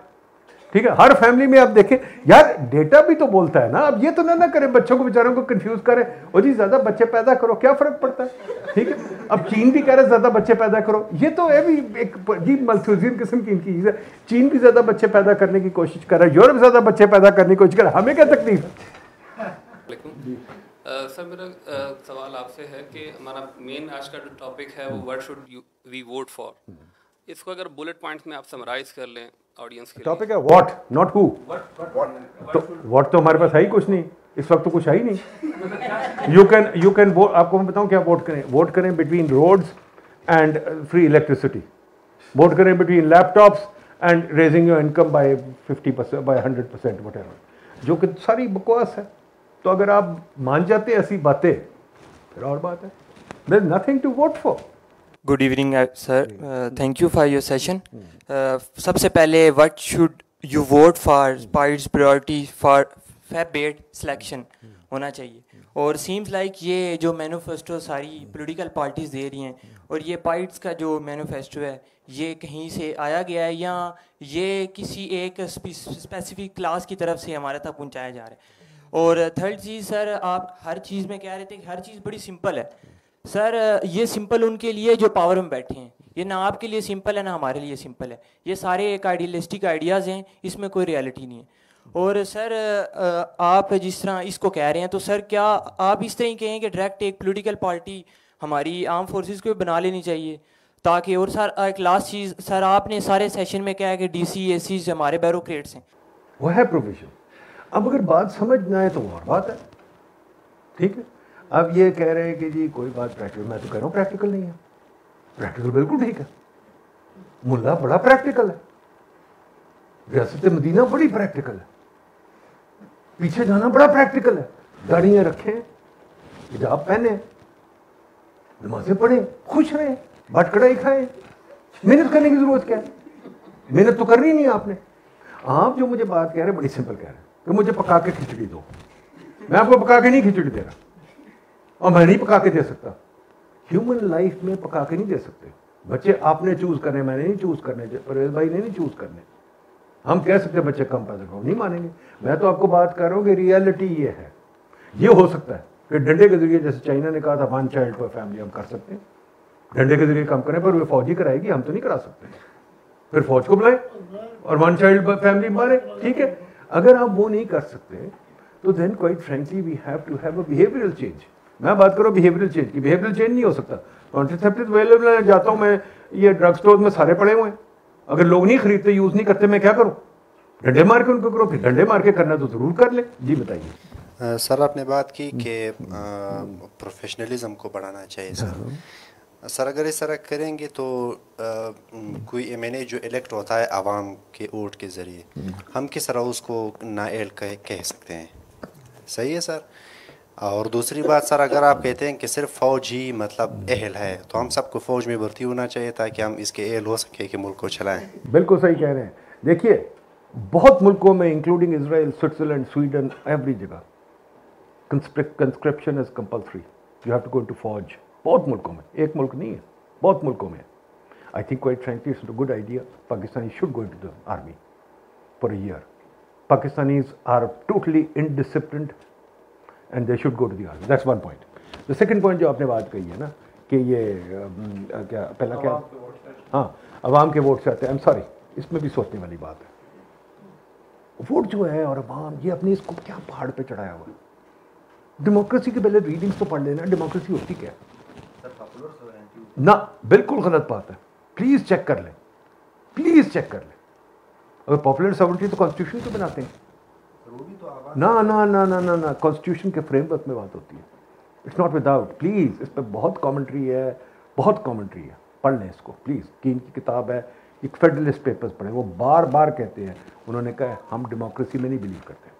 ठीक है, हर फैमिली में आप देखें यार, डेटा भी तो बोलता है ना। अब ये तो ना करें, बच्चों को बेचारों को कंफ्यूज करें, और जी ज्यादा बच्चे पैदा करो, क्या फर्क पड़ता है। ठीक है, अब चीन भी कह रहा है ज्यादा बच्चे पैदा करो, ये तो ये भी एक अजीब मल्थूजियन किस्म की इनकी चीज है। चीन भी ज्यादा बच्चे पैदा करने की कोशिश कर रहा है, यूरोप ज्यादा बच्चे पैदा करने की कोशिश कर रहा है, हमें क्या तकलीफ है? सर मेरा सवाल आपसे है कि हमारा मेन आज का जो टॉपिक है वो what should we vote for, इसको अगर बुलेट पॉइंट्स में आप समराइज कर लें ऑडियंस के लिए। टॉपिक है व्हाट, नॉट हु। तो व्हाट तो हमारे पास है ही कुछ नहीं, इस वक्त तो कुछ है ही नहीं। यू कैन वोट, आपको मैं बताऊं क्या वोट करें? वोट करें between roads and free electricity, vote करें between laptops and raising your income by 50%, by 100%, whatever, जो कि सारी बकवास है। तो अगर आप मान जाते ऐसी बातें, फिर और बात है, there is nothing to vote for. Good evening sir, thank you for your session. सबसे पहले what should you vote for parties priority for फेब डेट सिलेक्शन होना चाहिए. और सीम्स लाइक ये जो मैनिफेस्टो सारी पॉलिटिकल पार्टीज़ दे रही हैं और ये पार्टीज का जो मैनिफेस्टो है ये कहीं से आया गया है या ये किसी एक स्पेसिफिक क्लास की तरफ से हमारे तक पहुंचाया जा रहा है. और थर्ड चीज़ सर, आप हर चीज़ में कह रहे थे कि हर चीज़ बड़ी सिंपल है. सर ये सिंपल उनके लिए जो पावर में बैठे हैं, ये ना आपके लिए सिंपल है ना हमारे लिए सिंपल है. ये सारे एक आइडियलिस्टिक आइडियाज़ हैं, इसमें कोई रियलिटी नहीं है. और सर आप जिस तरह इसको कह रहे हैं तो सर क्या आप इस तरह ही कहें कि डायरेक्ट एक पॉलिटिकल पार्टी हमारी आर्म फोर्सेस को बना लेनी चाहिए ताकि. और सर एक लास्ट चीज़ सर, आपने सारे सेशन में कहा है कि DC AC हमारे ब्यूरोक्रेट्स हैं. वो है प्रोविजन. अब अगर बात समझ ना आए तो और बात है, ठीक है. अब ये कह रहे हैं कि जी कोई बात प्रैक्टिकल, मैं तो कह रहा हूँ प्रैक्टिकल नहीं है. प्रैक्टिकल बिल्कुल ठीक है. मुल्ला बड़ा प्रैक्टिकल है, रियासत मदीना बड़ी प्रैक्टिकल है, पीछे जाना बड़ा प्रैक्टिकल है. दाढ़ियाँ रखें, हिजाब पहने, नमाजें पढ़ें, खुश रहें, बाट कढ़ाई खाएं. मेहनत करने की जरूरत क्या है? मेहनत तो करनी नहीं है आपने. आप जो मुझे बात कह रहे हैं बड़ी सिंपल कह रहे हैं कि मुझे पका के खिचड़ी दो. मैं आपको पका के नहीं खिचड़ी दे रहा और मैं नहीं पका के दे सकता. ह्यूमन लाइफ में पका के नहीं दे सकते. बच्चे आपने चूज करने, मैंने नहीं चूज करने, परवेज भाई ने नहीं चूज करने. हम कह सकते बच्चे कम पैसे खाओ, नहीं मानेंगे. मैं तो आपको बात कर रहा हूँ कि रियलिटी ये है. ये हो सकता है कि डंडे के जरिए, जैसे चाइना ने कहा था 1 चाइल्ड पर फैमिली, हम कर सकते हैं. डंडे के जरिए कम करें, पर वे फौजी कराएगी, हम तो नहीं करा सकते. फिर फौज को बुलाए और 1 चाइल्ड पर फैमिली मारे, ठीक है. अगर आप वो नहीं कर सकते तो then quite frankly we have to have a behavioural change. मैं बात करूँ बिहेवियरल चेंज की. बिहेवियरल चेंज नहीं हो सकता. कॉन्ट्रासेप्टिव अवेलेबल है, जाता हूँ मैं, ये ड्रग स्टोर में सारे पड़े हुए हैं. अगर लोग नहीं खरीदते, यूज नहीं करते, मैं क्या करूँ? डंडे मार के उनको करो. फिर डंडे मार के करना तो जरूर कर ले. जी बताइए. सर आपने बात की कि प्रोफेशनलिज्म को बढ़ाना चाहिए. सर अगर इस तरह करेंगे तो कोई MNA जो इलेक्ट होता है आवाम के वोट के ज़रिए, हम किस तरह उसको नाअहल कह सकते हैं? सही है सर. और दूसरी बात सर, अगर आप कहते हैं कि सिर्फ फ़ौज ही मतलब अहल है, तो हम सबको फ़ौज में भर्ती होना चाहिए ताकि हम इसके अहल हो सके कि मुल्क को चलाएं. बिल्कुल सही कह रहे हैं. देखिए बहुत मुल्कों में including Israel, Switzerland, Sweden, every जगह conscription is compulsory. You have to go to फौज. बहुत मुल्कों में, एक मुल्क नहीं है, बहुत मुल्कों में. आई think quite frankly it's a good idea. Pakistani should go into the army for a year. Pakistanis are totally indisciplined and they should go to the army. That's one point. The second point जो आपने बात कही है ना कि ये क्या पहला क्या, हाँ अवाम के वोट से आते हैं. I'm sorry, इसमें भी सोचने वाली बात है. वोट जो है और अवाम, ये अपने इसको क्या पहाड़ पे चढ़ाया हुआ है. डेमोक्रेसी की पहले रीडिंग्स तो पढ़ लेना. डेमोक्रेसी होती क्या ना, बिल्कुल गलत बात है. प्लीज चेक कर लें, प्लीज चेक कर लें. अगर पॉपुलर सॉवरेनिटी तो कॉन्स्टिट्यूशन तो बनाते हैं ना ना ना ना ना ना कॉन्स्टिट्यूशन के फ्रेमवर्क में बात होती है. It's not without. प्लीज इस पर बहुत कमेंट्री है, बहुत कमेंट्री है. पढ़ लें इसको प्लीज. कीन की किताब है, एक फेडरलिस्ट पेपर्स पढ़ें. वो बार बार कहते हैं, उन्होंने कहा हम डेमोक्रेसी में नहीं बिलीव करते.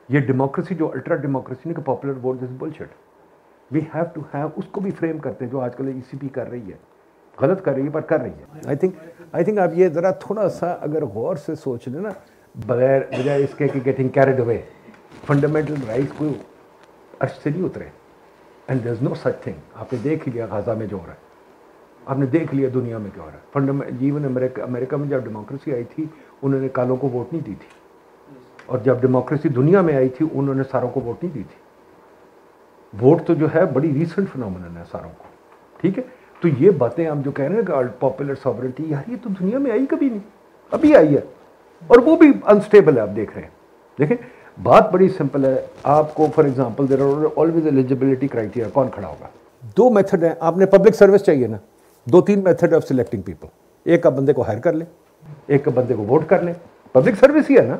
ये डेमोक्रेसी जो अल्ट्रा डेमोक्रेसी नहीं कि popular vote, this bullshit. We have to have, उसको भी फ्रेम करते हैं जो आजकल ECP कर रही है. गलत कर रही है पर कर रही है. आई थिंक आप ये ज़रा थोड़ा सा अगर गौर से सोच लें ना, बगैर बजाय इसके कि getting carried away. Fundamental rights कोई अर्श से नहीं उतरे. And there is no such thing. आपने देख लिया गाजा में जो हो रहा है, आपने देख लिया दुनिया में क्या हो रहा है. जीवन अमेरिका में जब डेमोक्रेसी आई थी, उन्होंने कालों को वोट नहीं दी थी. और जब डेमोक्रेसी दुनिया में आई थी, उन्होंने सारों को वोट नहीं दी थी. वोट तो जो है बड़ी रीसेंट फिनोमेनन है सारों को. ठीक है. तो ये बातें हम जो कह रहे हैं कि पॉपुलर सॉवरेनिटी, यार ये तो दुनिया में आई कभी नहीं, अभी आई है. और वो भी अनस्टेबल है. आप देख रहे हैं. देखें बात बड़ी सिंपल है. आपको for example there are always eligibility criteria. कौन खड़ा होगा? 2 मेथड हैं. आपने पब्लिक सर्विस चाहिए ना, 2-3 मेथड ऑफ सिलेक्टिंग पीपल. एक आप बंदे को हायर कर ले, एक बंदे को वोट कर ले. पब्लिक सर्विस ही है ना.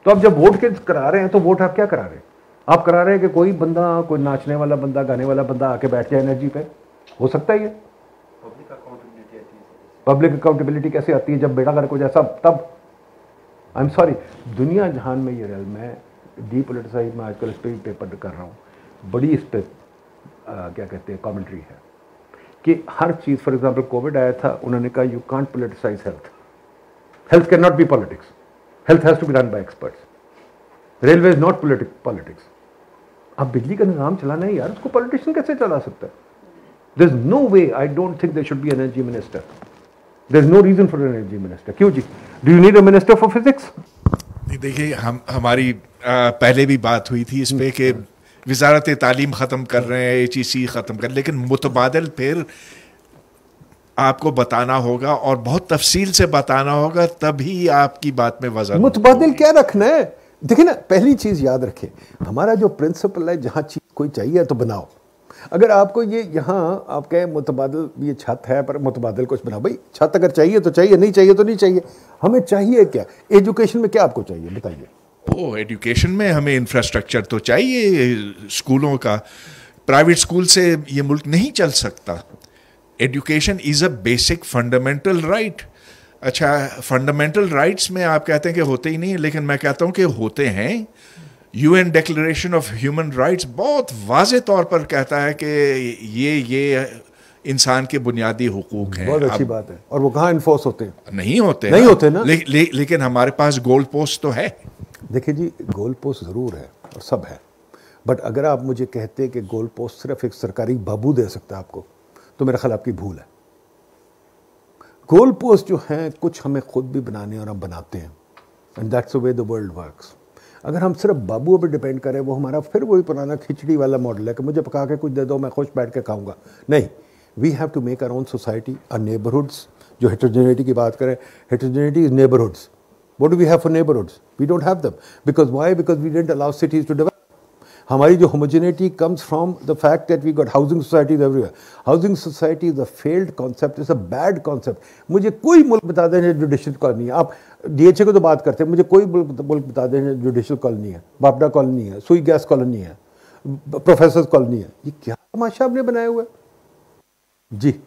तो आप जब वोट के करा रहे हैं तो वोट आप क्या करा रहे हैं? आप करा रहे हैं कि कोई बंदा, कोई नाचने वाला बंदा, गाने वाला बंदा आके बैठ जाए एनर्जी पे. हो सकता है ये पब्लिक अकाउंटेबिलिटी कैसे आती है जब बेड़ा गर्क हो जाए सब. तब आई एम सॉरी, दुनिया जहान में ये रहा. मैं डीपोलिटिसाइज में आजकल इस पर पेपर कर रहा हूँ. बड़ी इस पर क्या कहते हैं कमेंट्री है. कि हर चीज़, फॉर एग्जांपल कोविड आया था, उन्होंने कहा you can't politicise health, health can not be politics, health has to be run by experts, railway is not politics. अब बिजली का निज़ाम चलाना है यार, उसको पॉलिटिशियन कैसे चला सकता है? There is no way, I don't think there should be energy minister, there is no reason for energy minister. क्यों जी, do you need a minister for physics? देखिए, हमारी पहले भी बात हुई थी इस पे कि वजारत तालीम ख़त्म कर रहे हैं, HEC ख़त्म कर, लेकिन मुतबादिल फिर आपको बताना होगा और बहुत तफसील से बताना होगा, तभी आपकी बात में वजन। मुतबादिल क्या रखना है? देखिए ना, पहली चीज़ याद रखें, हमारा जो प्रिंसिपल है, जहाँ चीज़ कोई चाहिए तो बनाओ। अगर आपको ये यहाँ आप कहें मुतबादिल, ये छत है पर मुतबादिल कुछ बनाओ, भाई छत अगर चाहिए तो चाहिए, नहीं चाहिए तो नहीं चाहिए। हमें चाहिए क्या? एजुकेशन में क्या आपको चाहिए बताइए? एजुकेशन में हमें इंफ्रास्ट्रक्चर तो चाहिए स्कूलों का। प्राइवेट स्कूल से ये मुल्क नहीं चल सकता। Education is a basic fundamental right. अच्छा, फंडामेंटल राइट्स में आप कहते हैं कि होते ही नहीं, लेकिन मैं कहता हूँ कि होते हैं। UN declaration of human rights बहुत वाज़े तौर पर कहता है कि ये इंसान के बुनियादी हुकूक हैं। बहुत अच्छी बात है। और वो कहाँ इन्फोर्स होते हैं? नहीं होते ना। लेकिन हमारे पास गोल पोस्ट तो है। देखिए जी, गोल पोस्ट ज़रूर है और सब है, बट अगर आप मुझे कहते हैं कि गोल पोस्ट सिर्फ एक सरकारी बाबू दे सकता है आपको, तो मेरे ख्याल आपकी भूल है। गोल पोस्ट जो हैं कुछ हमें खुद भी बनाने और हम बनाते हैं, and that's the way the world works. अगर हम सिर्फ बाबुओं पर डिपेंड करें, वो हमारा फिर वही पुराना खिचड़ी वाला मॉडल है कि मुझे पका के कुछ दे दो, मैं खुश बैठ के खाऊंगा। नहीं, we have to make our own society, our neighbourhoods. जो हेटेरोजेनिटी की बात करें, heterogeneity is neighbourhoods. What do we have for neighborhoods? We don't have them. Because why? Because we didn't allow cities to develop. हमारी जो homogeneity comes from the fact that we got housing societies everywhere. Housing society is a failed concept. It's a bad concept. मुझे कोई मुल्क बता दें judicial colony है। आप DHA को तो बात करते हैं, मुझे कोई मुल्क बता दें जुडिशल कॉलोनी है, बापडा कॉलोनी है, सुई गैस कॉलोनी है, प्रोफेसर कॉलोनी है। ये क्या तमाशा आपने बनाया हुआ है जी?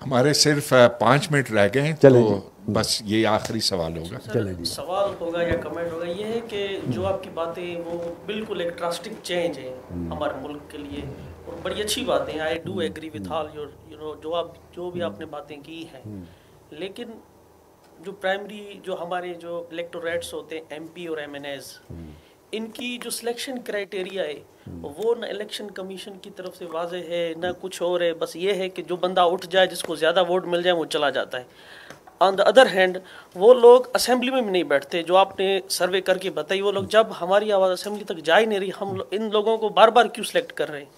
हमारे सिर्फ 5 मिनट रह गए हैं, तो बस ये आखिरी सवाल होगा। सवाल होगा या कमेंट होगा, ये है कि जो आपकी बातें वो बिल्कुल एक ड्रास्टिक चेंज है हमारे मुल्क के लिए, और बड़ी अच्छी बातें हैं। I do agree with all your जो भी आपने बातें की हैं, लेकिन जो प्राइमरी जो हमारे जो इलेक्टोरेट्स होते हैं MP और MNAs, इनकी जो सिलेक्शन क्राइटेरिया है वो ना इलेक्शन कमीशन की तरफ से वाजे है ना कुछ और है। बस ये है कि जो बंदा उठ जाए, जिसको ज़्यादा वोट मिल जाए, वो चला जाता है। ऑन द अदर हैंड वो लोग असेंबली में भी नहीं बैठते, जो आपने सर्वे करके बताई। वो लोग जब हमारी आवाज़ असेंबली तक जा ही नहीं रही, हम इन लोगों को बार बार क्यों सिलेक्ट कर रहे हैं?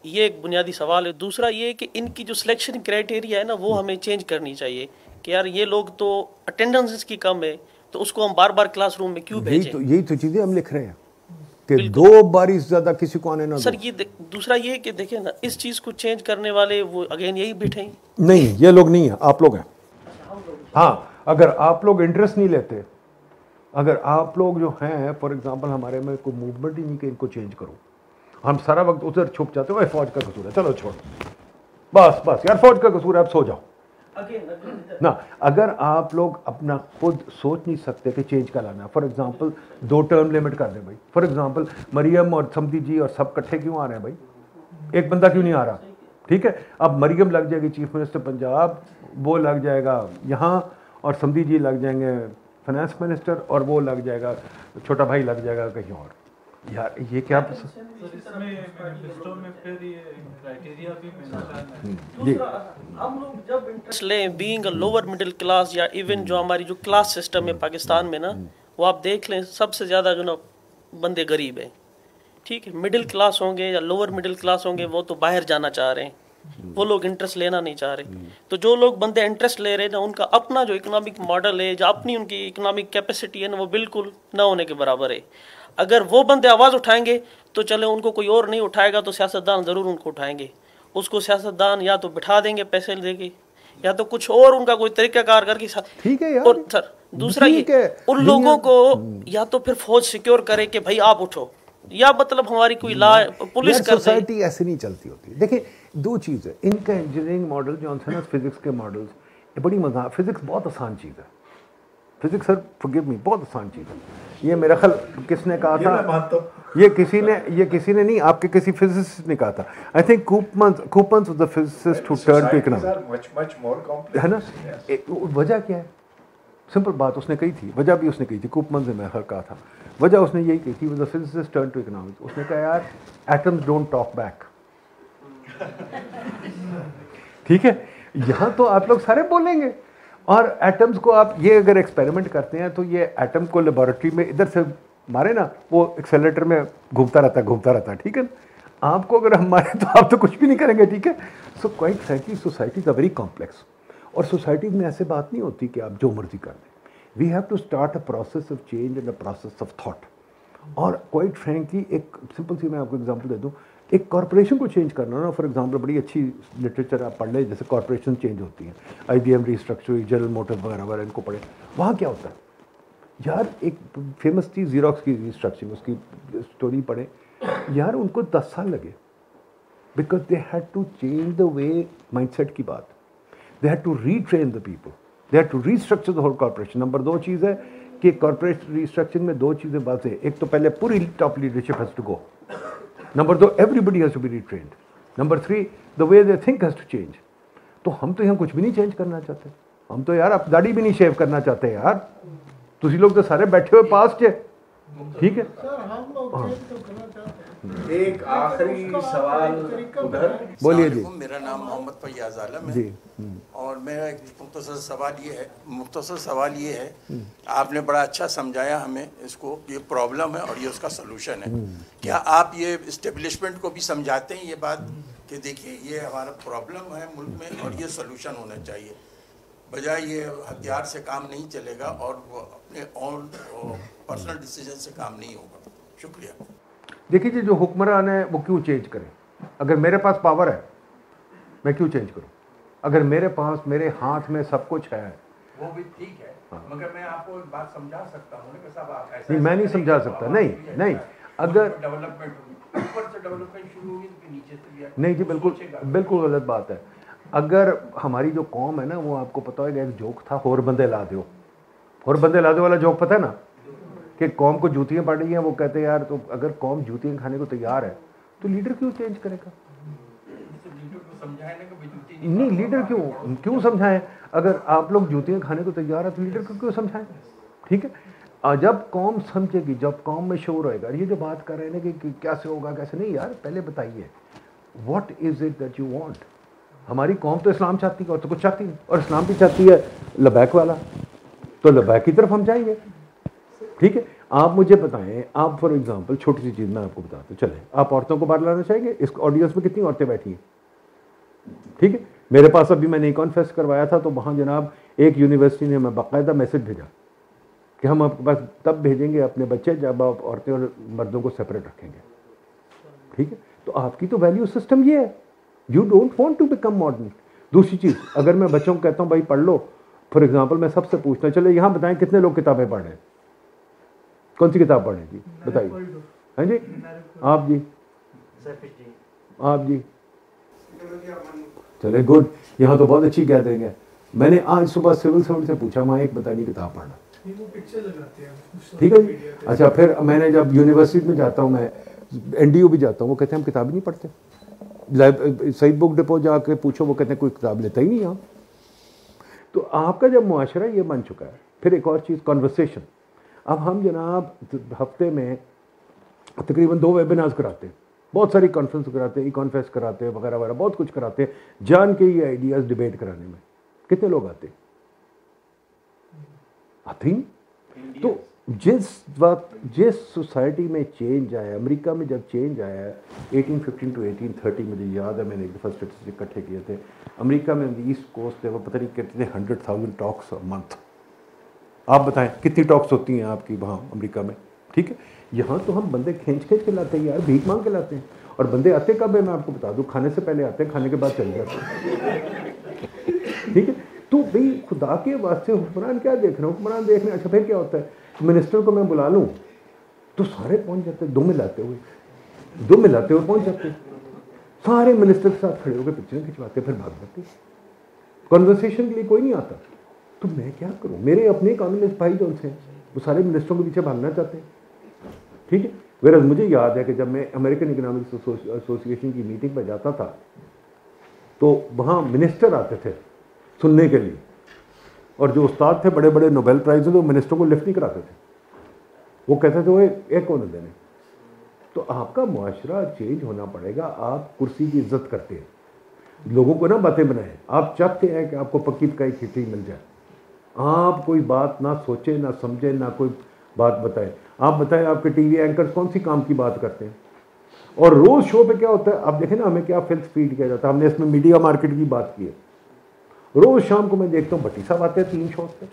ये एक बुनियादी सवाल है। दूसरा ये कि इनकी जो सिलेक्शन क्राइटेरिया है ना, वो हमें चेंज करनी चाहिए कि यार ये लोग तो अटेंडेंस इसकी कम है, तो उसको हम बार बार क्लासरूम में क्यों भेजें? यही तो चीज़ें हम लिख रहे हैं कि 2 बारी ज़्यादा किसी को आने ना सर। ये दूसरा ये कि देखें ना, इस चीज़ को चेंज करने वाले वो अगेन यही बैठे हैं। नहीं, ये लोग नहीं है, आप लोग हैं। हाँ, अगर आप लोग इंटरेस्ट नहीं लेते, अगर आप लोग जो हैं फॉर एग्जांपल हमारे में कोई मूवमेंट ही नहीं कि इनको चेंज करो, हम सारा वक्त उधर छुप जाते हो, फौज का कसूर है, चलो छोड़, बस यार फौज का कसूर है, आप सो जाओ ना। अगर आप लोग अपना खुद सोच नहीं सकते कि चेंज का लाना, फॉर एग्जांपल 2 टर्म लिमिट कर दें भाई। फॉर एग्जांपल मरियम और समधी जी और सब इकट्ठे क्यों आ रहे हैं भाई? एक बंदा क्यों नहीं आ रहा? ठीक है, अब मरियम लग जाएगी चीफ मिनिस्टर पंजाब, वो लग जाएगा यहाँ, और समधी जी लग जाएंगे फाइनेंस मिनिस्टर, और वो लग जाएगा, छोटा भाई लग जाएगा कहीं और। यार ये क्या हम लोग जब इंटरेस्ट लें being a lower middle class, या इवन जो हमारी जो क्लास सिस्टम है पाकिस्तान में ना, वो आप देख लें सबसे ज़्यादा जो ना बंदे गरीब हैं। ठीक है, मिडिल क्लास होंगे या लोअर मिडिल क्लास होंगे, वो तो बाहर जाना चाह रहे हैं, वो लोग इंटरेस्ट लेना नहीं चाह रहे। तो जो लोग बंदे इंटरेस्ट ले रहे हैं ना, उनका अपना जो इकोनॉमिक मॉडल है, जो अपनी उनकी इकोनॉमिक कैपेसिटी है ना, वो बिल्कुल ना होने के बराबर है। अगर वो बंदे आवाज़ उठाएंगे तो चले, उनको कोई और नहीं उठाएगा तो सियासतदान ज़रूर उनको उठाएंगे। उसको सियासतदान या तो बिठा देंगे पैसे देके, या तो कुछ और उनका कोई तरीकाकार करके। ठीक है यार। और सर दूसरा ये, उन लोगों को या तो फिर फौज सिक्योर करे कि भाई आप उठो, या मतलब हमारी कोई ला पुलिस कर दे। सोसाइटी ऐसे नहीं चलती होती। देखिए 2 चीज़ है, इनका इंजीनियरिंग मॉडल जो है ना, फिजिक्स के मॉडल्स, ये बड़ी मजा। फिजिक्स बहुत आसान चीज़ है, फिजिक्स सर फॉरगिव मी बहुत आसान चीज़ है। ये मेरा ख्याल किसने कहा था, ये किसी ने नहीं, आपके किसी फिजिसिस्ट ने कहा था। I think Koopmans was the physicist who turn to economics, है ना। वजह क्या है, सिंपल बात उसने कही थी, वजह भी उसने कही थी, कूपमन ने मैं कहा था, वजह उसने यही कही थी, was the physicist turn to economics. उसने कहा यार एटम्स डोंट टॉक बैक। ठीक है, यहाँ तो आप लोग सारे बोलेंगे, और एटम्स को आप ये अगर एक्सपेरिमेंट करते हैं तो ये एटम को लेबोरेटरी में इधर से मारे ना, वो एक्सेलरेटर में घूमता रहता है, ठीक है ना। आपको अगर हम मारे तो आप तो कुछ भी नहीं करेंगे, ठीक है। So quite frankly society is a very complex, और सोसाइटी में ऐसे बात नहीं होती कि आप जो मर्जी कर दें। We have to start a process of change and a process of thought. और क्वाइट फ्रैंकली एक सिंपल सी मैं आपको एग्जांपल दे दूं, एक कॉर्पोरेशन को चेंज करना ना, फॉर एग्जांपल बड़ी अच्छी लिटरेचर आप पढ़ लें, जैसे कॉर्पोरेशन चेंज होती हैं, IBM रीस्ट्रक्चर, जनरल मोटर्स वगैरह इनको पढ़े, वहाँ क्या होता है यार। एक फेमस थी जीरोक्स की रीस्ट्रक्चरिंग, उसकी स्टोरी पढ़े यार, उनको 10 साल लगे, because they had to change the way mindset की बात, they had to retrain the people, they had to restructure the whole corporation. Number 2 चीज़ है कि कॉर्पोरेट रीस्ट्रक्चरिंग में 2 चीज़ें बात है, एक तो पहले पूरी top leadership has to go, number 2 everybody has to be retrained, number 3 the way they think has to change. तो हम तो यहाँ कुछ भी नहीं चेंज करना चाहते, हम तो यार अब दाढ़ी भी नहीं शेव करना चाहते यार, तुसी लोग तो सारे बैठे हुए पास्ट है, ठीक है। एक आखिरी सवाल उधर, बोलिए जी। मेरा नाम मोहम्मद फैयाज आलम है जी। और मेरा एक मुख्तसर सवाल ये है, आपने बड़ा अच्छा समझाया हमें इसको, ये प्रॉब्लम है और ये उसका सलूशन है। क्या आप ये इस्टेब्लिशमेंट को भी समझाते हैं ये बात कि देखिए ये हमारा प्रॉब्लम है मुल्क में और ये सलूशन होना चाहिए, बजाय ये हथियार से काम नहीं चलेगा और वो अपने ओन पर्सनल डिसीजन से काम नहीं होगा। शुक्रिया। देखिए जी, जो हुक्मरान है वो क्यों चेंज करें? अगर मेरे पास पावर है मैं क्यों चेंज करूं? अगर मेरे पास मेरे हाथ में सब कुछ है, वो भी ठीक है, मगर मैं आपको एक बात समझा सकता हूँ कि साहब आप ऐसा नहीं, मैं नहीं समझा सकता, नहीं अगर डेवलपमेंट ऊपर से डेवलपमेंट शुरू होगी तो नीचे से भी नहीं जी, बिल्कुल गलत बात है। अगर हमारी जो कौम है ना, वो आपको पता होगा, एक जोक था, होर बंदे ला दो वाला जोक पता है ना, कि कौम को जूतियाँ पड़ रही हैं, वो कहते हैं यार तो अगर कौम जूतियाँ खाने को तैयार है तो लीडर क्यों चेंज करेगा? नहीं, लीडर क्यों समझाएं? अगर आप लोग जूतियाँ खाने को तैयार है तो लीडर को क्यों समझाएं? ठीक है, जब कौम समझेगी, जब कौम में शोर होएगा। ये जो बात कर रहे हैं ना कि कैसे होगा कैसे नहीं, यार पहले बताइए what is it that you want. हमारी कौम तो इस्लाम चाहती है और तो कुछ चाहती नहीं, और इस्लाम भी चाहती है लबैक वाला, तो लबैक की तरफ हम जाएंगे। ठीक है, आप मुझे बताएं, आप फॉर एग्जांपल छोटी सी चीज़ मैं आपको बताता हूँ, चले आप औरतों को बाहर लाना चाहेंगे? इस ऑडियंस में कितनी औरतें बैठी हैं? ठीक है, मेरे पास अभी मैंने कॉन्फ्रेंस करवाया था, तो वहाँ जनाब एक यूनिवर्सिटी ने हमें बाकायदा मैसेज भेजा कि हम आपके पास तब भेजेंगे अपने बच्चे जब आप औरतें और मर्दों को सेपरेट रखेंगे। ठीक है, तो आपकी तो वैल्यू सिस्टम ये है, you don't want to become modern. दूसरी चीज़, अगर मैं बच्चों को कहता हूँ भाई पढ़ लो, फॉर एग्जांपल मैं सबसे पूछता हूँ, चलो यहाँ बताएं कितने लोग किताबें पढ़ रहे हैं? कौन सी किताब पढ़ रहे हैं जी, बताइए। हाँ जी, आप जी, आप जी, चले गुड, यहाँ तो बहुत अच्छी गैदरिंग है। मैंने आज सुबह सिविल सर्विस से पूछा, वहाँ एक बताइए किताब पढ़ना, ठीक है जी। अच्छा, फिर मैंने जब यूनिवर्सिटी में जाता हूँ, मैं NDU भी जाता हूँ, वो कहते हैं हम किताब ही नहीं पढ़ते। सईद बुक डिपो जाके पूछो, वो कहते हैं कोई किताब लेता ही नहीं यहाँ। तो आपका जब मुआशरा ये बन चुका है, फिर एक और चीज़ कन्वर्सेशन। अब हम जनाब हफ्ते में तकरीबन 2 वेबिनार्स कराते हैं, बहुत सारी कॉन्फ्रेंस कराते हैं, कॉन्फ्रेंस कराते हैं वगैरह वगैरह, बहुत कुछ कराते हैं जान के ये आइडियाज़ डिबेट कराने में। कितने लोग आते हैं? तो जिस सोसाइटी में चेंज आया, अमेरिका में जब चेंज आया 1815 to 1830, मुझे याद है मैंने एक दफ़ा स्टेटिस्टिक इकट्ठे किए थे, अमेरिका में ईस्ट कोस्ट थे, वो पता नहीं कहते थे 100,000 टॉक्स अ मंथ। आप बताएं कितनी टॉक्स होती हैं आपकी वहाँ अमेरिका में? ठीक है, यहाँ तो हम बंदे खींच के लाते हैं यार, भीख मांग के लाते हैं, और बंदे आते कब है मैं आपको बता दूँ, खाने से पहले आते हैं, खाने के बाद चले जाते हैं। ठीक है, तो भाई खुदा के वास्ते हुक्मरान क्या देख रहे हैं? हुक्मरान देख रहे हैं। अच्छा, फिर क्या होता है, मिनिस्टर को मैं बुला लूँ तो सारे पहुँच जाते हैं, 2 मिलाते हुए पहुँच जाते हैं, सारे मिनिस्टर के साथ खड़े होकर पिक्चर खिंचवाते, फिर भाग जाते। कॉन्वर्सेशन के लिए कोई नहीं आता। तो मैं क्या करूं? मेरे अपने इकोनॉमिस्ट भाई जो हैं वो सारे मिनिस्टरों के पीछे भागना चाहते हैं, ठीक है। वेरस मुझे याद है कि जब मैं अमेरिकन इकोनॉमिक्स एसोसिएशन की मीटिंग पर जाता था तो वहाँ मिनिस्टर आते थे सुनने के लिए, और जो उस्ताद थे बड़े बड़े नोबेल प्राइज वो मिनिस्टरों को लिफ्ट नहीं कराते थे, वो कहते थे वो एक कौन देने। तो आपका मुआशरा चेंज होना पड़ेगा। आप कुर्सी की इज्जत करते हैं, लोगों को ना बातें बनाएं, आप चाहते हैं कि आपको पक्की पकाई खिचड़ी मिल जाए, आप कोई बात ना सोचे ना समझे ना कोई बात बताए। आप बताएं आपके टीवी एंकर्स कौन सी काम की बात करते हैं, और रोज शो पे क्या होता है आप देखें ना, हमें क्या फिल्म फीड किया जाता है। हमने इसमें मीडिया मार्केट की बात की है, रोज शाम को मैं देखता हूँ भट्टी साहब आते हैं 3 शोज पे,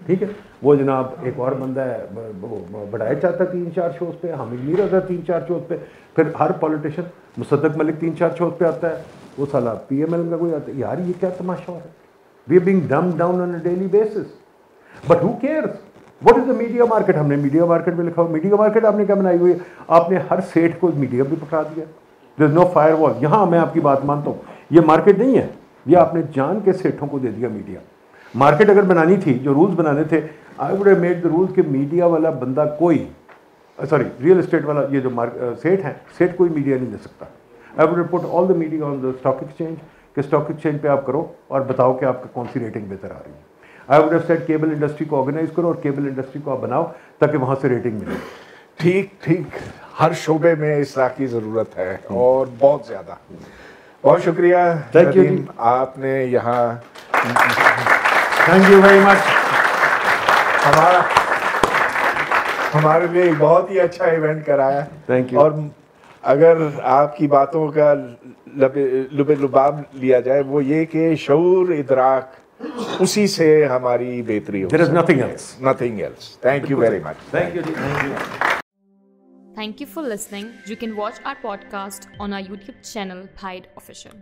ठीक है। वो जनाब एक और बंदा है वो बढ़ाया चाहता है 3-4 शोज पे, हामिद मीर आता है 3-4 शोज पे, फिर हर पॉलिटिशियन मुसद्दक मलिक 3-4 शोज पे आता है, वो साला PML का कोई आता है। यार ये क्या तमाशा हो रहा है? We are being dumbed down on a daily basis, but who cares? What is the media market? हमने मीडिया मार्केट में लिखा हुआ, मीडिया मार्केट आपने क्या बनाई हुई है? आपने हर सेठ को मीडिया भी पकड़ा दिया। There is no firewall. यहाँ मैं आपकी बात मानता हूँ, ये मार्केट नहीं है, ये आपने जान के सेठों को दे दिया मीडिया। मार्केट अगर बनानी थी, जो रूल्स बनाने थे, I would have made the rules कि मीडिया वाला बंदा कोई, सॉरी रियल एस्टेट वाला, ये जो सेठ हैं, सेठ कोई मीडिया नहीं ले सकता। I would have put all the media on the stock exchange, कि स्टॉक एक्सचेंज पे आप करो और बताओ कि आपका कौन सी रेटिंग बेहतर आ रही है। I would have said cable industry को ऑर्गेनाइज करो और केबल इंडस्ट्री को आप बनाओ ताकि वहाँ से रेटिंग मिले। ठीक, हर शोबे में इसलाह की ज़रूरत है और बहुत ज़्यादा। बहुत शुक्रिया नदीम, आपने यहाँ, थैंक यू वेरी मच, हमारे लिए बहुत ही अच्छा इवेंट कराया। Thank you. और अगर आपकी बातों का लुबाब लिया जाए वो ये कि शऊर इदराक, उसी से हमारी बेहतरी हो। There is nothing else. Nothing else. Thank you very much. Thank you. Thank you for listening. You can watch our podcast on our YouTube channel, Pied Official.